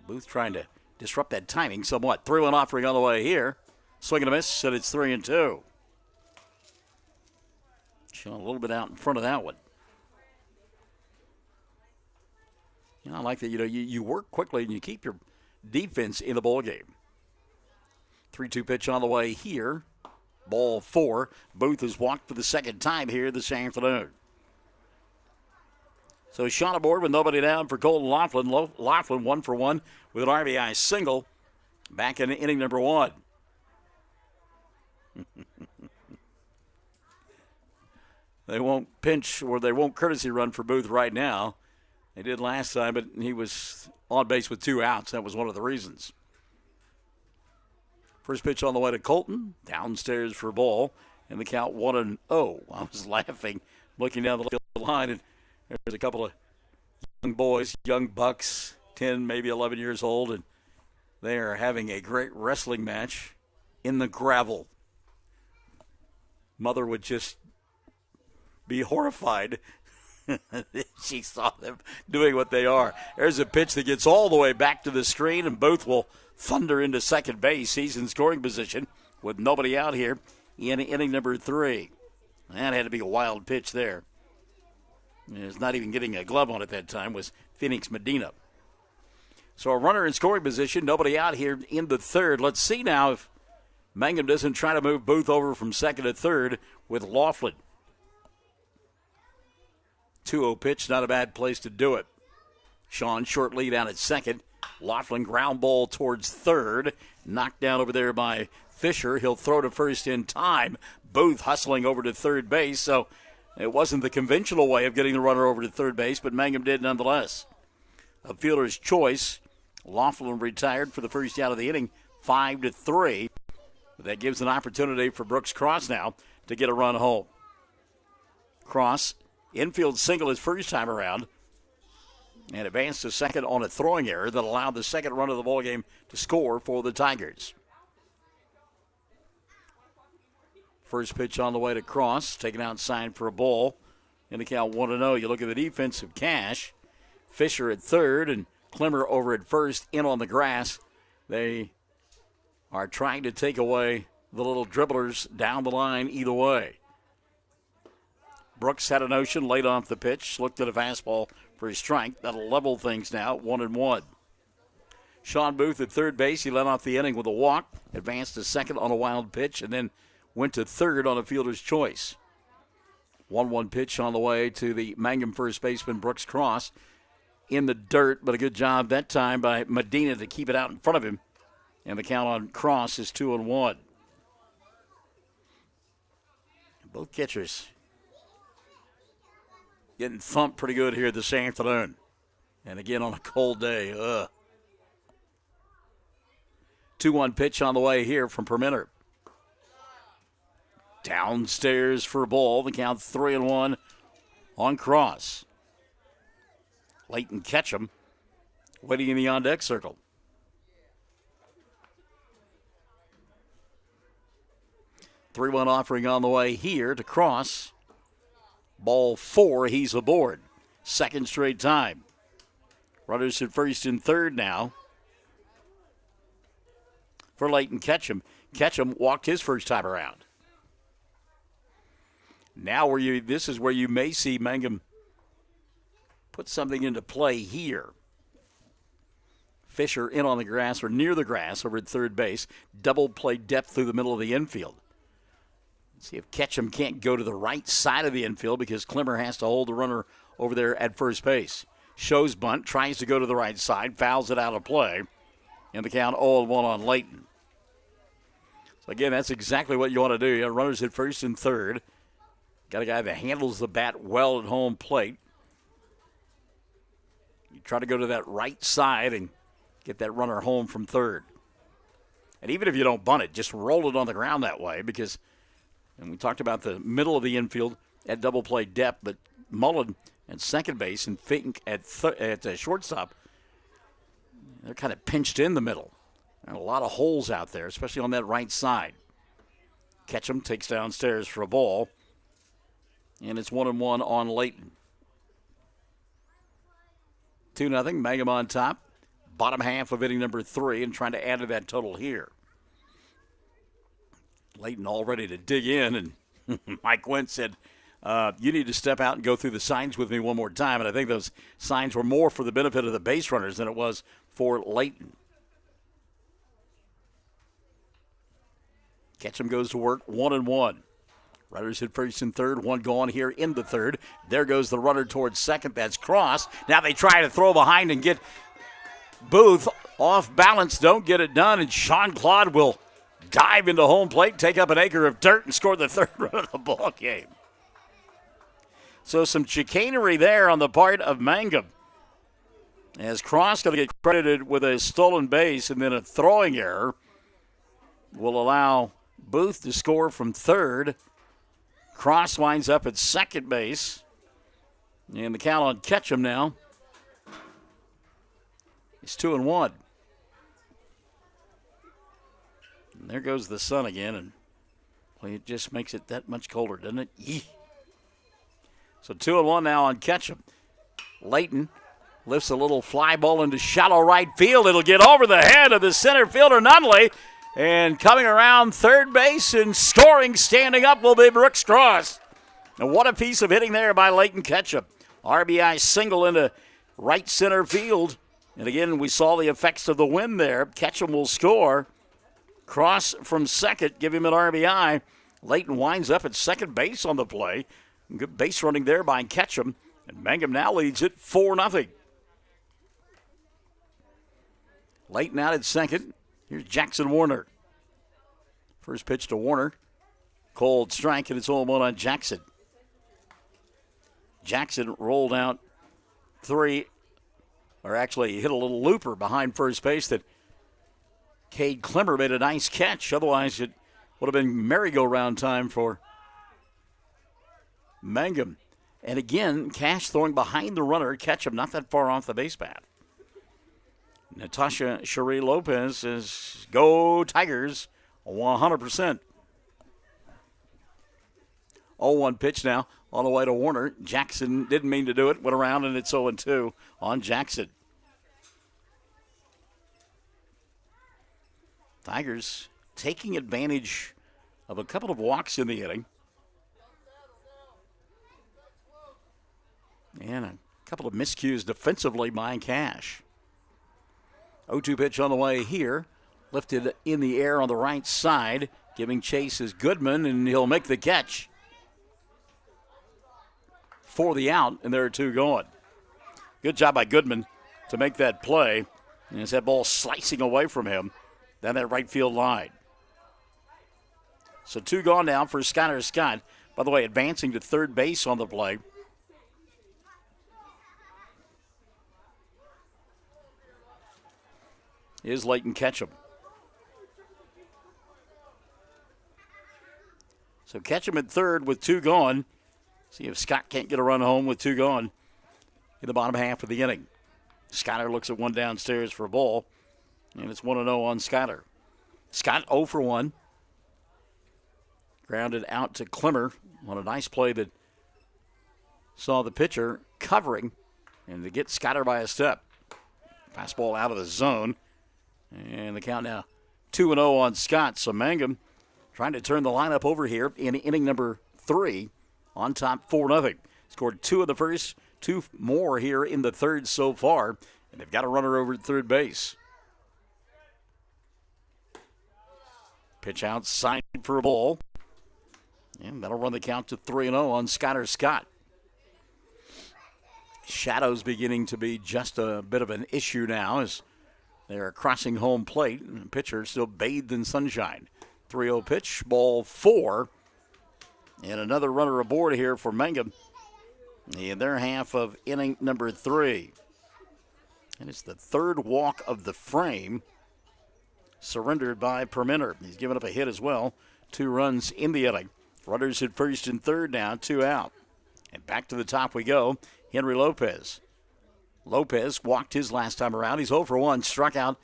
Booth trying to disrupt that timing somewhat. 3-1 offering on the way here. Swing and a miss, and it's 3-2. Showing a little bit out in front of that one. I like that. You work quickly and you keep your defense in the ball game. 3-2 pitch on the way here. Ball 4. Booth has walked for the second time here this afternoon. So Sean aboard with nobody down for Colton Laughlin. Laughlin 1 for 1 with an RBI single back in inning number 1. They won't pinch or they won't courtesy run for Booth right now. They did last time, but he was on base with 2 outs. That was one of the reasons. First pitch on the way to Colton. Downstairs for a ball. And the count 1-0. I was laughing looking down the line, and there's a couple of young boys, young bucks, 10, maybe 11 years old, and They are having a great wrestling match in the gravel. Mother would just be horrified if she saw them doing what they are. There's a pitch that gets all the way back to the screen, and Booth will thunder into second base. He's in scoring position with nobody out here in inning number 3. That had to be a wild pitch there. It's not even getting a glove on at that time, was Phoenix Medina. So a runner in scoring position, nobody out here in the 3rd. Let's see now if Mangum doesn't try to move Booth over from 2nd to 3rd with Laughlin. 2-0 pitch, not a bad place to do it. Sean short lead out at 2nd. Laughlin ground ball towards 3rd. Knocked down over there by Fisher. He'll throw to first in time. Booth hustling over to 3rd base, so it wasn't the conventional way of getting the runner over to 3rd base, but Mangum did nonetheless. A fielder's choice. Laughlin retired for the first out of the inning, 5-3. But that gives an opportunity for Brooks Cross now to get a run home. Cross, infield single his first time around, and advanced to second on a throwing error that allowed the second run of the ballgame to score for the Tigers. First pitch on the way to Cross, taken outside for a ball. In the count 1-0. You look at the defensive cash. Fisher at 3rd and Klimmer over at 1st, in on the grass. They are trying to take away the little dribblers down the line either way. Brooks had a notion late off the pitch, looked at a fastball for his strike. That'll level things now, 1-1. Sean Booth at 3rd base. He led off the inning with a walk, advanced to 2nd on a wild pitch, and then went to 3rd on a fielder's choice. 1-1 pitch on the way to the Mangum first baseman, Brooks Cross. In the dirt, but a good job that time by Medina to keep it out in front of him. And the count on Cross is 2-1. Both catchers getting thumped pretty good here this afternoon. And again on a cold day. 2-1 pitch on the way here from Permenter. Downstairs for a ball. The count 3-1 on Cross. Leighton Ketchum waiting in the on-deck circle. Three-one offering on the way here to Cross. Ball 4, he's aboard. Second straight time. Runners at 1st and 3rd now for Leighton Ketchum. Ketchum walked his first time around. Now this is where you may see Mangum put something into play here. Fisher in on the grass or near the grass over at 3rd base. Double play depth through the middle of the infield. See if Ketchum can't go to the right side of the infield because Klimmer has to hold the runner over there at first base. Shows bunt, tries to go to the right side, fouls it out of play. And the count 0-1 on Leighton. So again, that's exactly what you want to do. You have runners at 1st and 3rd. Got a guy that handles the bat well at home plate. You try to go to that right side and get that runner home from 3rd. And even if you don't bunt it, just roll it on the ground that way because, and we talked about the middle of the infield at double play depth, but Mullen at second base and Fink at shortstop, they're kind of pinched in the middle. And a lot of holes out there, especially on that right side. Ketchum takes downstairs for a ball. And it's 1-1 on Leighton. 2-0, Mangum on top. Bottom half of inning number 3 and trying to add to that total here. Leighton all ready to dig in, and Mike Wentz said, you need to step out and go through the signs with me one more time. And I think those signs were more for the benefit of the base runners than it was for Leighton. Ketchum goes to work, 1-1. Runners at 1st and 3rd, one gone here in the 3rd. There goes the runner towards 2nd. That's Cross. Now they try to throw behind and get Booth off balance. Don't get it done, and Sean Claude will dive into home plate, take up an acre of dirt, and score the 3rd run of the ball game. So some chicanery there on the part of Mangum. As Cross going to get credited with a stolen base and then a throwing error will allow Booth to score from 3rd. Cross winds up at second base. And the count on Ketchum now is 2-1. And there goes the sun again, and well, it just makes it that much colder, doesn't it? Yee. So 2-1 now on Ketchum. Layton lifts a little fly ball into shallow right field. It'll get over the head of the center fielder, Nunley. And coming around third base and scoring, standing up, will be Brooks Cross. And what a piece of hitting there by Layton Ketchum. RBI single into right center field. And again, we saw the effects of the wind there. Ketchum will score. Cross from second, give him an RBI. Layton winds up at second base on the play. Good base running there by Ketchum. And Mangum now leads it 4-0. Layton out at second. Here's Jackson Warner. First pitch to Warner. Cold strike, and it's 0-1 on Jackson. Jackson rolled out three, or actually hit a little looper behind first base that Cade Klimmer made a nice catch. Otherwise, it would have been merry-go-round time for Mangum. And again, Cash throwing behind the runner. Ketchum not that far off the base path. Natasha Cherie Lopez says, go Tigers, 100%. 0-1 pitch now on the way to Warner. Jackson didn't mean to do it. Went around, and it's 0-2 on Jackson. Tigers taking advantage of a couple of walks in the inning. And a couple of miscues defensively by Cash. 0-2 pitch on the way here. Lifted in the air on the right side. Giving chase is Goodman, and he'll make the catch for the out, and there are two going. Good job by Goodman to make that play. And as that ball slicing away from him down that right field line. So two gone now for Skylar Scott. By the way, advancing to third base on the play. Is Layton Ketchum. So Ketchum at third with two gone. See if Scott can't get a run home with two gone in the bottom half of the inning. Skyler looks at one downstairs for a ball, and it's 1-0 on Skyler. Scott 0 for 1. Grounded out to Klimmer on a nice play that saw the pitcher covering and to get Skyler by a step. Fastball out of the zone. And the count now 2-0 on Scott. So Mangum trying to turn the lineup over here in inning number 3 on top 4-0. Scored 2 in the first, 2 more here in the third so far. And they've got a runner over at third base. Pitch outside for a ball. And that'll run the count to 3-0 on Skyler Scott. Shadows beginning to be just a bit of an issue now as they're crossing home plate, and the pitcher still bathed in sunshine. 3-0 pitch, ball 4. And another runner aboard here for Mangum in their half of inning number 3. And it's the third walk of the frame, surrendered by Permenter. He's given up a hit as well. 2 runs in the inning. Runners at first and third now, 2 out. And back to the top we go. Henry Lopez. Lopez walked his last time around. He's 0 for 1, struck out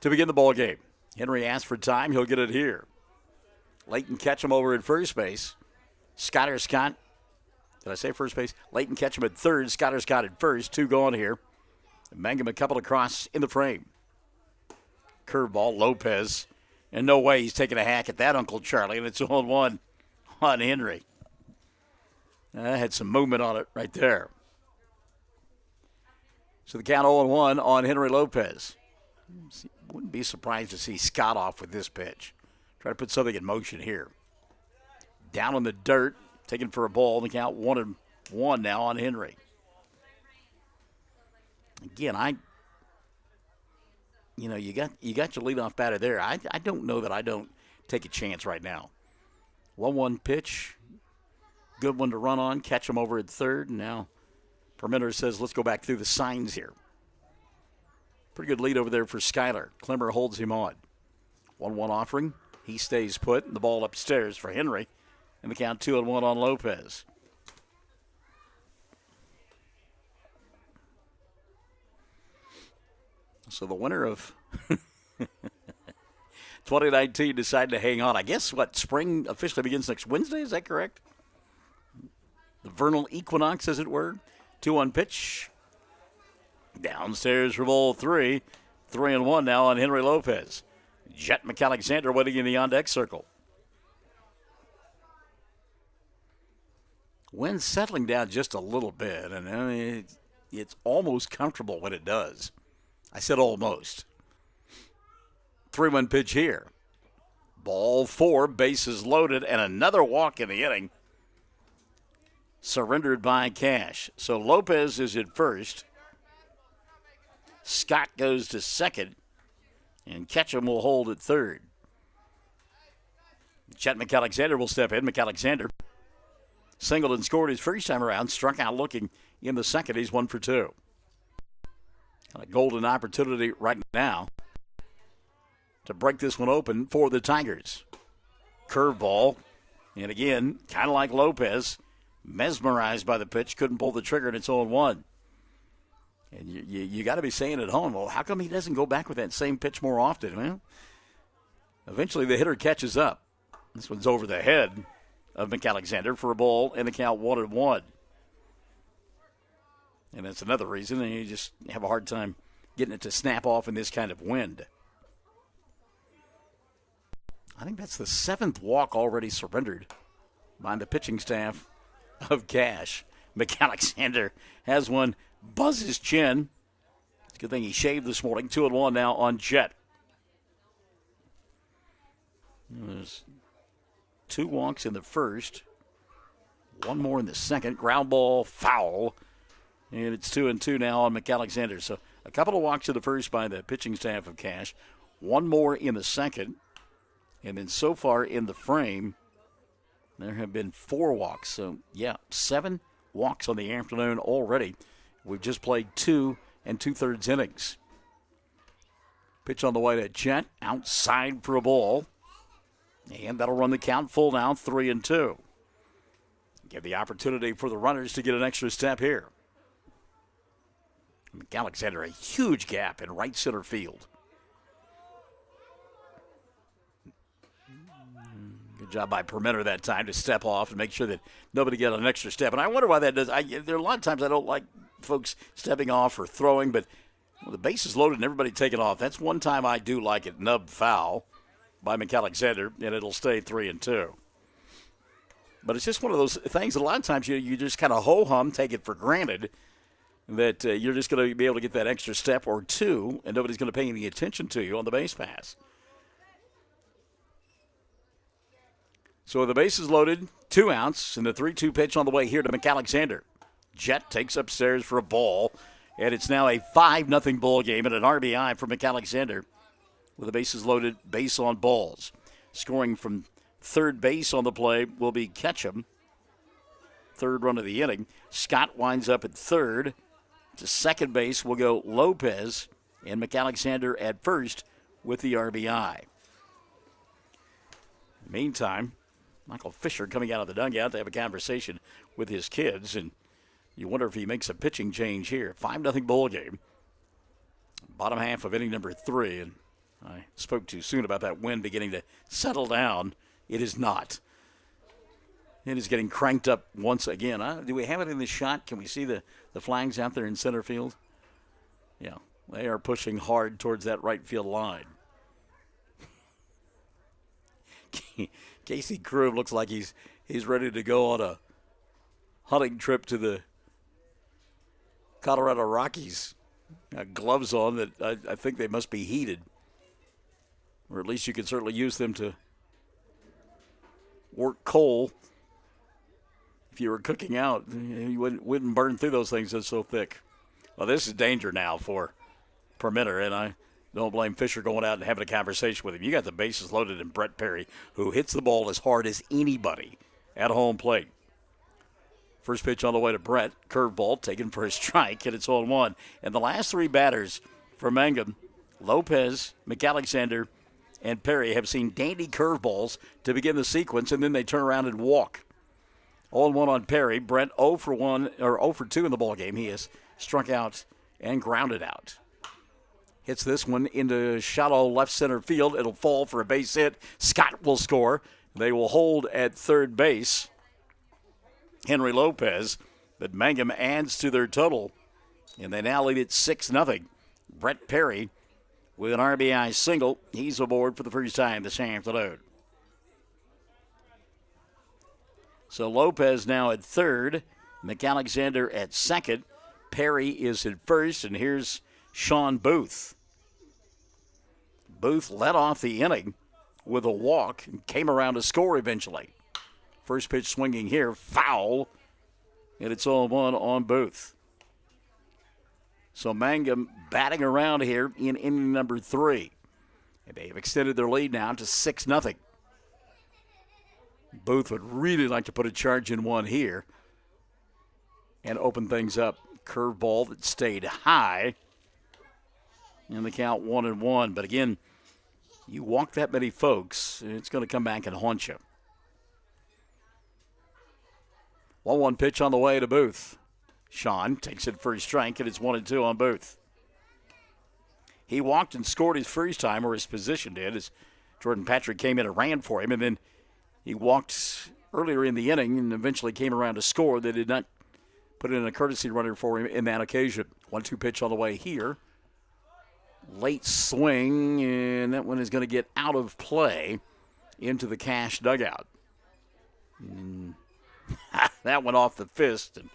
to begin the ball game. Henry asked for time. He'll get it here. Layton Ketchum over at first base. Skyler Scott. Did I say first base? Layton Ketchum at third. Skyler Scott at first. 2 gone here. Mangum a couple across in the frame. Curveball, Lopez. And no way he's taking a hack at that, Uncle Charlie. And it's 0-1 on Henry. Had some movement on it right there. So the count 0-1 on Henry Lopez. Wouldn't be surprised to see Scott off with this pitch. Try to put something in motion here. Down in the dirt, taken for a ball. The count 1-1 now on Henry. Again, you got your leadoff batter there. I don't know that I don't take a chance right now. 1-1 pitch. Good one to run on. Catch him over at third. And now Permenter says, let's go back through the signs here. Pretty good lead over there for Skyler. Klimmer holds him on. 1-1 offering. He stays put. And the ball upstairs for Henry. And the count 2-1 on Lopez. So the winner of 2019 decided to hang on. I guess spring officially begins next Wednesday. Is that correct? The vernal equinox, as it were. 2-1 pitch. Downstairs for ball 3. 3-1 now on Henry Lopez. Jet McAlexander waiting in the on-deck circle. Wind's settling down just a little bit, and I mean, it's almost comfortable when it does. I said almost. 3-1 pitch here. Ball 4, bases loaded, and another walk in the inning. Surrendered by Cash. So Lopez is at first. Scott goes to second, and Ketchum will hold at third. Chet McAlexander will step in. McAlexander singled and scored his first time around, struck out looking in the second. He's 1 for 2. Got a golden opportunity right now to break this one open for the Tigers. Curveball, and again, kind of like Lopez, mesmerized by the pitch, couldn't pull the trigger, and it's 0-1. And you got to be saying at home, well, how come he doesn't go back with that same pitch more often? Well, eventually the hitter catches up. This one's over the head of McAlexander for a ball, and the count 1-1. And that's another reason you just have a hard time getting it to snap off in this kind of wind. I think that's the 7th walk already surrendered by the pitching staff of Cash. McAlexander has one buzz his chin. It's a good thing he shaved this morning. 2-1 now on Jet. There's 2 walks in the first. 1 more in the second. Ground ball, foul. And it's 2-2 now on McAlexander. So a couple of walks in the first by the pitching staff of Cash. 1 more in the second. And then so far in the frame, there have been 4 walks. So, 7 walks on the afternoon already. We've just played 2 2/3 innings. Pitch on the way to Jet, outside for a ball. And that'll run the count full now, 3-2. Give the opportunity for the runners to get an extra step here. McAlexander, a huge gap in right center field. Good job by Permenter that time to step off and make sure that nobody get an extra step. And I wonder why that does. There are a lot of times I don't like folks stepping off or throwing, but the base is loaded and everybody taking off. That's one time I do like it. Nub foul by McAlexander, and it'll stay 3-2. But it's just one of those things that a lot of times you just kind of ho-hum, take it for granted that you're just going to be able to get that extra step or 2, and nobody's going to pay any attention to you on the base pass. So the base is loaded, 2 outs, and the 3-2 pitch on the way here to McAlexander. Jet takes upstairs for a ball, and it's now a 5-0 ball game and an RBI for McAlexander with the bases loaded, base on balls. Scoring from third base on the play will be Ketchum. 3rd run of the inning. Scott winds up at 3rd. To second base will go Lopez, and McAlexander at 1st with the RBI. Meantime, Michael Fisher coming out of the dugout to have a conversation with his kids, and you wonder if he makes a pitching change here. 5-0 ball game. Bottom half of inning number 3, and I spoke too soon about that wind beginning to settle down. It is not. It is getting cranked up once again. Do we have it in the shot? Can we see the flags out there in center field? Yeah, they are pushing hard towards that right field line. Casey Crew looks like he's ready to go on a hunting trip to the Colorado Rockies. Got gloves on that I think they must be heated. Or at least you can certainly use them to work coal. If you were cooking out, you wouldn't burn through those things that's so thick. Well, this is danger now for Permenter, and I don't blame Fisher going out and having a conversation with him. You got the bases loaded in Brett Perry, who hits the ball as hard as anybody at home plate. First pitch on the way to Brett. Curveball taken for a strike, and it's 0-1. And the last 3 batters for Mangum, Lopez, McAlexander, and Perry have seen dandy curveballs to begin the sequence, and then they turn around and walk. 0-1 on Perry. Brett 0 for 1 or 0 for 2 in the ball game. He has struck out and grounded out. Hits this one into shallow left center field. It'll fall for a base hit. Scott will score. They will hold at third base. Henry Lopez. But Mangum adds to their total, and they now lead it 6-0. Brett Perry with an RBI single. He's aboard for the first time this afternoon. So Lopez now at third. McAlexander at second. Perry is at first, and here's Sean Booth. Booth led off the inning with a walk and came around to score eventually. First pitch swinging here, foul, and it's 0-1 on Booth. So Mangum batting around here in inning number 3. And they have extended their lead now to 6-0. Booth would really like to put a charge in one here and open things up. Curveball that stayed high. And the count 1-1. But again, you walk that many folks, it's going to come back and haunt you. 1-1 pitch on the way to Booth. Sean takes it for a strike, and it's 1-2 on Booth. He walked and scored his first time, or his position did, as Jordan Patrick came in and ran for him, and then he walked earlier in the inning and eventually came around to score. They did not put in a courtesy runner for him in that occasion. 1-2 pitch on the way here. Late swing, and that one is going to get out of play into the Cash dugout. That went off the fist, and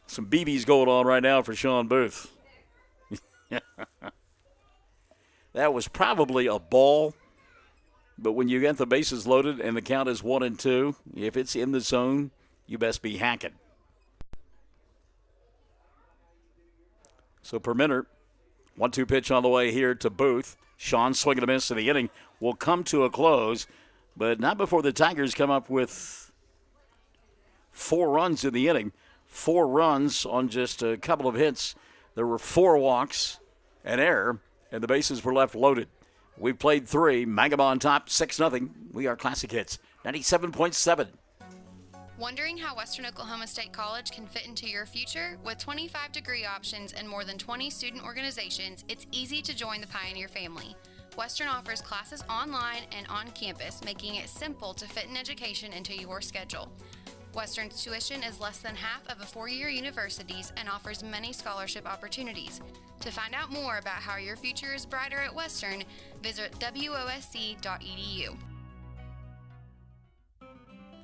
some BBs going on right now for Sean Booth. That was probably a ball, but when you get the bases loaded and the count is 1-2, if it's in the zone, you best be hacking. So per minute, 1-2 pitch on the way here to Booth. Sean swinging a miss in the inning will come to a close, but not before the Tigers come up with 4 runs in the inning. 4 runs on just a couple of hits. There were 4 walks, an error, and the bases were left loaded. We've played 3. Mangum on top, 6-0. We are Classic Hits, 97.7. Wondering how Western Oklahoma State College can fit into your future? With 25 degree options and more than 20 student organizations, it's easy to join the Pioneer family. Western offers classes online and on campus, making it simple to fit an education into your schedule. Western's tuition is less than half of a 4-year university's and offers many scholarship opportunities. To find out more about how your future is brighter at Western, visit wosc.edu.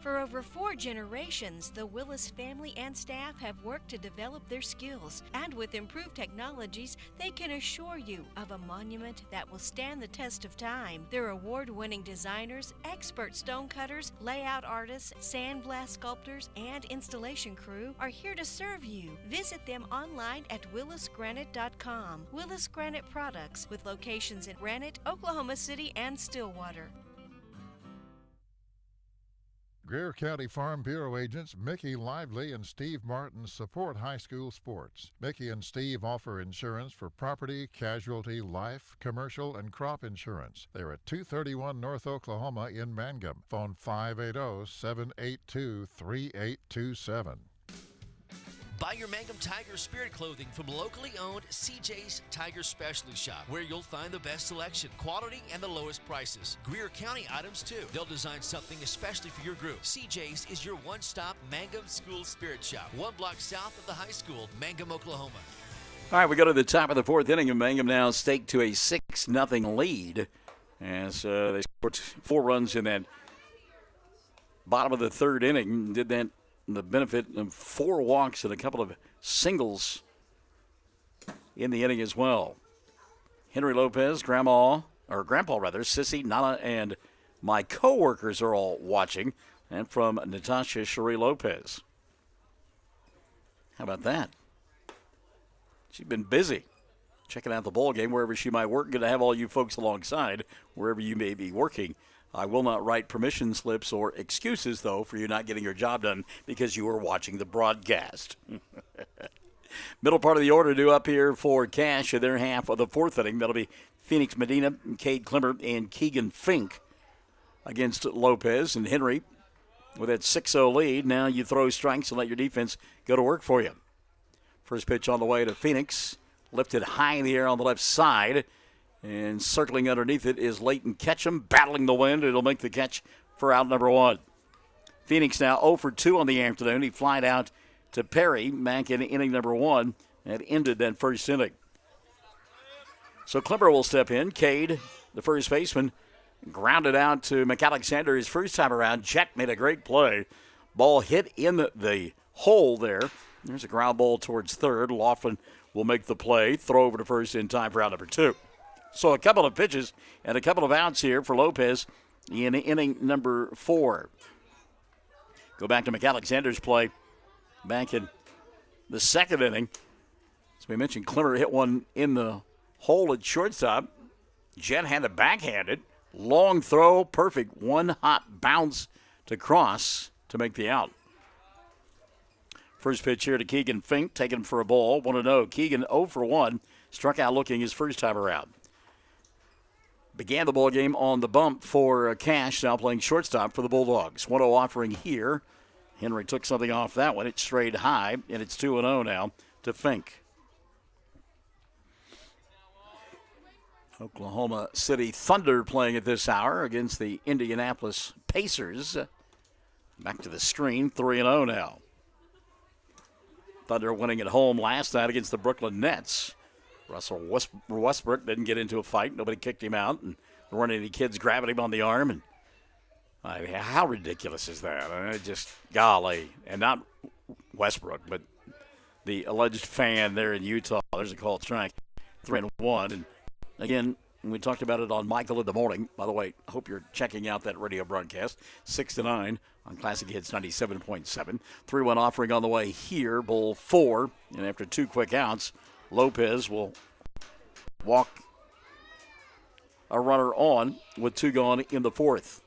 For over 4 generations, the Willis family and staff have worked to develop their skills, and with improved technologies, they can assure you of a monument that will stand the test of time. Their award-winning designers, expert stonecutters, layout artists, sandblast sculptors, and installation crew are here to serve you. Visit them online at willisgranite.com. Willis Granite Products, with locations in Granite, Oklahoma City, and Stillwater. Greer County Farm Bureau agents Mickey Lively and Steve Martin support high school sports. Mickey and Steve offer insurance for property, casualty, life, commercial, and crop insurance. They're at 231 North Oklahoma in Mangum. Phone 580-782-3827. Buy your Mangum Tiger Spirit clothing from locally owned CJ's Tiger Specialty Shop, where you'll find the best selection, quality, and the lowest prices. Greer County items, too. They'll design something especially for your group. CJ's is your one-stop Mangum School Spirit Shop, 1 block south of the high school, Mangum, Oklahoma. All right, we go to the top of the 4th inning, and Mangum now staked to a 6-0 lead as they scored 4 runs in that bottom of the 3rd inning. Did that the benefit of 4 walks and a couple of singles in the inning as well. Henry Lopez, Grandpa, Sissy, Nana, and my coworkers are all watching, and from Natasha Cherie Lopez. How about that? She's been busy checking out the ball game wherever she might work. Going to have all you folks alongside wherever you may be working. I will not write permission slips or excuses, though, for you not getting your job done because you were watching the broadcast. Middle part of the order due up here for Cash in their half of the 4th inning. That'll be Phoenix Medina, Cade Klimmer, and Keegan Fink against Lopez. And Henry with that 6-0 lead. Now you throw strikes and let your defense go to work for you. First pitch on the way to Phoenix. lifted high in the air on the left side. And circling underneath it is Leighton Ketchum, battling the wind. It'll make the catch for out number 1. Phoenix now 0 for 2 on the afternoon. He flied out to Perry back in inning number 1 and ended that first inning. So Klimmer will step in. Cade, the first baseman, grounded out to McAlexander his first time around. Jet made a great play. Ball hit in the hole there. There's a ground ball towards third. Laughlin will make the play. Throw over to first in time for out number 2. So a couple of pitches and a couple of outs here for Lopez in inning number 4. Go back to McAlexander's play back in the second inning. As we mentioned, Klimmer hit one in the hole at shortstop. Jet had it backhanded. Long throw, perfect one-hop bounce to cross to make the out. First pitch here to Keegan Fink, taken for a ball, 1-0. Keegan 0 for 1, struck out looking his first time around. Began the ball game on the bump for Cash, now playing shortstop for the Bulldogs. 1-0 offering here. Henry took something off that one. It strayed high, and it's 2-0 now to Fink. Oklahoma City Thunder playing at this hour against the Indianapolis Pacers. Back to the screen, 3-0 now. Thunder winning at home last night against the Brooklyn Nets. Russell Westbrook didn't get into a fight. Nobody kicked him out, and there weren't any kids grabbing him on the arm. And how ridiculous is that? Just golly. And not Westbrook, but the alleged fan there in Utah. There's a called strike, 3-1. And again, we talked about it on Michael in the morning. By the way, I hope you're checking out that radio broadcast. 6-9 on Classic Hits 97.7. 3-1 offering on the way here, Bull 4. And after 2 quick outs, Lopez will walk a runner on with 2 gone in the 4th.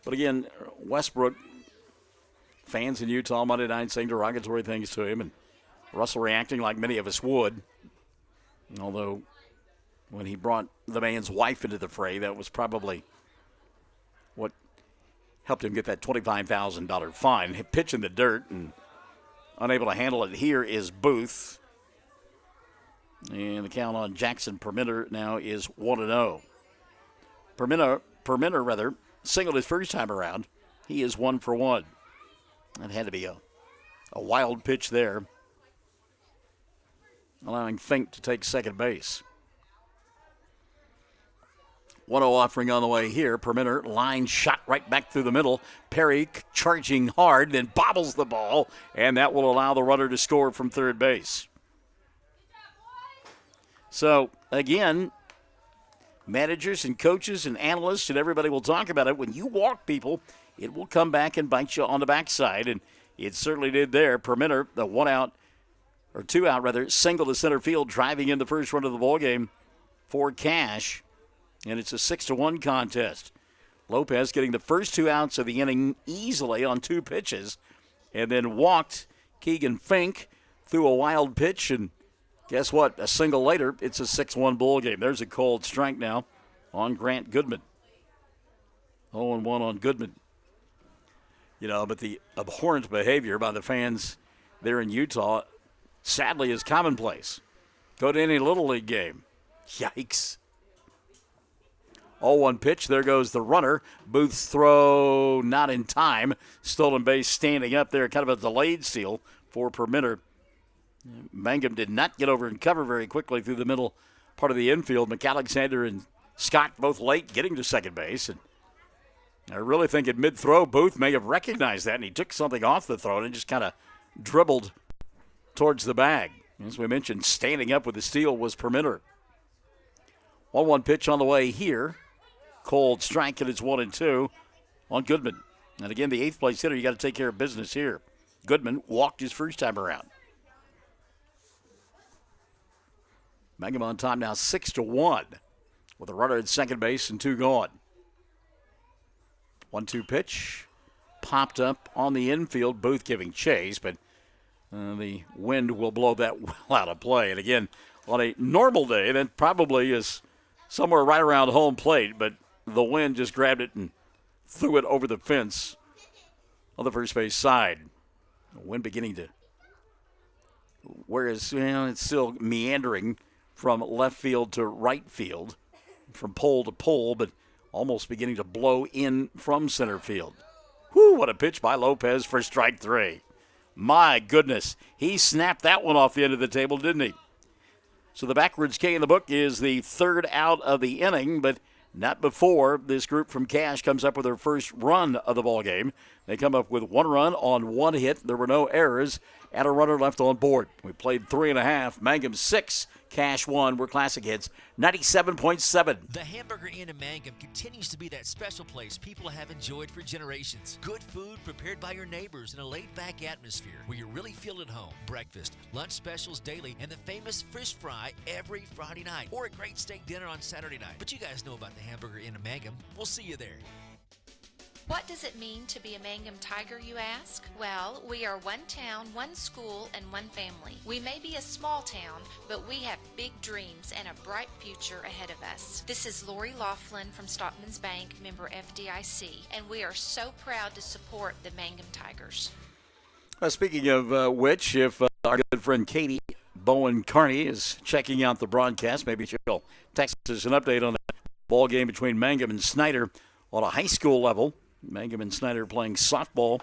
But again, Westbrook, fans in Utah Monday night saying derogatory things to him, and Russell reacting like many of us would. Although when he brought the man's wife into the fray, that was probably what helped him get that $25,000 fine. Pitch in the dirt and unable to handle it here is Booth. And the count on Jackson Permitter now is 1-0. Permitter singled his first time around. He is 1 for 1. That had to be a wild pitch there, allowing Fink to take second base. 1-0 offering on the way here. Permitter, line shot right back through the middle. Perry charging hard, then bobbles the ball, and that will allow the runner to score from third base. So, again, managers and coaches and analysts and everybody will talk about it. When you walk people, it will come back and bite you on the backside, and it certainly did there. Permitter, the 2 out, single to center field, driving in the first run of the ballgame for Cash, and it's a 6-1 contest. Lopez getting the first 2 outs of the inning easily on 2 pitches, and then walked Keegan Fink through a wild pitch, and guess what? A single later, it's a 6-1 ball game. There's a cold strike now on Grant Goodman. 0-1 on Goodman. But the abhorrent behavior by the fans there in Utah sadly is commonplace. Go to any Little League game. Yikes. 0-1 pitch. There goes the runner. Booth's throw not in time. Stolen base standing up there. Kind of a delayed steal for Permitter. Mangum did not get over and cover very quickly through the middle part of the infield. McAlexander and Scott both late getting to second base. And I really think at mid-throw, Booth may have recognized that, and he took something off the throw and just kind of dribbled towards the bag. As we mentioned, standing up with the steal was Permitter. 1-1 pitch on the way here. Cold strike, and it's 1-2 on Goodman. And again, the 8th place hitter, you got to take care of business here. Goodman walked his first time around. Mangum on time now 6-1 with a runner at second base and 2 gone. 1-2 pitch popped up on the infield. Booth giving chase, but the wind will blow that well out of play. And again, on a normal day, that probably is somewhere right around home plate, but the wind just grabbed it and threw it over the fence on the first base side. The wind beginning to whereas it's still meandering from left field to right field, from pole to pole, but almost beginning to blow in from center field. Whew, what a pitch by Lopez for strike 3. My goodness, he snapped that one off the end of the table, didn't he? So the backwards K in the book is the third out of the inning, but not before this group from Cash comes up with their first run of the ball game. They come up with 1 run on 1 hit. There were no errors and a runner left on board. We played 3.5. Mangum 6, Cash 1. We're Classic Hits 97.7. The Hamburger Inn in Mangum continues to be that special place people have enjoyed for generations. Good food prepared by your neighbors in a laid-back atmosphere where you really feel at home. Breakfast, lunch specials daily, and the famous fish fry every Friday night, or a great steak dinner on Saturday night. But you guys know about the Hamburger Inn in Mangum. We'll see you there. What does it mean to be a Mangum Tiger, you ask? Well, we are one town, one school, and one family. We may be a small town, but we have big dreams and a bright future ahead of us. This is Lori Laughlin from Stockman's Bank, member FDIC, and we are so proud to support the Mangum Tigers. Speaking of which, if our good friend Katie Bowen Carney is checking out the broadcast, maybe she'll text us an update on the ball game between Mangum and Snyder on a high school level. Mangum and Snyder playing softball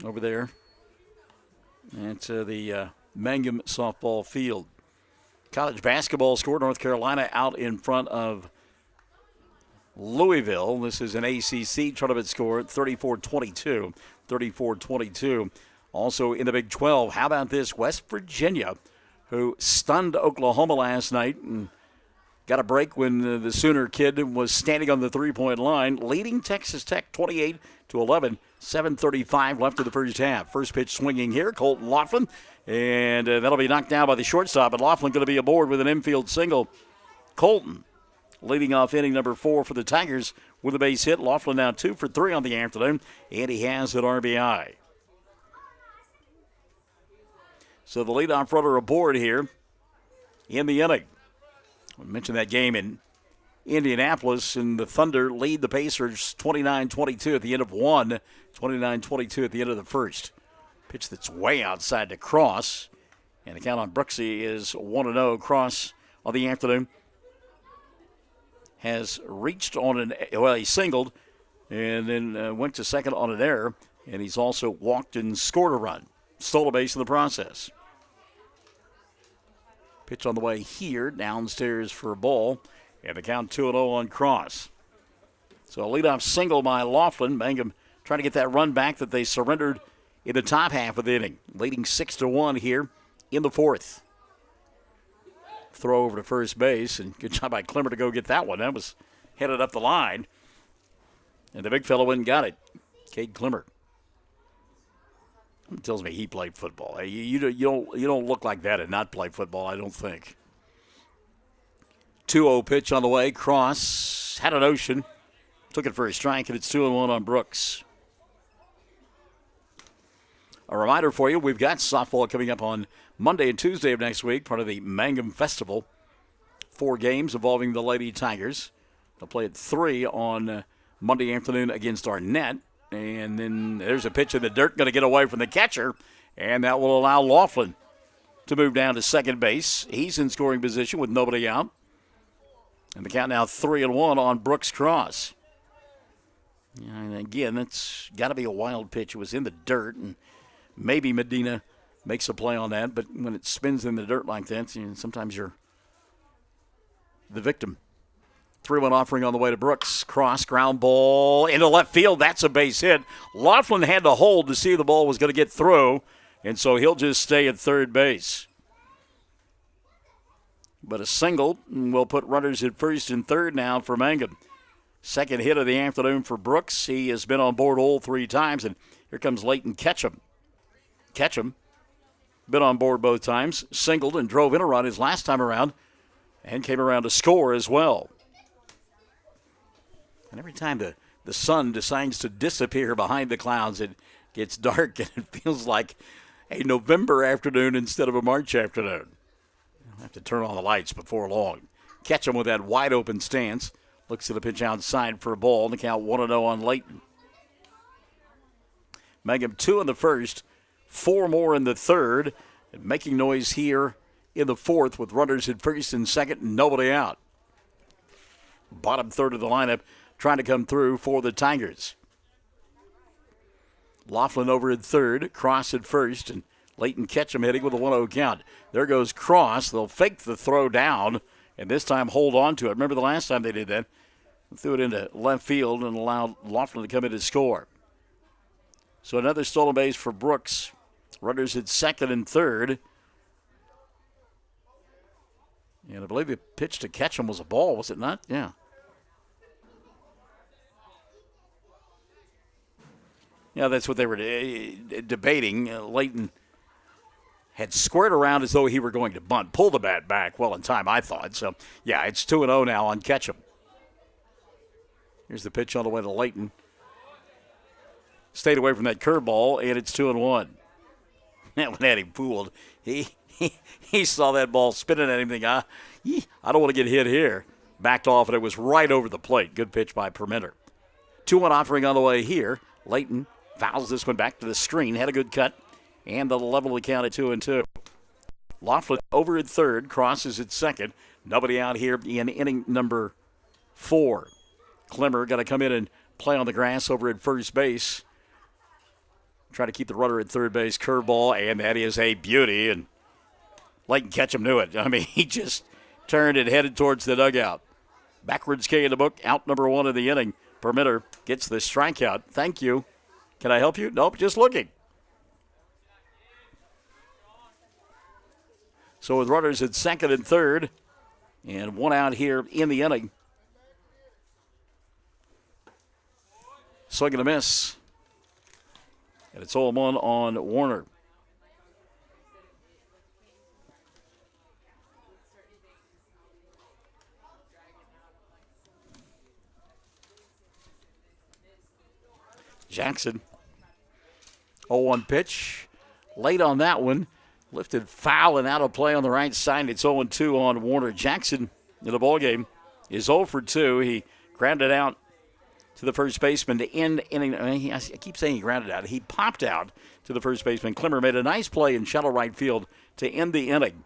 over there at the Mangum softball field. College basketball score, North Carolina out in front of Louisville. This is an ACC tournament score, 34-22. 34-22. Also in the Big 12, how about this? West Virginia, who stunned Oklahoma last night and got a break when the Sooner kid was standing on the three-point line, leading Texas Tech 28-11, 7:35 left of the first half. First pitch swinging here, Colton Laughlin, and that'll be knocked down by the shortstop, but Laughlin going to be aboard with an infield single. Colton leading off inning number 4 for the Tigers with a base hit. Laughlin now 2 for 3 on the afternoon, and he has an RBI. So the leadoff runner aboard here in the inning. I mentioned that game in Indianapolis, and the Thunder lead the Pacers 29-22 at the end of one, 29-22 at the end of the first. Pitch that's way outside to Cross, and the count on Brooksy is 1-0. Cross on the afternoon has reached on he singled and then went to second on an error, and he's also walked and scored a run. Stole a base in the process. Pitch on the way here, downstairs for a ball, and the count 2-0 on Cross. So a leadoff single by Laughlin. Mangum trying to get that run back that they surrendered in the top half of the inning, leading 6-1 here in the fourth. Throw over to first base, and good job by Clemmer to go get that one. That was headed up the line, and the big fellow went and got it. Cade Clemmer. It tells me he played football. You don't look like that and not play football, I don't think. 2-0 pitch on the way. Cross had an ocean. Took it for a strike, and it's 2-1 on Brooks. A reminder for you, we've got softball coming up on Monday and Tuesday of next week, part of the Mangum Festival. 4 games involving the Lady Tigers. They'll play at 3 on Monday afternoon against Arnett. And then there's a pitch in the dirt, going to get away from the catcher, and that will allow Laughlin to move down to second base. He's in scoring position with nobody out. And the count now 3-1 on Brooks Cross. And again, that's got to be a wild pitch. It was in the dirt, and maybe Medina makes a play on that, but when it spins in the dirt like that, sometimes you're the victim. 3-1 offering on the way to Brooks. Cross, ground ball into left field. That's a base hit. Laughlin had to hold to see the ball was going to get through, and so he'll just stay at third base. But a single will put runners at first and third now for Mangum. Second hit of the afternoon for Brooks. He has been on board all 3 times, and here comes Leighton Ketchum. Ketchum, been on board both times, singled and drove in a run his last time around, and came around to score as well. And every time the sun decides to disappear behind the clouds, it gets dark and it feels like a November afternoon instead of a March afternoon. I'll have to turn on the lights before long. Catch him with that wide open stance. Looks at the pitch outside for a ball. The count 1-0 on Leighton. Mangum 2 in the first, 4 more in the third. And making noise here in the fourth with runners at first and second and nobody out. Bottom third of the lineup trying to come through for the Tigers. Laughlin over at third, Cross at first, and Leighton Ketchum hitting with a 1-0 count. There goes Cross. They'll fake the throw down and this time hold on to it. Remember the last time they did that? Threw it into left field and allowed Laughlin to come in and score. So another stolen base for Brooks. Runners at second and third. And I believe the pitch to Ketchum was a ball, was it not? Yeah. Yeah, that's what they were debating. Leighton had squared around as though he were going to bunt. Pull the bat back well in time, I thought. So, yeah, it's 2-0 now on Ketchum. Here's the pitch on the way to Leighton. Stayed away from that curveball, and it's 2-1. That one had him fooled. He saw that ball spinning at him thinking, I don't want to get hit here. Backed off, and it was right over the plate. Good pitch by Permitter. 2-1 offering on the way here. Leighton fouls this one back to the screen. Had a good cut. And the level of the count at 2-2. Laughlin over at third. Crosses at second. Nobody out here in inning number 4. Klemmer got to come in and play on the grass over at first base. Try to keep the runner at third base. Curveball, and that is a beauty. And Leighton Ketchum knew it. I mean, he just turned and headed towards the dugout. Backwards K in the book. Out number 1 of the inning. Permitter gets the strikeout. Thank you. Can I help you? Nope, just looking. So with runners at second and third, and one out here in the inning. Swing and a miss. And it's 0-1 on Warner. Jackson. 0-1 pitch. Late on that one. Lifted foul and out of play on the right side. It's 0-2 on Warner. Jackson in the ballgame is 0 for 2. He grounded out to the first baseman to end inning. I keep saying he grounded out. He popped out to the first baseman. Klemmer made a nice play in shallow right field to end the inning.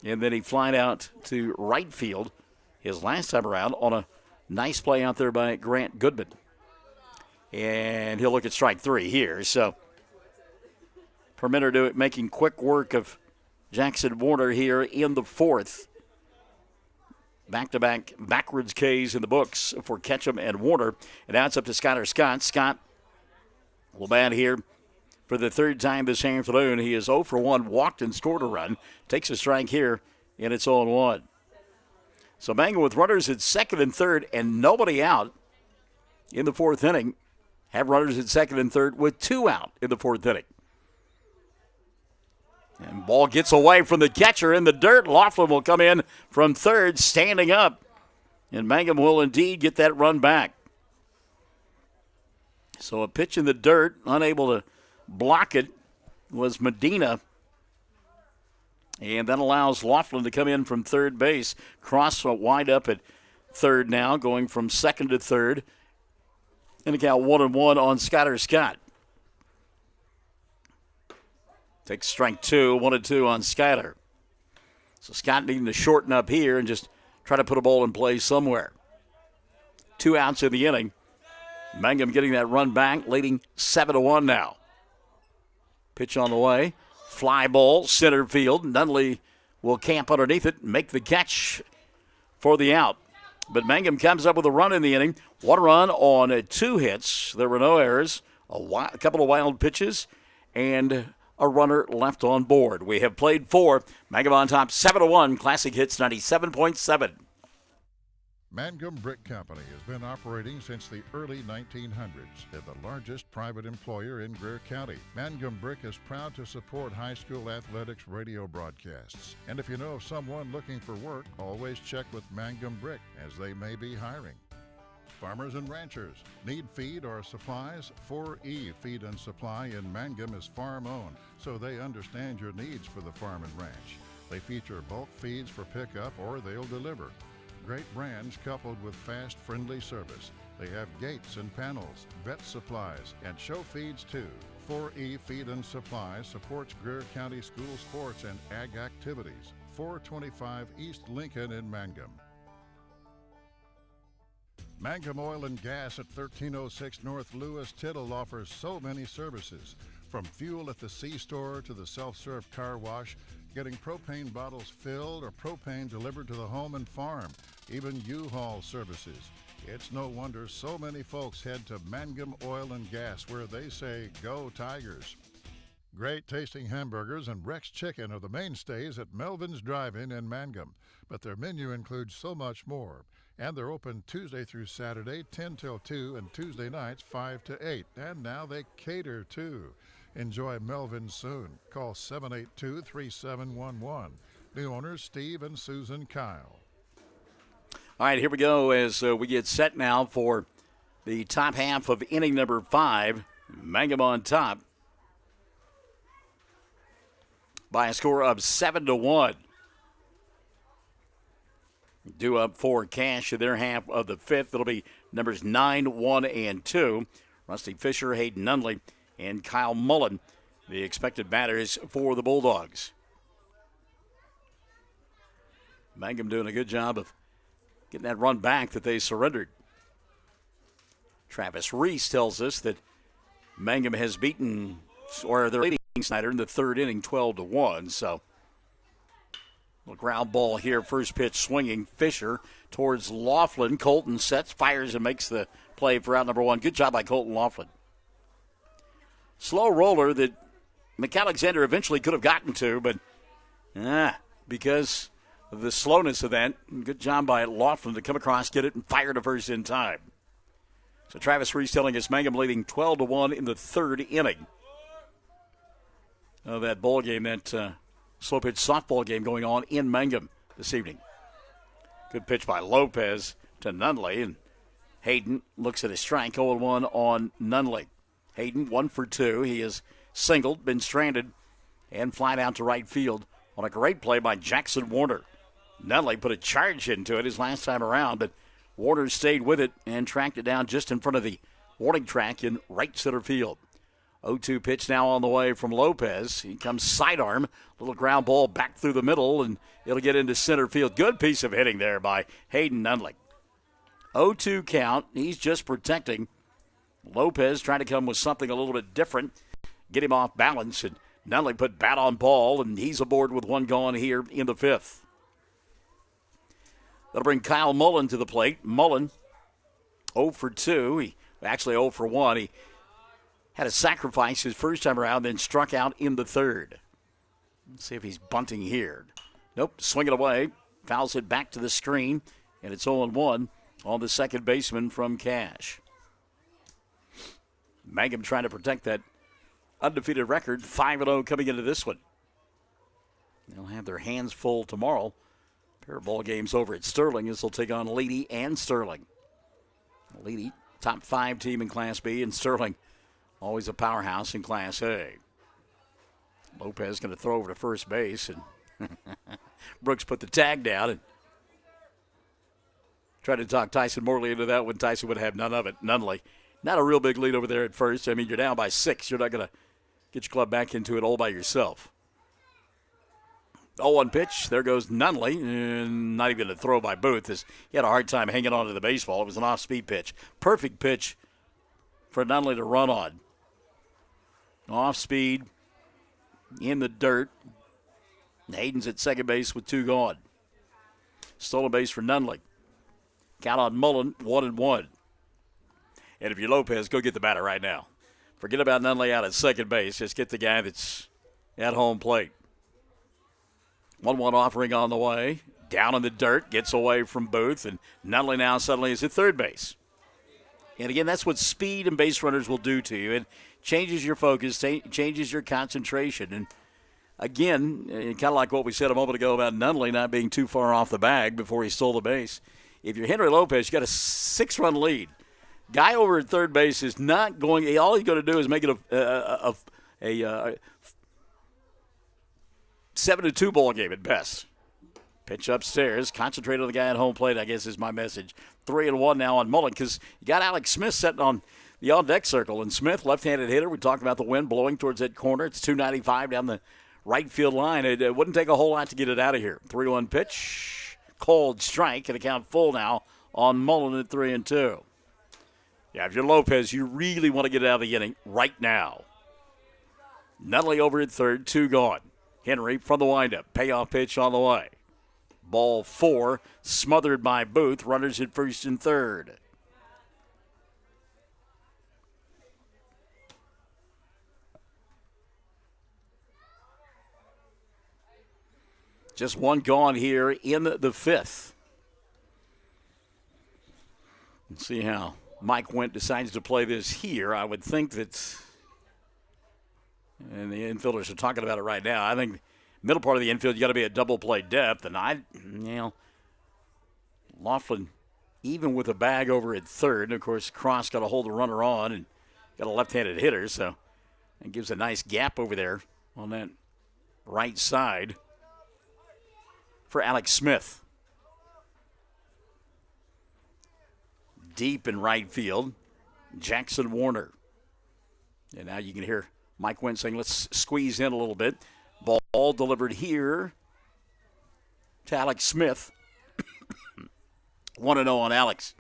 And then he flied out to right field his last time around on a nice play out there by Grant Goodman. And he'll look at strike 3 here. So Permitter making quick work of Jackson Warner here in the fourth. Back-to-back backwards Ks in the books for Ketchum and Warner. And now it's up to Skyler Scott. Scott will bat here for the third time this afternoon. He is 0 for 1, walked and scored a run. Takes a strike here, and it's 0-1. So Mangum with runners at second and third and nobody out in the fourth inning. Have runners at second and third with 2 out in the fourth inning. And ball gets away from the catcher in the dirt. Laughlin will come in from third, standing up. And Mangum will indeed get that run back. So a pitch in the dirt, unable to block it, was Medina. And that allows Laughlin to come in from third base. Cross will wind up at third now, going from second to third. And a count 1-1 on Skyler Scott. Takes strike 2, 1-2 on Skyler. So Scott needing to shorten up here and just try to put a ball in play somewhere. 2 outs in the inning. Mangum getting that run back, leading 7-1 now. Pitch on the way. Fly ball, center field. Nunley will camp underneath it and make the catch for the out. But Mangum comes up with a run in the inning. 1 run on 2 hits. There were no errors. A couple of wild pitches and a runner left on board. We have played 4. Mangum on top 7-1. Classic Hits 97.7. Mangum Brick Company has been operating since the early 1900s. They're the largest private employer in Greer County. Mangum Brick is proud to support high school athletics radio broadcasts. And if you know of someone looking for work, always check with Mangum Brick, as they may be hiring. Farmers and ranchers need feed or supplies? 4E Feed and Supply in Mangum is farm-owned, so they understand your needs for the farm and ranch. They feature bulk feeds for pickup or they'll deliver. great brands coupled with fast, friendly service. They have gates and panels, vet supplies, and show feeds too. 4E Feed and Supply supports Greer County school sports and ag activities. 425 East Lincoln in Mangum. Mangum Oil and Gas at 1306 North Lewis Tittle offers so many services. From fuel at the C-store to the self-serve car wash, getting propane bottles filled or propane delivered to the home and farm, even U-Haul services. It's no wonder so many folks head to Mangum Oil and Gas, where they say, "Go Tigers." Great tasting hamburgers and Rex Chicken are the mainstays at Melvin's Drive-In in Mangum, but their menu includes so much more. And they're open Tuesday through Saturday, 10 till 2, and Tuesday nights, 5 to 8. And now they cater, too. Enjoy Melvin soon. Call 782-3711. New owners Steve and Susan Kyle. All right, here we go as we get set now for the top half of inning number 5. Mangum on top by a score of 7-1. Due up for Cash in their half of the 5th. It'll be numbers 9, 1, and 2. Rusty Fisher, Hayden Nunley, and Kyle Mullen, the expected batters for the Bulldogs. Mangum doing a good job of getting that run back that they surrendered. Travis Reese tells us that Mangum has beaten, or they're leading Snyder in the 3rd inning 12-1, so little ground ball here. First pitch swinging. Fisher towards Laughlin. Colton sets, fires, and makes the play for out number 1. Good job by Colton Laughlin. Slow roller that McAlexander eventually could have gotten to, but because of the slowness of that, good job by Laughlin to come across, get it, and fire to first in time. So Travis Reese telling us Mangum leading 12-1 in the 3rd inning of that ball game, that slow pitch softball game going on in Mangum this evening. Good pitch by Lopez to Nunley, and Hayden looks at his strike. 0-1 on Nunley. Hayden 1 for 2. He is singled, been stranded, and flied out to right field on a great play by Jackson Warner. Nunley put a charge into it his last time around, but Warner stayed with it and tracked it down just in front of the warning track in right center field. 0-2 pitch now on the way from Lopez. He comes sidearm, little ground ball back through the middle, and it'll get into center field. Good piece of hitting there by Hayden Nunley. 0-2 count. He's just protecting. Lopez trying to come with something a little bit different, get him off balance, and Nunley put bat on ball, and he's aboard with 1 gone here in the 5th. That'll bring Kyle Mullen to the plate. Mullen 0 for 2. He actually 0 for 1. He had a sacrifice his first time around, then struck out in the 3rd. Let's see if he's bunting here. Nope, swing it away. Fouls it back to the screen, and it's 0-1 on the second baseman from Cash. Mangum trying to protect that undefeated record, 5-0 coming into this one. They'll have their hands full tomorrow. Pair of ball games over at Sterling as they'll take on Leedy and Sterling. Leedy, top 5 team in Class B, and Sterling, always a powerhouse in Class A. Lopez going to throw over to first base, and Brooks put the tag down and tried to talk Tyson Morley into that when Tyson would have none of it. Nunley, not a real big lead over there at first. I mean, you're down by 6. You're not going to get your club back into it all by yourself. 0-1 pitch. There goes Nunley. And not even a throw by Booth. He had a hard time hanging on to the baseball. It was an off-speed pitch. Perfect pitch for Nunley to run on. Off speed, in the dirt. Hayden's at second base with 2 gone. Stolen base for Nunley. Count on Mullen, 1-1. And if you're Lopez, go get the batter right now. Forget about Nunley out at second base. Just get the guy that's at home plate. 1-1 offering on the way. Down in the dirt, gets away from Booth, and Nunley now suddenly is at third base. And again, that's what speed and base runners will do to you. It changes your focus, changes your concentration. And again, kind of like what we said a moment ago about Nunley not being too far off the bag before he stole the base. If you're Henry Lopez, you got a 6-run lead. Guy over at third base is not going. All he's going to do is make it a 7-2 ball game at best. Pitch upstairs. Concentrate on the guy at home plate, I guess is my message. 3-1 now on Mullen because you got Alex Smith sitting on the on-deck circle. And Smith, left-handed hitter. We talked about the wind blowing towards that corner. It's 295 down the right field line. It wouldn't take a whole lot to get it out of here. 3-1 pitch. Cold strike. And a count full now on Mullen at 3-2. Yeah, if you're Lopez, you really want to get it out of the inning right now. Nutley over at third, 2 gone. Henry from the windup. Payoff pitch on the way. Ball 4, smothered by Booth. Runners at first and third. Just 1 gone here in the 5th. Let's see how Mike Wendt decides to play this here. I would think that, and the infielders are talking about it right now, I think middle part of the infield, you got to be at double play depth. And Laughlin, even with a bag over at third, and of course, Cross got to hold the runner on and got a left-handed hitter, so it gives a nice gap over there on that right side for Alex Smith. Deep in right field, Jackson Warner. And now you can hear Mike Wendt saying, let's squeeze in a little bit. Ball delivered here to Alex Smith. 1-0 on Alex.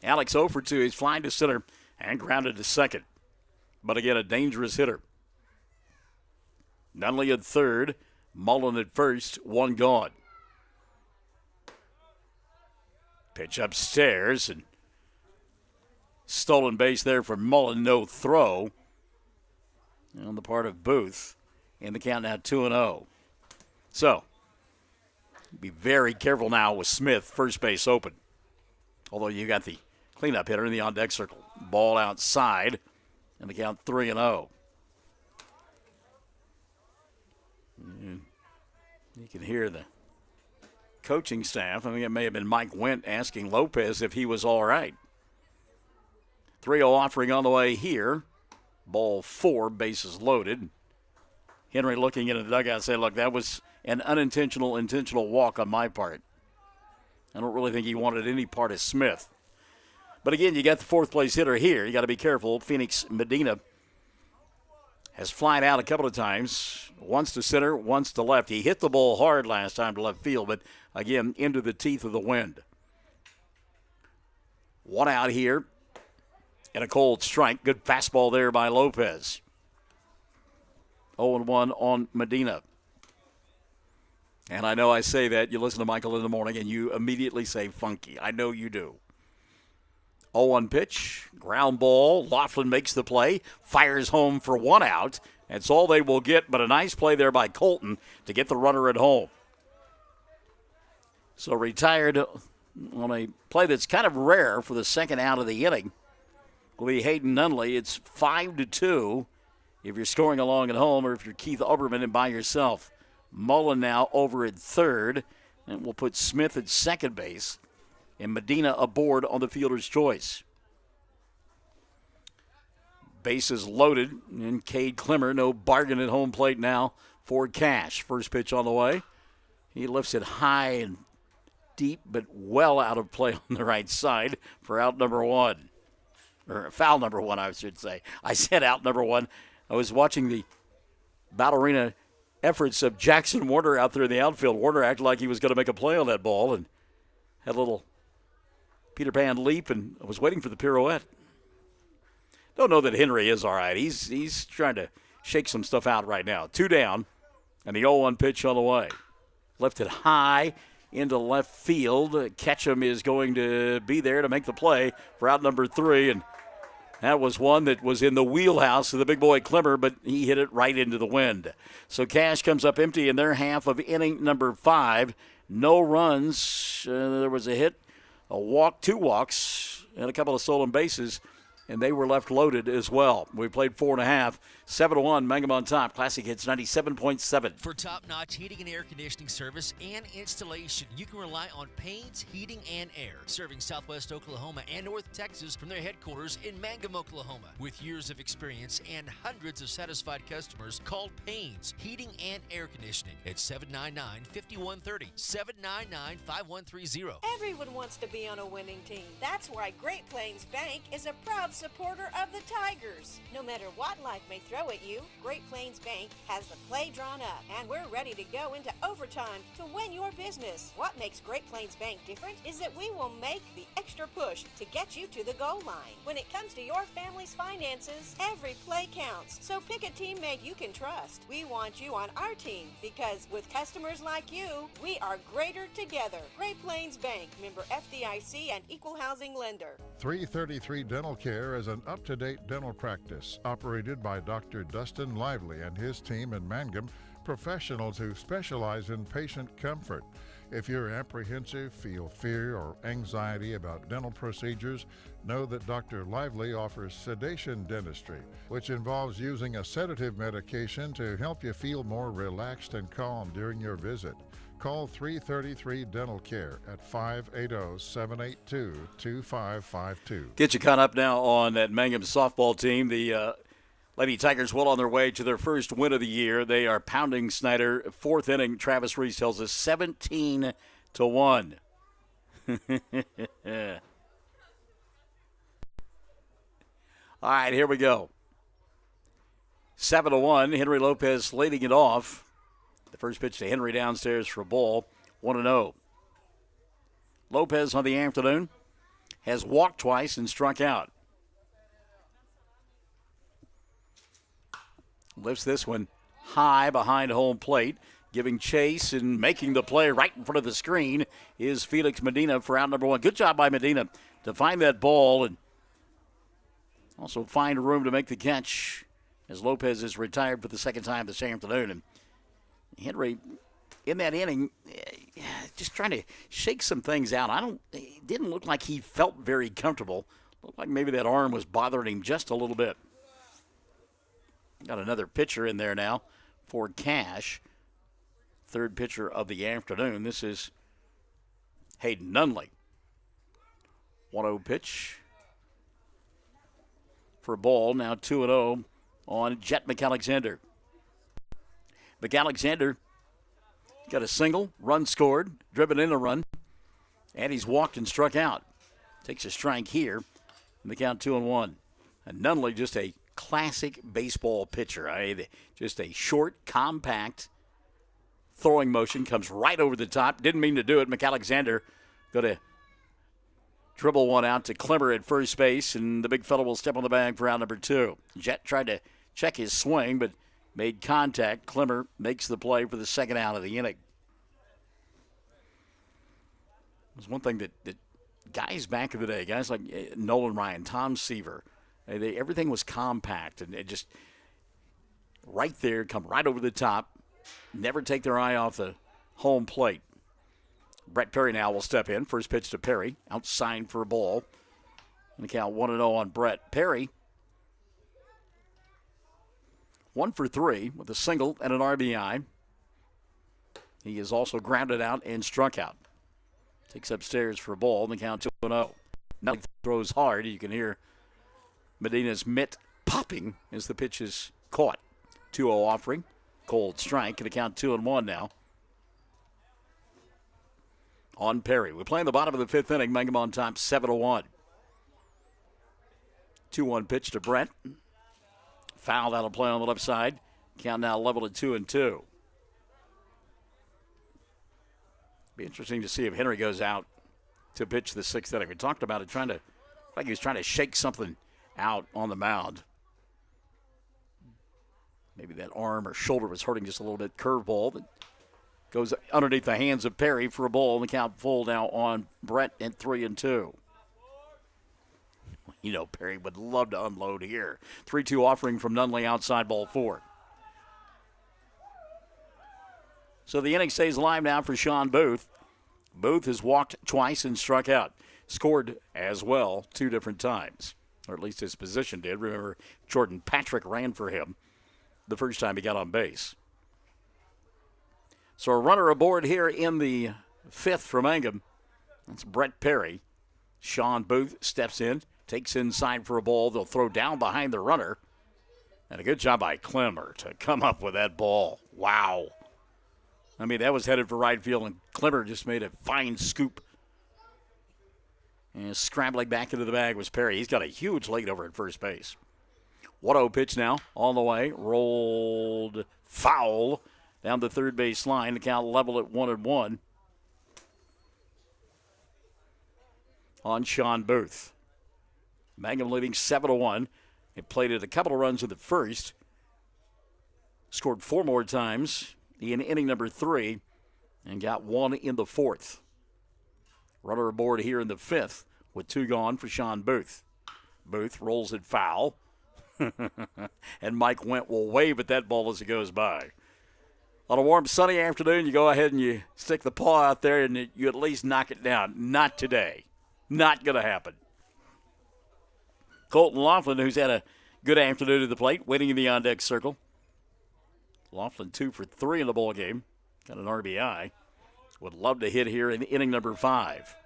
Alex 0 for 2. He's flying to center and grounded to second. But again, a dangerous hitter. Nunley at third. Mullen at first. 1 gone. Pitch upstairs and stolen base there for Mullen. No throw on the part of Booth. And the count now 2-0. So, be very careful now with Smith, first base open. Although you got the cleanup hitter in the on-deck circle. Ball outside, and the count 3-0. You can hear the coaching staff. I think it may have been Mike Wendt asking Lopez if he was all right. 3-0 offering on the way here. Ball 4, bases loaded. Henry looking into the dugout saying, look, that was an intentional walk on my part. I don't really think he wanted any part of Smith. But again, you got the fourth place hitter here. You got to be careful. Phoenix Medina has flied out a couple of times. Once to center, once to left. He hit the ball hard last time to left field, but again, into the teeth of the wind. 1 out here and a cold strike. Good fastball there by Lopez. 0-1 on Medina. And I know I say that. You listen to Michael in the morning and you immediately say funky. I know you do. 0-1 pitch. Ground ball. Laughlin makes the play. Fires home for 1 out. That's all they will get, but a nice play there by Colton to get the runner at home. So retired on a play that's kind of rare for the second out of the inning will be Hayden Nunley. It's 5-2 if you're scoring along at home or if you're Keith Oberman and by yourself. Mullen now over at third, and we'll put Smith at second base and Medina aboard on the fielder's choice. Bases loaded, and Cade Klimmer, no bargain at home plate now for Cash. First pitch on the way. He lifts it high and deep, but well out of play on the right side for out number 1. Or foul number 1, I should say. I said out number 1. I was watching the Battle Arena efforts of Jackson Warner out there in the outfield. Warner acted like he was going to make a play on that ball and had a little Peter Pan leap and was waiting for the pirouette. Don't know that Henry is all right. He's trying to shake some stuff out right now. 2 down, and the 0-1 pitch on the way. Lifted high into left field. Ketchum is going to be there to make the play for out number 3, and that was one that was in the wheelhouse of the big boy Klimmer, but he hit it right into the wind. So Cash comes up empty in their half of inning number 5. No runs. There was a hit, a walk, 2 walks, and a couple of stolen bases, and they were left loaded as well. We played 4.5. 7-1, Mangum on top. Classic Hits 97.7. For top-notch heating and air conditioning service and installation, you can rely on Payne's Heating and Air, serving Southwest Oklahoma and North Texas from their headquarters in Mangum, Oklahoma. With years of experience and hundreds of satisfied customers, call Payne's Heating and Air Conditioning at 799-5130, 799-5130. Everyone wants to be on a winning team. That's why Great Plains Bank is a proud supporter of the Tigers. No matter what life may throw at you, Great Plains Bank has the play drawn up, and we're ready to go into overtime to win your business. What makes Great Plains Bank different is that we will make the extra push to get you to the goal line. When it comes to your family's finances, every play counts. So pick a teammate you can trust. We want you on our team because with customers like you, we are greater together. Great Plains Bank, member FDIC and equal housing lender. 333 Dental Care is an up-to-date dental practice operated by Dr. Dustin Lively and his team in Mangum, professionals who specialize in patient comfort. If you're apprehensive, feel fear or anxiety about dental procedures, know that Dr. Lively offers sedation dentistry, which involves using a sedative medication to help you feel more relaxed and calm during your visit. Call 333 Dental Care at 580-782-2552. Get you caught up now on that Mangum softball team. The Lady Tigers well on their way to their first win of the year. They are pounding Snyder. Fourth inning, Travis Reese tells us 17-1. All right, here we go. 7-1. Henry Lopez leading it off. The first pitch to Henry downstairs for a ball. 1-0. Lopez on the afternoon has walked twice and struck out. Lifts this one high behind home plate. Giving chase and making the play right in front of the screen is Felix Medina for out number one. Good job by Medina to find that ball and also find room to make the catch as Lopez is retired for the second time this afternoon. And Henry, in that inning, just trying to shake some things out. It didn't look like he felt very comfortable. Looked like maybe that arm was bothering him just a little bit. Got another pitcher in there now for Cash. Third pitcher of the afternoon. This is Hayden Nunley. 1-0 pitch for a ball. Now 2-0 on Jet McAlexander. McAlexander got a single, run scored, driven in a run, and he's walked and struck out. Takes a strike here, and the count 2-1. And Nunley, just a classic baseball pitcher. Just a short, compact throwing motion, comes right over the top. Didn't mean to do it. McAlexander going to dribble one out to Klimmer at first base, and the big fellow will step on the bag for out number two. Jet tried to check his swing, but made contact. Klimmer makes the play for the second out of the inning. There's one thing that guys back in the day, guys like Nolan Ryan, Tom Seaver, everything was compact and it just right there, come right over the top, never take their eye off the home plate. Brett Perry now will step in. First pitch to Perry, outside for a ball. And the count 1-0 on Brett. Perry 1 for 3 with a single and an RBI. He is also grounded out and struck out. Takes upstairs for a ball, and the count 2-0. Now throws hard. You can hear Medina's mitt popping as the pitch is caught. 2-0 offering. Cold strike, and the count 2-1 now. On Perry. We're playing the bottom of the fifth inning. Mangum on top, 7-1. 2-1 pitch to Brett. Foul, that'll play on the left side. Count now level at 2-2. Be interesting to see if Henry goes out to pitch the sixth inning. We talked about it, like he was trying to shake something out on the mound. Maybe that arm or shoulder was hurting just a little bit. Curveball that goes underneath the hands of Perry for a ball. And the count full now on Brett at 3-2. You know, Perry would love to unload here. 3-2 offering from Nunley outside, ball 4. So the inning stays alive now for Sean Booth. Booth has walked twice and struck out. Scored as well 2 different times, or at least his position did. Remember, Jordan Patrick ran for him. the first time he got on base. So a runner aboard here in the 5th for Mangum. That's Brett Perry. Sean Booth steps in, takes inside for a ball. They'll throw down behind the runner. And a good job by Clemmer to come up with that ball. Wow. I mean, that was headed for right field, and Clemmer just made a fine scoop. And scrambling back into the bag was Perry. He's got a huge lead over at first base. 1-0 pitch now, on the way. Rolled foul down the third base line. The count level at 1-1 on Sean Booth. Mangum leading 7-1. It played it a couple of runs in the first. Scored 4 more times in inning number 3 and got 1 in the 4th. Runner aboard here in the 5th with 2 gone for Sean Booth. Booth rolls it foul. And Mike Went will wave at that ball as it goes by. On a warm, sunny afternoon, you go ahead and you stick the paw out there and you at least knock it down. Not today. Not going to happen. Colton Laughlin, who's had a good afternoon at the plate, waiting in the on-deck circle. Laughlin 2 for 3 in the ball game. Got an RBI. Would love to hit here in inning number 5.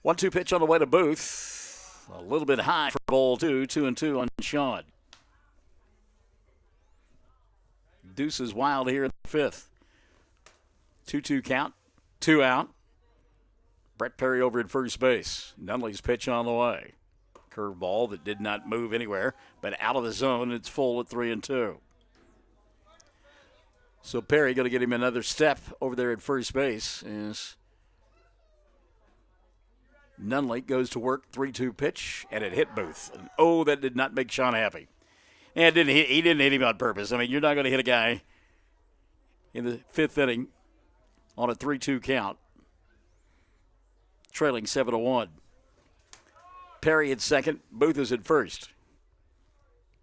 1-2 pitch on the way to Booth. A little bit high for ball 2. 2-2 on Sean. Deuce is wild here in the 5th. 2-2 count. 2 out. Brett Perry over at first base. Nunley's pitch on the way. Curveball that did not move anywhere, but out of the zone. It's full at 3-2. So Perry going to get him another step over there at first base as Nunley goes to work. 3-2 pitch, and it hit Booth. And, oh, that did not make Sean happy. And he didn't hit him on purpose. I mean, you're not going to hit a guy in the 5th inning on a 3-2 count, trailing 7-1. Perry at second. Booth is at first.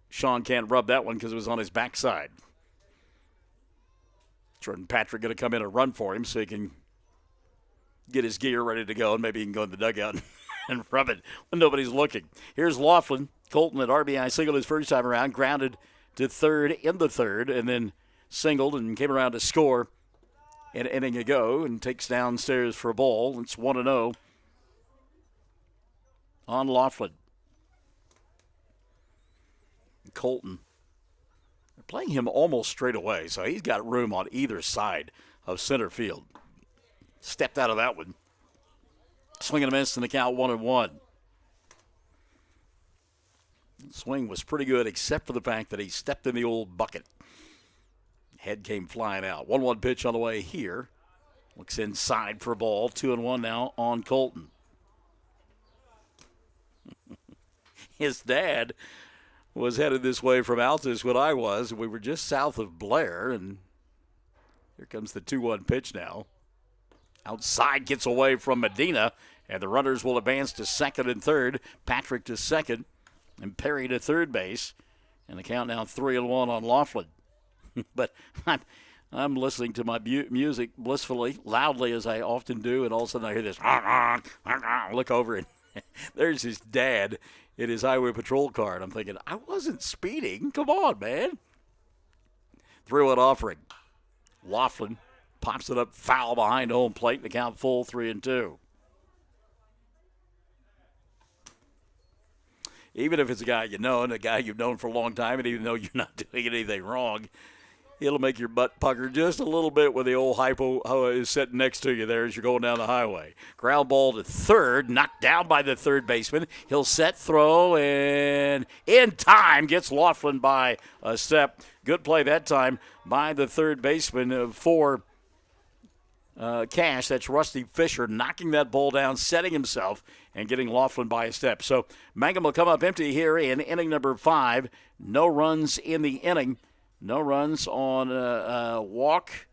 Sean can't rub that one because it was on his backside. Jordan Patrick going to come in and run for him so he can get his gear ready to go, and maybe he can go in the dugout and rub it when nobody's looking. Here's Laughlin. Colton at RBI singled his first time around, grounded to third in the 3rd, and then singled and came around to score an inning ago and takes downstairs for a ball. It's 1-0 on Laughlin. Colton, they're playing him almost straight away, so he's got room on either side of center field. Stepped out of that one. Swing and a miss in the count, 1-1. Swing was pretty good, except for the fact that he stepped in the old bucket. Head came flying out. 1-1 pitch on the way here. Looks inside for a ball. 2-1 now on Colton. His dad was headed this way from Altus when I was. We were just south of Blair, and here comes the 2-1 pitch now. Outside, gets away from Medina, and the runners will advance to second and third. Patrick to second, and Perry to third base. And the count now 3-1 on Laughlin. But I'm listening to my music blissfully, loudly as I often do, and all of a sudden I hear this. Look over, and there's his dad in his highway patrol car. And I'm thinking, I wasn't speeding. Come on, man. 3-1 offering. Laughlin pops it up foul behind home plate. The count full, 3-2. Even if it's a guy you know and a guy you've known for a long time, and even though you're not doing anything wrong, it'll make your butt pucker just a little bit when the old hypo is sitting next to you there as you're going down the highway. Ground ball to third, knocked down by the third baseman. He'll set, throw, and in time gets Laughlin by a step. Good play that time by the third baseman for Cash. That's Rusty Fisher knocking that ball down, setting himself, and getting Laughlin by a step. So Mangum will come up empty here in inning number 5. No runs in the inning. No runs on a walk,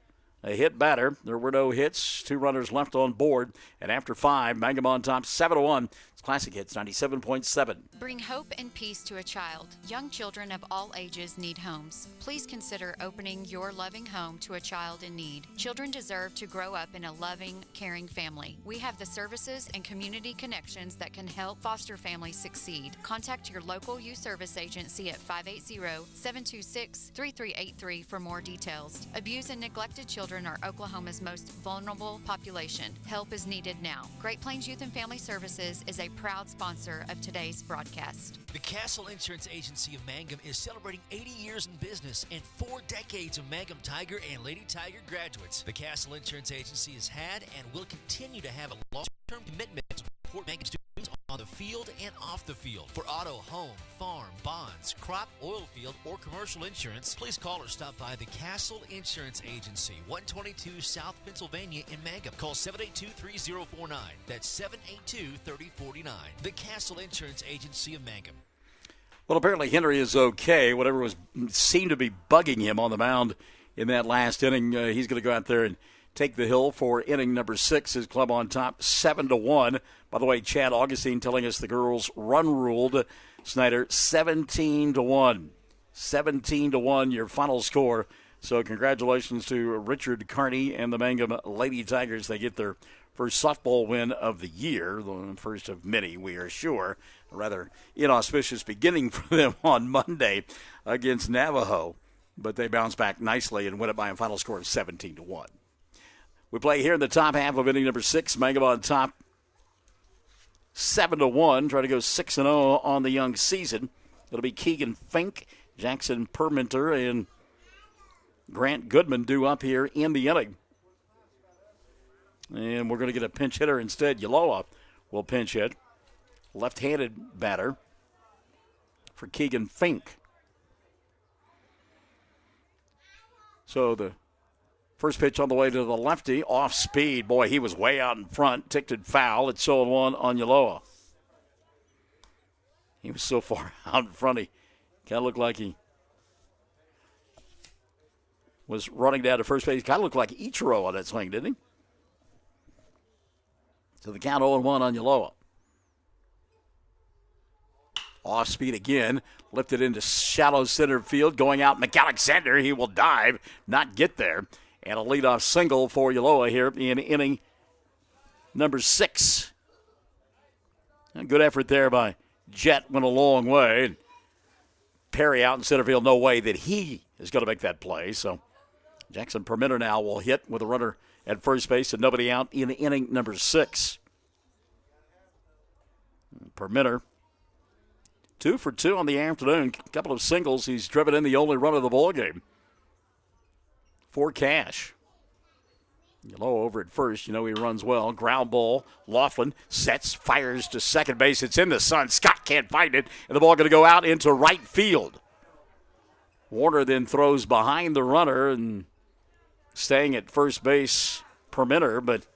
a hit batter. There were no hits. 2 runners left on board. And after 5, Mangum on top 7-1. It's Classic Hits 97.7. Bring hope and peace to a child. Young children of all ages need homes. Please consider opening your loving home to a child in need. Children deserve to grow up in a loving, caring family. We have the services and community connections that can help foster families succeed. Contact your local youth service agency at 580-726-3383 for more details. Abused and neglected children are Oklahoma's most vulnerable population. Help is needed now. Great Plains Youth and Family Services is a proud sponsor of today's broadcast. The Castle Insurance Agency of Mangum is celebrating 80 years in business and 4 decades of Mangum Tiger and Lady Tiger graduates. The Castle Insurance Agency has had and will continue to have a long-term commitment to support Mangum students on the field and off the field. For auto, home, farm, bonds, crop, oil field, or commercial insurance, please call or stop by the Castle Insurance Agency, 122 South Pennsylvania in Mangum. Call 782-3049. That's 782-3049. The Castle Insurance Agency of Mangum. Well, apparently Henry is okay. Whatever was seemed to be bugging him on the mound in that last inning, he's going to go out there and take the hill for inning number 6. His club on top 7-1. By the way, Chad Augustine telling us the girls run-ruled Snyder 17-1. 17-1, your final score. So congratulations to Richard Carney and the Mangum Lady Tigers. They get their first softball win of the year, the first of many, we are sure. A rather inauspicious beginning for them on Monday against Navajo. But they bounce back nicely and win it by a final score of 17-1. We play here in the top half of inning number 6. Mangum on top 7-1. Try to go 6-0 on the young season. It'll be Keegan Fink, Jackson Perminter, and Grant Goodman due up here in the inning. And we're going to get a pinch hitter instead. Yaloa will pinch hit. Left-handed batter for Keegan Fink. So the first pitch on the way to the lefty, off speed. Boy, he was way out in front. Ticked foul. It's 0-1 on Yaloa. He was so far out in front, he kind of looked like he was running down to first base. Kind of looked like Ichiro on that swing, didn't he? So the count 0-1 on Yaloa. Off speed again, lifted into shallow center field, going out McAlexander. He will dive, not get there. And a leadoff single for Yaloa here in inning number 6. A good effort there by Jet, went a long way. And Perry out in center field, no way that he is going to make that play. So Jackson Perminter now will hit with a runner at first base and nobody out in inning number 6. Perminter 2 for 2 on the afternoon. Couple of singles. He's driven in the only run of the ball game for Cash. Yellow over at first. You know he runs well. Ground ball. Laughlin sets, fires to second base. It's in the sun. Scott can't find it. And the ball going to go out into right field. Warner then throws behind the runner and staying at first base, Perminter. But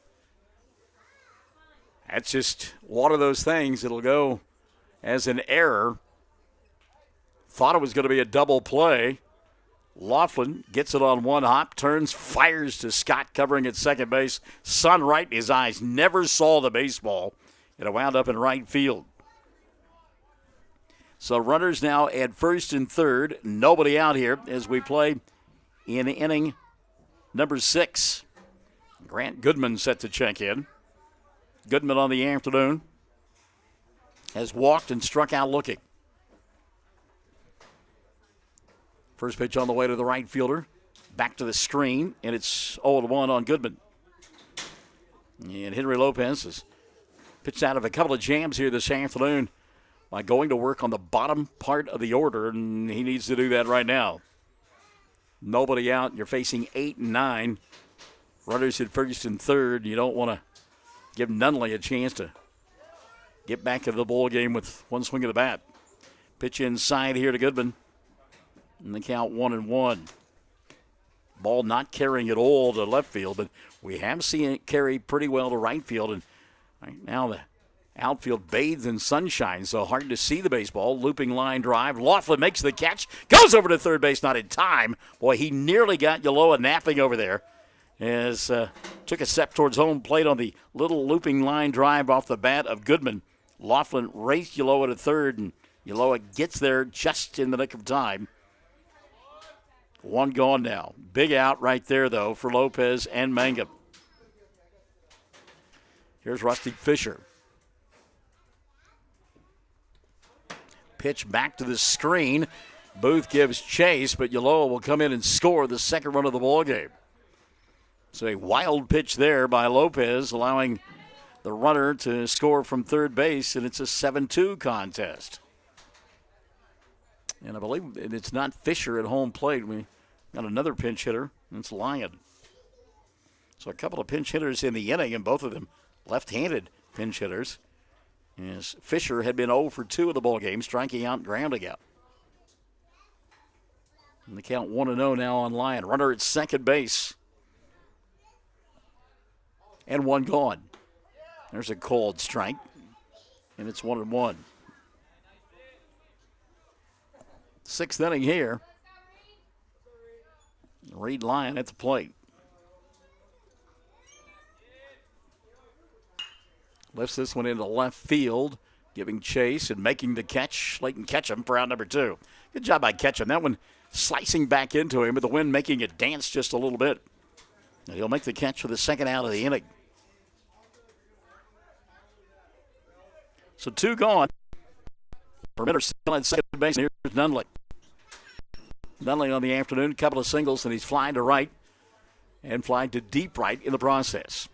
that's just one of those things. It'll go as an error. Thought it was going to be a double play. Laughlin gets it on one hop, turns, fires to Scott covering at second base. Sun right in his eyes, never saw the baseball. It wound up in right field. So runners now at first and third. Nobody out here as we play in inning number 6. Grant Goodman set to check in. Goodman on the afternoon has walked and struck out looking. First pitch on the way to the right fielder. Back to the screen, and it's 0-1 on Goodman. And Henry Lopez has pitched out of a couple of jams here this afternoon by going to work on the bottom part of the order, and he needs to do that right now. Nobody out. You're facing 8 and 9. Runners at first and third. You don't want to give Nunley a chance to get back into the ball game with one swing of the bat. Pitch inside here to Goodman. And the count 1-1. Ball not carrying at all to left field, but we have seen it carry pretty well to right field. And right now the outfield bathed in sunshine, so hard to see the baseball. Looping line drive. Laughlin makes the catch. Goes over to third base, not in time. Boy, he nearly got Yaloa napping over there. as took a step towards home plate on the little looping line drive off the bat of Goodman. Laughlin raced Ulloa to third, and Ulloa gets there just in the nick of time. One gone now. Big out right there, though, for Lopez and Mangum. Here's Rusty Fisher. Pitch back to the screen. Booth gives chase, but Ulloa will come in and score the second run of the ball game. So a wild pitch there by Lopez, allowing the runner to score from third base, and it's a 7-2 contest. And I believe it's not Fisher at home plate. We got another pinch hitter, and it's Lyon. So a couple of pinch hitters in the inning, and both of them left-handed pinch hitters. As Fisher had been 0 for 2 of the ball game, striking out and grounding out. And the count 1-0 now on Lyon. Runner at second base. And one gone. There's a called strike. And it's 1-1. Sixth inning here. Reed Lyon at the plate. Lifts this one into left field, giving chase and making the catch. Slayton Ketchum for out number 2. Good job by Ketchum. That one slicing back into him, but the wind making it dance just a little bit. And he'll make the catch for the second out of the inning. So 2 gone. Permitter still at second base. Here's Nunley. Nunley on the afternoon, a couple of singles, and he's flying to right and flying to deep right in the process.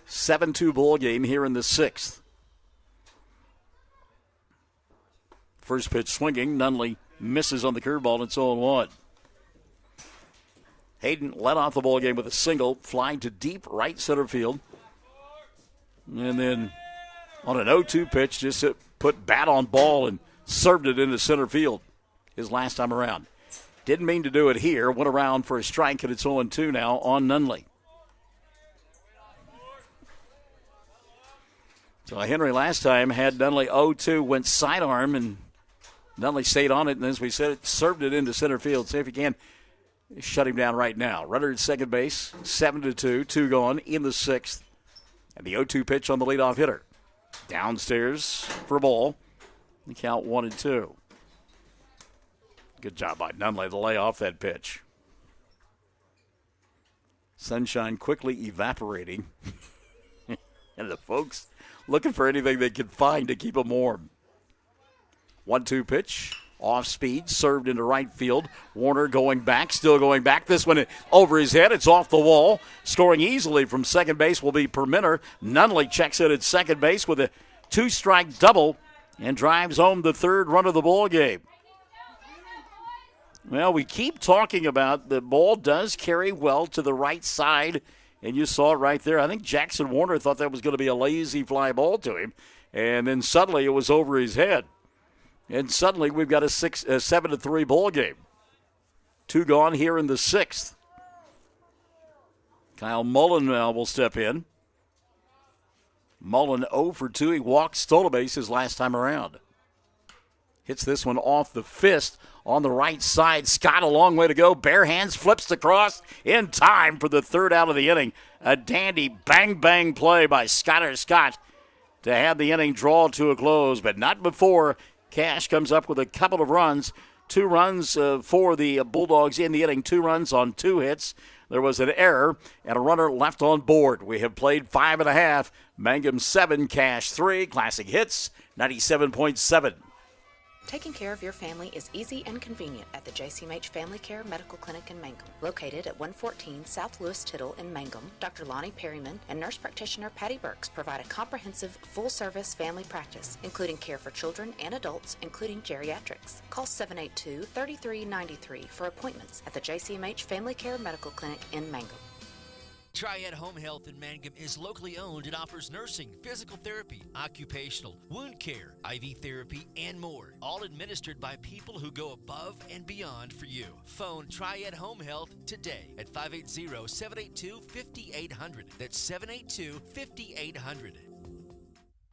7-2 ball game here in the 6th. First pitch swinging. Nunley misses on the curveball. It's 0-1. Hayden led off the ball game with a single, flying to deep right center field. And then on an 0-2 pitch, just put bat on ball and served it into center field his last time around. Didn't mean to do it here. Went around for a strike, and it's 0-2 now on Nunley. So Henry last time had Nunley 0-2, went sidearm, and Nunley stayed on it, and as we said, it served it into center field. See if you can shut him down right now. Runner at second base, 7-2, 2 gone in the 6th. And the 0-2 pitch on the leadoff hitter. Downstairs for a ball. The count 1-2. Good job by Nunley to lay off that pitch. Sunshine quickly evaporating. And the folks looking for anything they can find to keep them warm. 1-2 pitch. Off speed, served into right field. Warner going back, still going back. This one over his head. It's off the wall. Scoring easily from second base will be Permitter. Nunley checks in at second base with a 2-strike double and drives home the third run of the ball game. Well, we keep talking about the ball does carry well to the right side, and you saw it right there. I think Jackson Warner thought that was going to be a lazy fly ball to him, and then suddenly it was over his head. And suddenly we've got a 7-3 ball game. 2 gone here in the 6th. Kyle Mullen will step in. Mullen 0 for 2. He walked, stole a base his last time around. Hits this one off the fist on the right side. Scott a long way to go. Bare hands, flips across in time for the third out of the inning. A dandy bang-bang play by Skylar Scott to have the inning draw to a close, but not before Cash comes up with a couple of runs. 2 runs for the Bulldogs in the inning. 2 runs on 2 hits. There was an error and a runner left on board. We have played 5.5. Mangum 7, Cash 3. Classic Hits 97.7. Taking care of your family is easy and convenient at the JCMH Family Care Medical Clinic in Mangum. Located at 114 South Lewis Tittle in Mangum, Dr. Lonnie Perryman and nurse practitioner Patty Burks provide a comprehensive, full-service family practice, including care for children and adults, including geriatrics. Call 782-3393 for appointments at the JCMH Family Care Medical Clinic in Mangum. Triad Home Health in Mangum is locally owned and offers nursing, physical therapy, occupational, wound care, IV therapy, and more. All administered by people who go above and beyond for you. Phone Triad Home Health today at 580-782-5800. That's 782-5800.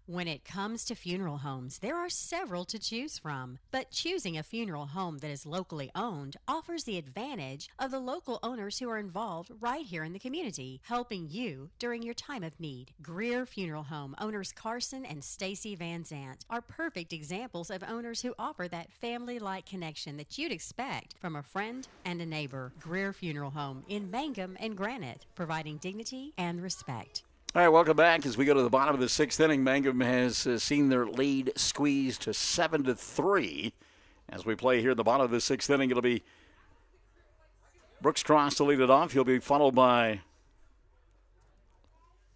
When it comes to funeral homes, there are several to choose from, but choosing a funeral home that is locally owned offers the advantage of the local owners who are involved right here in the community, helping you during your time of need. Greer Funeral Home owners Carson and Stacy Van Zant are perfect examples of owners who offer that family-like connection that you'd expect from a friend and a neighbor. Greer Funeral Home in Mangum and Granite, providing dignity and respect. All right, welcome back. As we go to the bottom of the sixth inning, Mangum has seen their lead squeezed to 7-3. As we play here at the bottom of the sixth inning, it'll be Brooks Cross to lead it off. He'll be followed by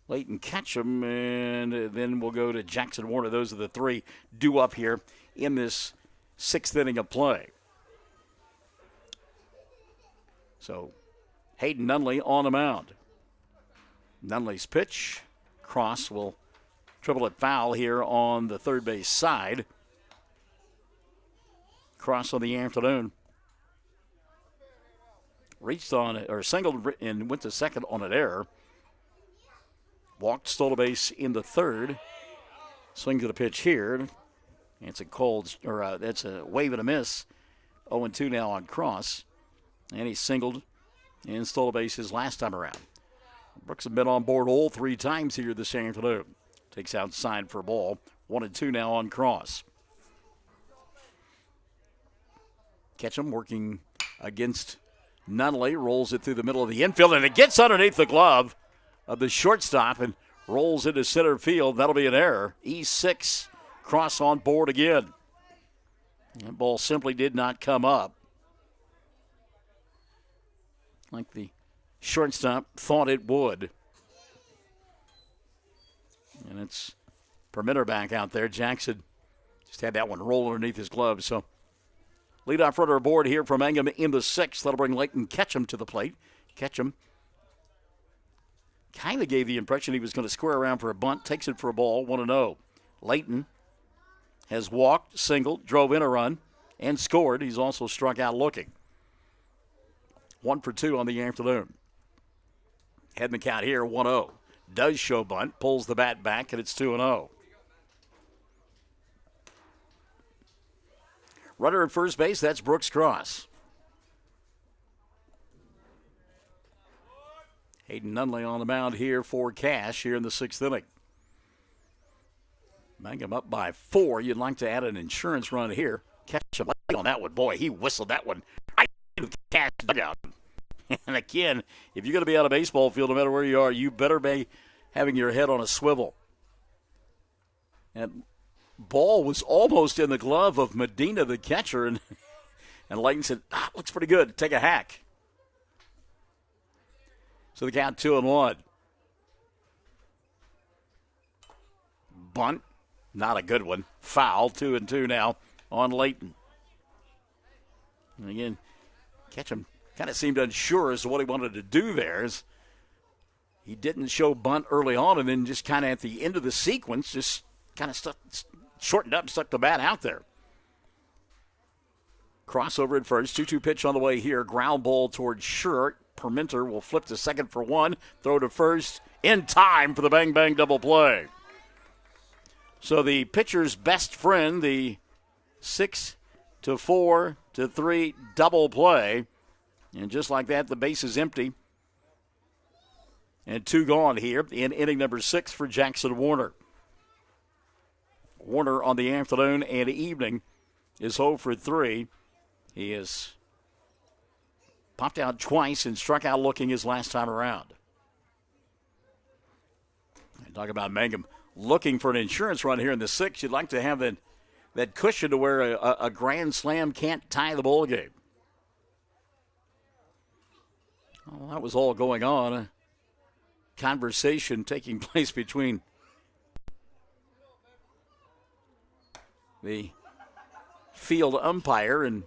Leighton Ketchum, and then we'll go to Jackson Warner. Those are the three due up here in this sixth inning of play. So Hayden Nunley on the mound. Nunley's pitch. Cross will triple it foul here on the third base side. Cross on the afternoon. Reached on it, or singled and went to second on an error. Walked, stole a base in the third. Swing to the pitch here. It's a cold, or that's a wave and a miss. 0-2 now on Cross. And he singled and stole a base his last time around. Brooks have been on board all three times here this afternoon. Takes outside for a ball. 1-2 now on Cross. Ketchum working against Nunley. Rolls it through the middle of the infield, and it gets underneath the glove of the shortstop and rolls into center field. That'll be an error. E6, Cross on board again. That ball simply did not come up. Like the shortstop thought it would. And it's Permitter back out there. Jackson just had that one roll underneath his glove. So leadoff runner aboard here from Mangum in the sixth. That'll bring Leighton Ketchum to the plate. Ketchum kind of gave the impression he was going to square around for a bunt. Takes it for a ball, 1-0. Leighton has walked, singled, drove in a run, and scored. He's also struck out looking. 1 for 2 on the afternoon. Head the count here, 1-0. Does show bunt, pulls the bat back, and it's 2-0. Runner at first base, that's Brooks Cross. Hayden Nunley on the mound here for Cash here in the sixth inning. Mangum up by 4. You'd like to add an insurance run here. Catch him on that one. Boy, he whistled that one right into the Cash dugout. And again, if you're going to be on a baseball field, no matter where you are, you better be having your head on a swivel. And ball was almost in the glove of Medina, the catcher, and Leighton said, looks pretty good. Take a hack. So the count 2-1. Bunt, not a good one. Foul, 2-2 now on Leighton. And again, Ketchum kind of seemed unsure as to what he wanted to do there. He didn't show bunt early on, and then just kind of at the end of the sequence, just kind of shortened up and stuck the bat out there. Crossover at first, 2-2 pitch on the way here. Ground ball towards short. Perminter will flip to second for one. Throw to first in time for the bang-bang double play. So the pitcher's best friend, the 6-4-3 double play. And just like that, the base is empty. And 2 gone here in inning number 6 for Jackson Warner. Warner on the afternoon and evening is 0 for 3. He has popped out twice and struck out looking his last time around. Talk about Mangum looking for an insurance run here in the 6th. You'd like to have that cushion to where a grand slam can't tie the ball game. Well, that was all going on. A conversation taking place between the field umpire and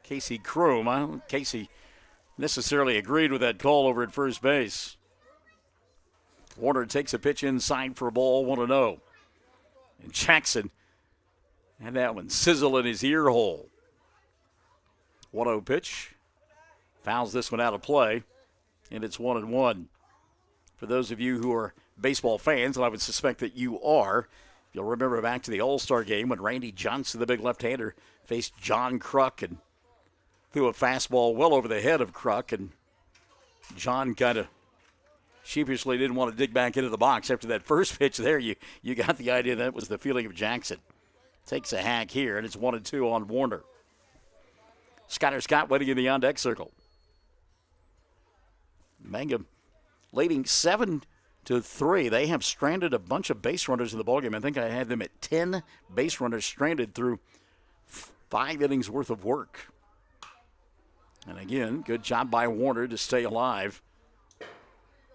Casey Kroom. I don't think Casey necessarily agreed with that call over at first base. Warner takes a pitch inside for a ball, 1-0. And Jackson had that one sizzle in his ear hole. 1-0 pitch. Fouls this one out of play, and it's 1-1 For those of you who are baseball fans, and I would suspect that you are, you'll remember back to the All-Star game when Randy Johnson, the big left-hander, faced John Kruk and threw a fastball well over the head of Kruk, and John kind of sheepishly didn't want to dig back into the box after that first pitch there. You got the idea that was the feeling of Jackson. Takes a hack here, and it's 1-2 on Warner. Skyler Scott waiting in the on-deck circle. Mangum leading 7-3. They have stranded a bunch of base runners in the ballgame. I think I had them at 10 base runners stranded through 5 innings worth of work. And again, good job by Warner to stay alive.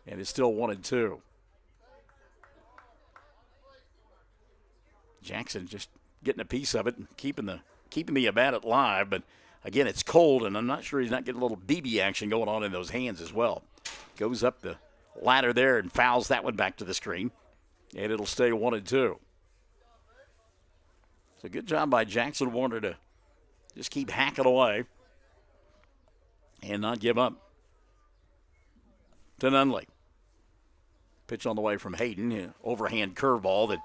And it's still 1-2. Jackson just getting a piece of it and keeping the bat at live. But again, it's cold, and I'm not sure he's not getting a little BB action going on in those hands as well. Goes up the ladder there and fouls that one back to the screen. And it'll stay 1-2. So good job by Jackson Warner to just keep hacking away and not give up to Nunley. Pitch on the way from Hayden, overhand curveball that,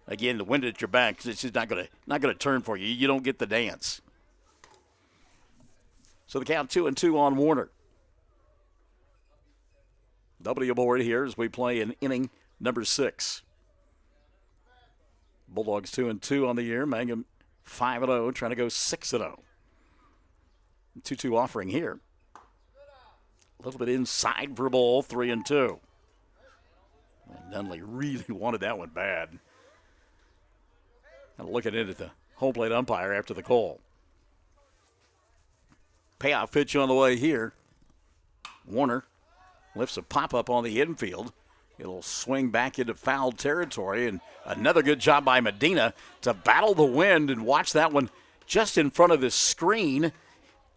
again, the wind at your back, it's just not gonna turn for you. You don't get the dance. So the count 2-2 on Warner. W aboard here as we play in inning number 6. Bulldogs 2-2 on the year. Mangum 5-0, trying to go 6-0. 2-2 offering here. A little bit inside for a ball, 3-2. And Nunley really wanted that one bad. And looking in at the home plate umpire after the call. Payoff pitch on the way here. Warner lifts a pop-up on the infield. It'll swing back into foul territory, and another good job by Medina to battle the wind and watch that one just in front of the screen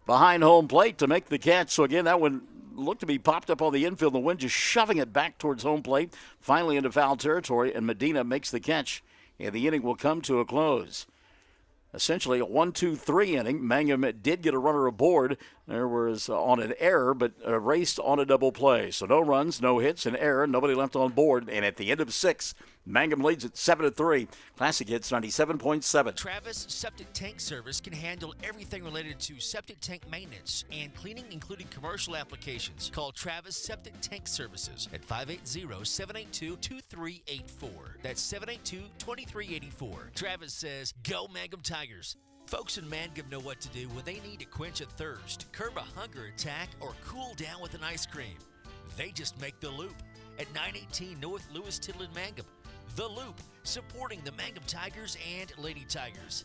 behind home plate to make the catch. So again, that one looked to be popped up on the infield. The wind just shoving it back towards home plate, finally into foul territory, and Medina makes the catch, and the inning will come to a close. Essentially a 1-2-3 inning. Mangum did get a runner aboard. There was on an error, but raced on a double play. So no runs, no hits, an error, nobody left on board. And at the end of 6, Mangum leads at 7-3. Classic Hits 97.7. Travis Septic Tank Service can handle everything related to septic tank maintenance and cleaning, including commercial applications. Call Travis Septic Tank Services at 580-782-2384. That's 782-2384. Travis says, go Mangum Tigers. Folks in Mangum know what to do when they need to quench a thirst, curb a hunger attack, or cool down with an ice cream. They just make the Loop at 918 North Lewis Tittle in Mangum. The Loop, supporting the Mangum Tigers and Lady Tigers.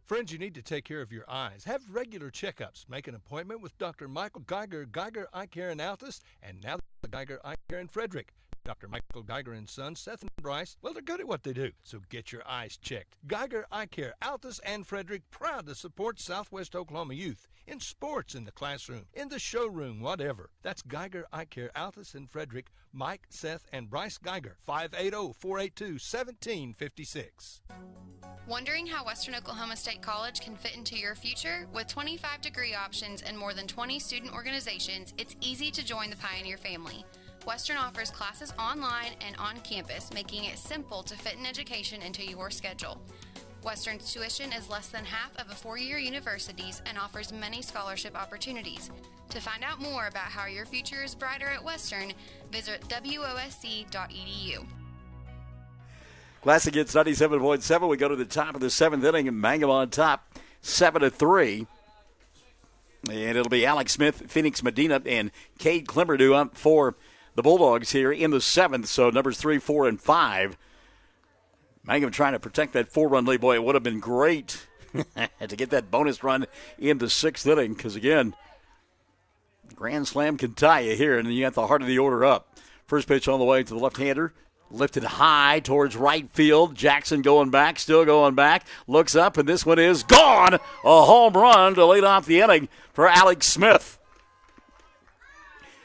Friends, you need to take care of your eyes. Have regular checkups. Make an appointment with Dr. Michael Geiger, Geiger Eye Care in Altus, and now the Geiger Eye Care in Frederick. Dr. Michael Geiger and Son, Seth and Bryce, well, they're good at what they do, so get your eyes checked. Geiger Eye Care, Altus and Frederick, proud to support Southwest Oklahoma youth in sports, in the classroom, in the showroom, whatever. That's Geiger Eye Care, Altus and Frederick, Mike, Seth, and Bryce Geiger, 580-482-1756. Wondering how Western Oklahoma State College can fit into your future? With 25 degree options and more than 20 student organizations, it's easy to join the Pioneer family. Western offers classes online and on campus, making it simple to fit an education into your schedule. Western's tuition is less than half of a four-year university's and offers many scholarship opportunities. To find out more about how your future is brighter at Western, visit wosc.edu. Classic Hits 97.7. We go to the top of the 7th inning, and Mangum on top, 7-3. And it'll be Alex Smith, Phoenix Medina, and Cade Clemmerdew up for the Bulldogs here in the 7th. So numbers 3, 4, and 5. Mangum trying to protect that 4-run lead. Boy, it would have been great to get that bonus run in the 6th inning because, again, Grand Slam can tie you here, and then you got the heart of the order up. First pitch on the way to the left-hander. Lifted high towards right field. Jackson going back, still going back. Looks up, and this one is gone. A home run to lead off the inning for Alex Smith.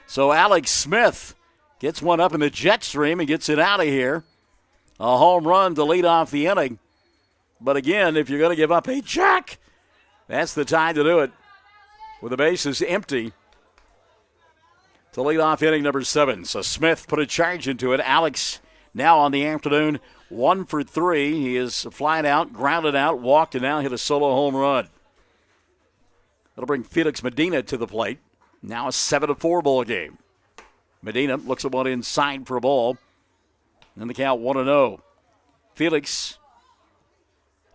So Alex Smith gets one up in the jet stream and gets it out of here. A home run to lead off the inning. But again, if you're going to give up a jack, that's the time to do it. With the bases empty, to lead off inning number 7. So Smith put a charge into it. Alex now on the afternoon, 1 for 3. He is flying out, grounded out, walked, and now hit a solo home run. That'll bring Felix Medina to the plate. Now a 7-4 ball game. Medina looks at one inside for a ball. And the count 1-0. Felix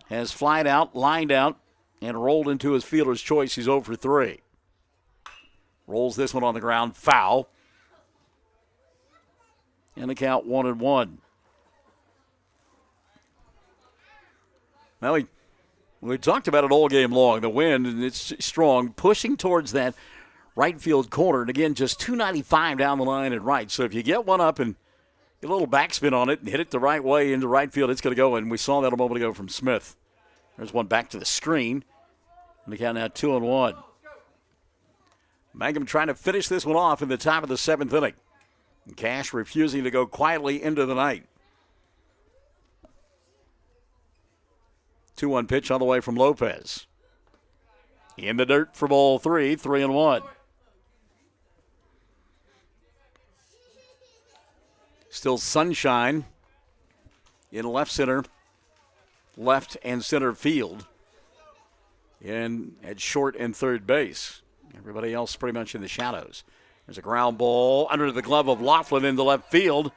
has flied out, lined out, and rolled into his fielder's choice. He's 0 for 3. Rolls this one on the ground, foul. And the count 1-1. Now we talked about it all game long. The wind, and it's strong, pushing towards that right field corner. And again, just 295 down the line and right. So if you get one up and get a little backspin on it and hit it the right way into right field, it's going to go. And we saw that a moment ago from Smith. There's one back to the screen. And the count now 2-1. Mangum trying to finish this one off in the top of the 7th inning. And Cash refusing to go quietly into the night. 2-1 pitch on the way from Lopez. In the dirt for ball 3, 3-1. Still sunshine in left center, left and center field, and at short and third base. Everybody else pretty much in the shadows. There's a ground ball under the glove of Laughlin into left field,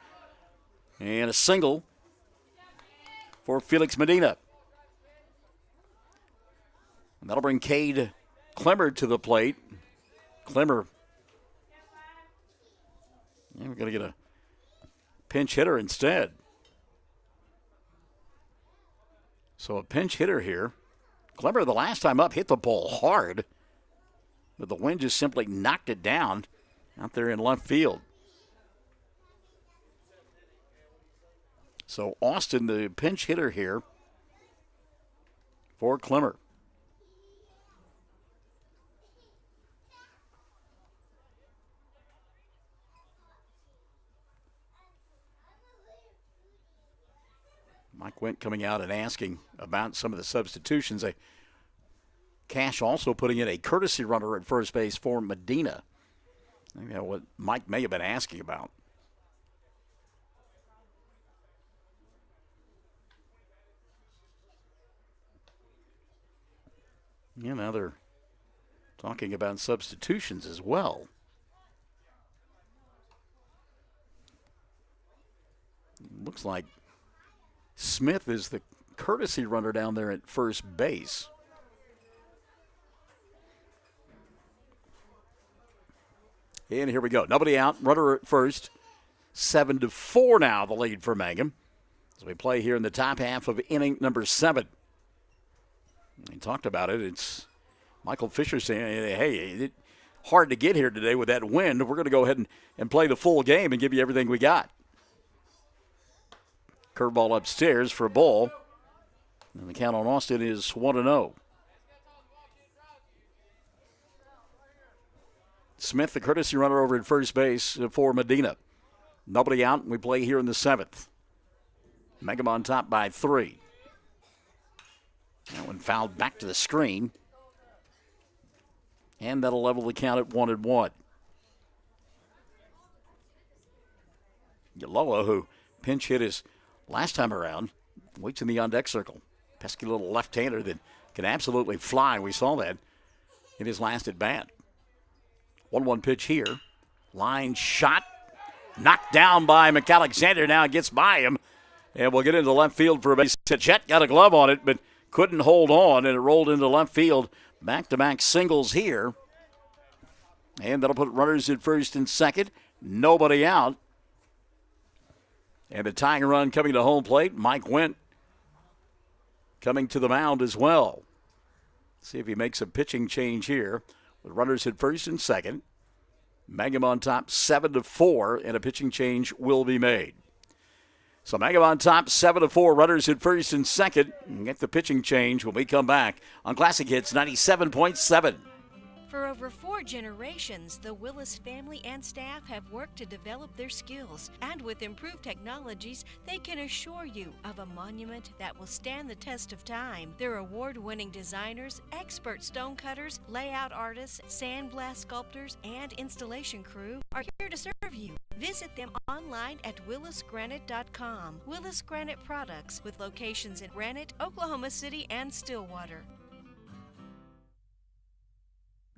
and a single for Felix Medina. And that'll bring Cade Clemmer to the plate. Clemmer, we're going to get a pinch hitter instead. So a pinch hitter here. Clemmer, the last time up, hit the ball hard, but the wind just simply knocked it down out there in left field. So Austin, the pinch hitter here for Clemmer. Mike Wendt coming out and asking about some of the substitutions. Cash also putting in a courtesy runner at first base for Medina. I think that's what Mike may have been asking about. Yeah, now they're talking about substitutions as well. Looks like Smith is the courtesy runner down there at first base. And here we go. Nobody out. Runner at first. 7-4 now, the lead for Mangum. As we play here in the top half of inning number 7. We talked about it. It's Michael Fisher saying, hey, it's hard to get here today with that wind. We're going to go ahead and play the full game and give you everything we got. Curveball upstairs for a ball. And the count on Austin is 1-0. Smith, the courtesy runner over at first base for Medina. Nobody out. We play here in the 7th. Mangum on top by 3. That one fouled back to the screen. And that'll level the count at 1-1. Yaloa, who pinch hit his last time around, waits in the on-deck circle. Pesky little left-hander that can absolutely fly. We saw that in his last at-bat. 1-1 pitch here. Line shot. Knocked down by McAlexander. Now it gets by him. And we'll get into left field for a base hit. Chet got a glove on it, but couldn't hold on, and it rolled into left field. Back-to-back singles here. And that'll put runners at first and second. Nobody out. And the tying run coming to home plate. Mike Wendt coming to the mound as well. See if he makes a pitching change here. With runners at first and second. Mangum on top 7-4, and a pitching change will be made. So Mangum on top 7-4, runners at first and second. And get the pitching change when we come back on Classic Hits 97.7. For over 4 generations, the Willis family and staff have worked to develop their skills, and with improved technologies, they can assure you of a monument that will stand the test of time. Their award-winning designers, expert stonecutters, layout artists, sandblast sculptors, and installation crew are here here to serve you. Visit them online at willisgranite.com. Willis Granite Products, with locations in Granite, Oklahoma City, and Stillwater.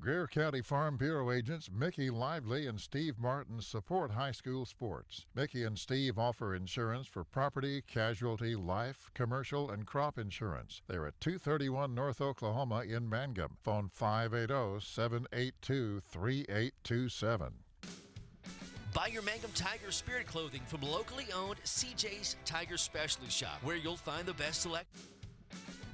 Greer County Farm Bureau agents Mickey Lively and Steve Martin support high school sports. Mickey and Steve offer insurance for property, casualty, life, commercial, and crop insurance. They're at 231 North Oklahoma in Mangum. Phone 580-782-3827. Buy your Mangum Tiger Spirit clothing from locally owned CJ's Tiger Specialty Shop, where you'll find the best selection.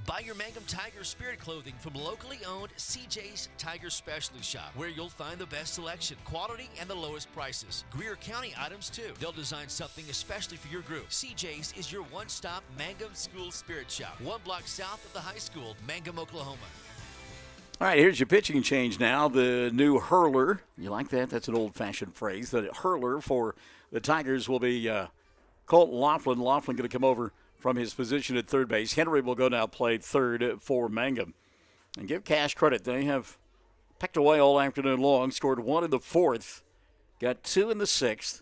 Buy your Mangum Tiger Spirit clothing from locally owned CJ's Tiger Specialty Shop, where you'll find the best selection, quality, and the lowest prices. Greer County items, too. They'll design something especially for your group. CJ's is your one-stop Mangum School Spirit Shop, 1 block south of the high school, Mangum, Oklahoma. All right, here's your pitching change now. The new hurler. You like that? That's an old-fashioned phrase. The hurler for the Tigers will be Colton Laughlin. Laughlin going to come over from his position at third base. Henry will go now play third for Mangum. And give Cash credit. They have pecked away all afternoon long, scored 1 in the 4th, got 2 in the 6th,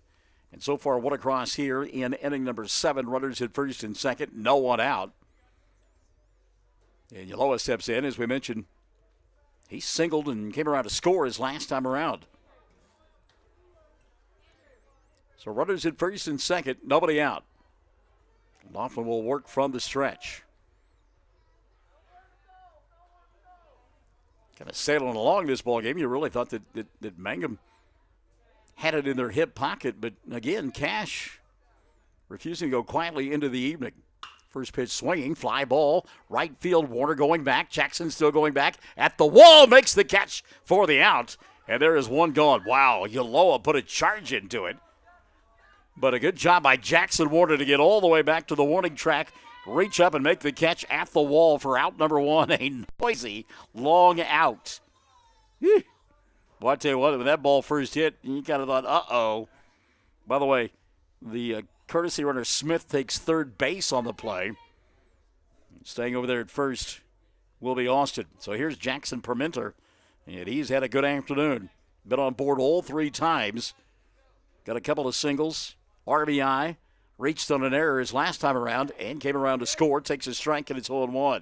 and so far 1 across here in inning number 7. Runners at first and second, no one out. And Yaloa steps in, as we mentioned. He singled and came around to score his last time around. So runners at first and second, nobody out. Laughlin will work from the stretch. Kind of sailing along this ball game. You really thought that Mangum had it in their hip pocket, but again, Cash refusing to go quietly into the evening. First pitch swinging, fly ball, right field. Warner going back. Jackson still going back at the wall, makes the catch for the out, and there is one gone. Wow, Yaloa put a charge into it. But a good job by Jackson Warner to get all the way back to the warning track, reach up and make the catch at the wall for out number 1, a noisy long out. Whew. Well, I tell you what, when that ball first hit, you kind of thought, uh-oh. By the way, the courtesy runner Smith takes third base on the play. Staying over there at first will be Austin. So here's Jackson Permenter, and he's had a good afternoon. Been on board all 3 times. Got a couple of singles. RBI, reached on an error his last time around and came around to score. Takes a strike and it's 0-1.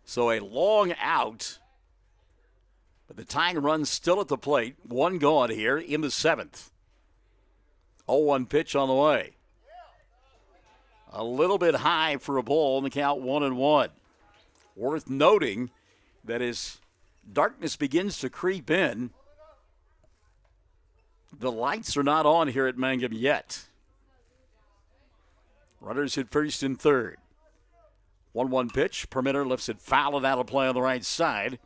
So a long out, but the tying run still at the plate. 1 gone here in the 7th. 0-1 pitch on the way. A little bit high for a ball, and the count 1-1. Worth noting that as darkness begins to creep in, the lights are not on here at Mangum yet. Runners at first and third. 1-1 pitch. Permenter lifts it foul and out of play on the right side.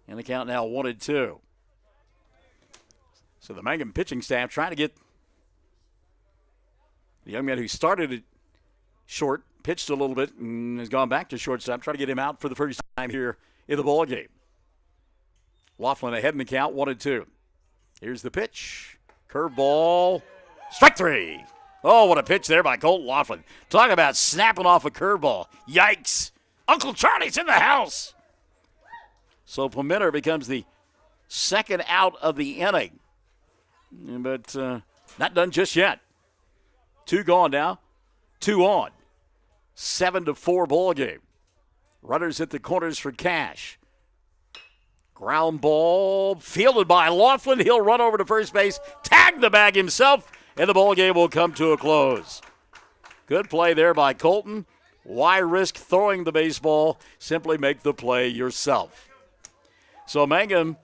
And the count now 1-2. So the Mangum pitching staff trying to get the young man who started at short, pitched a little bit, and has gone back to shortstop, trying to get him out for the first time here in the ball game. Laughlin ahead in the count, 1-2. Here's the pitch. Curveball. Strike 3. Oh, what a pitch there by Colton Laughlin. Talk about snapping off a curveball. Yikes. Uncle Charlie's in the house. So Permenter becomes the second out of the inning. But not done just yet. 2 gone now. 2 on. 7-4 ball game. Runners at the corners for Cash. Ground ball fielded by Laughlin. He'll run over to first base, tag the bag himself, and the ball game will come to a close. Good play there by Colton. Why risk throwing the baseball? Simply make the play yourself. So Mangum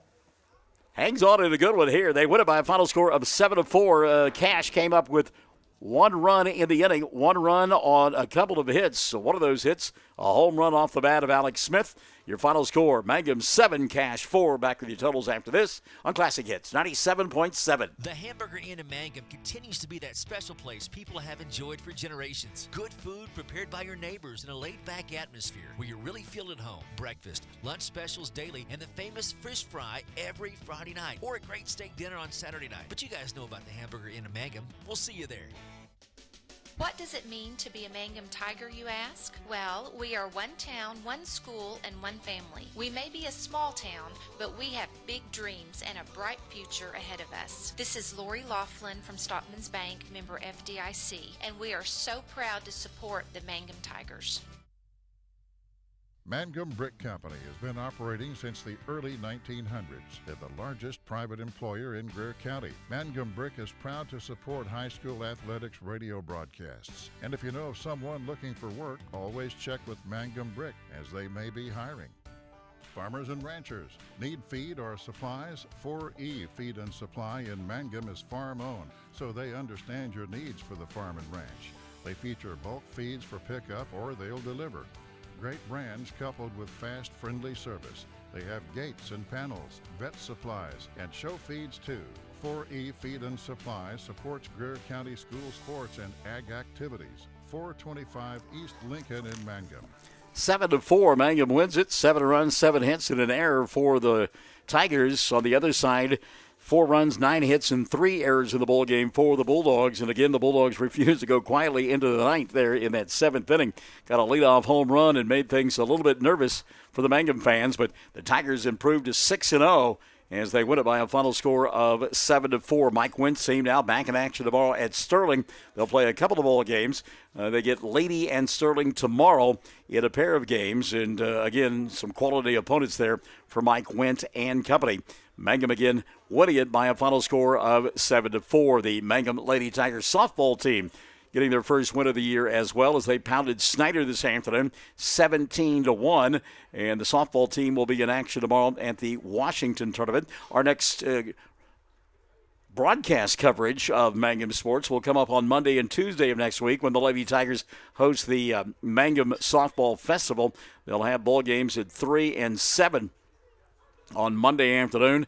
hangs on in a good one here. They win it by a final score of 7-4. Cash came up with 1 run in the inning, 1 run on a couple of hits. So one of those hits, a home run off the bat of Alex Smith. Your final score, Mangum 7, Cash 4. Back with your totals after this on Classic Hits 97.7. The Hamburger Inn in Mangum continues to be that special place people have enjoyed for generations. Good food prepared by your neighbors in a laid-back atmosphere where you really feel at home. Breakfast, lunch specials daily, and the famous fish fry every Friday night, or a great steak dinner on Saturday night. But you guys know about the Hamburger Inn in Mangum. We'll see you there. What does it mean to be a Mangum Tiger, you ask? Well, we are one town, one school, and one family. We may be a small town, but we have big dreams and a bright future ahead of us. This is Lori Laughlin from Stockman's Bank, member FDIC, and we are so proud to support the Mangum Tigers. Mangum Brick Company has been operating since the early 1900s. They're the largest private employer in Greer County. Mangum Brick is proud to support high school athletics radio broadcasts. And if you know of someone looking for work, always check with Mangum Brick, as they may be hiring. Farmers and ranchers need feed or supplies? 4E Feed and Supply in Mangum is farm-owned, so they understand your needs for the farm and ranch. They feature bulk feeds for pickup or they'll deliver. Great brands coupled with fast, friendly service. They have gates and panels, vet supplies, and show feeds too. 4E Feed and Supply supports Greer County school sports and ag activities. 425 East Lincoln in Mangum. 7-4, Mangum wins it. 7 runs, 7 hits, and an error for the Tigers. On the other side, 4 runs, 9 hits, and 3 errors in the ball game for the Bulldogs. And again, the Bulldogs refused to go quietly into the ninth there in that 7th inning. Got a leadoff home run and made things a little bit nervous for the Mangum fans. But the Tigers improved to 6-0 as they win it by a final score of 7-4. Mike Wentz team now back in action tomorrow at Sterling. They'll play a couple of ball games. They get Lady and Sterling tomorrow in a pair of games. And again, some quality opponents there for Mike Wentz and company. Mangum again winning it by a final score of 7-4. The Mangum Lady Tigers softball team getting their first win of the year as well as they pounded Snyder this afternoon 17-1. And the softball team will be in action tomorrow at the Washington tournament. Our next broadcast coverage of Mangum sports will come up on Monday and Tuesday of next week when the Lady Tigers host the Mangum Softball Festival. They'll have ball games at 3 and 7 on Monday afternoon.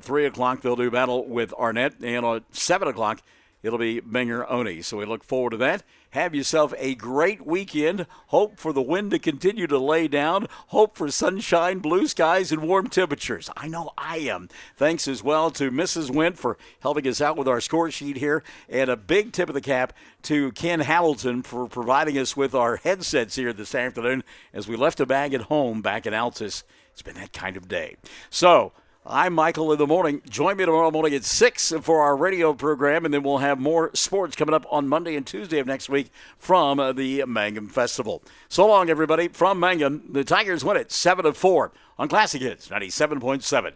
3 o'clock they'll do battle with Arnett, and at 7 o'clock it'll be Binger-Oni. So we look forward to that. Have yourself a great weekend. Hope for the wind to continue to lay down. Hope for sunshine, blue skies, and warm temperatures. I know I am. Thanks as well to Mrs. Wint for helping us out with our score sheet here. And a big tip of the cap to Ken Hamilton for providing us with our headsets here this afternoon as we left a bag at home back in Altus. It's been that kind of day. So, I'm Michael in the morning. Join me tomorrow morning at 6 for our radio program, and then we'll have more sports coming up on Monday and Tuesday of next week from the Mangum Festival. So long, everybody. From Mangum, the Tigers win it 7-4 on Classic Hits 97.7.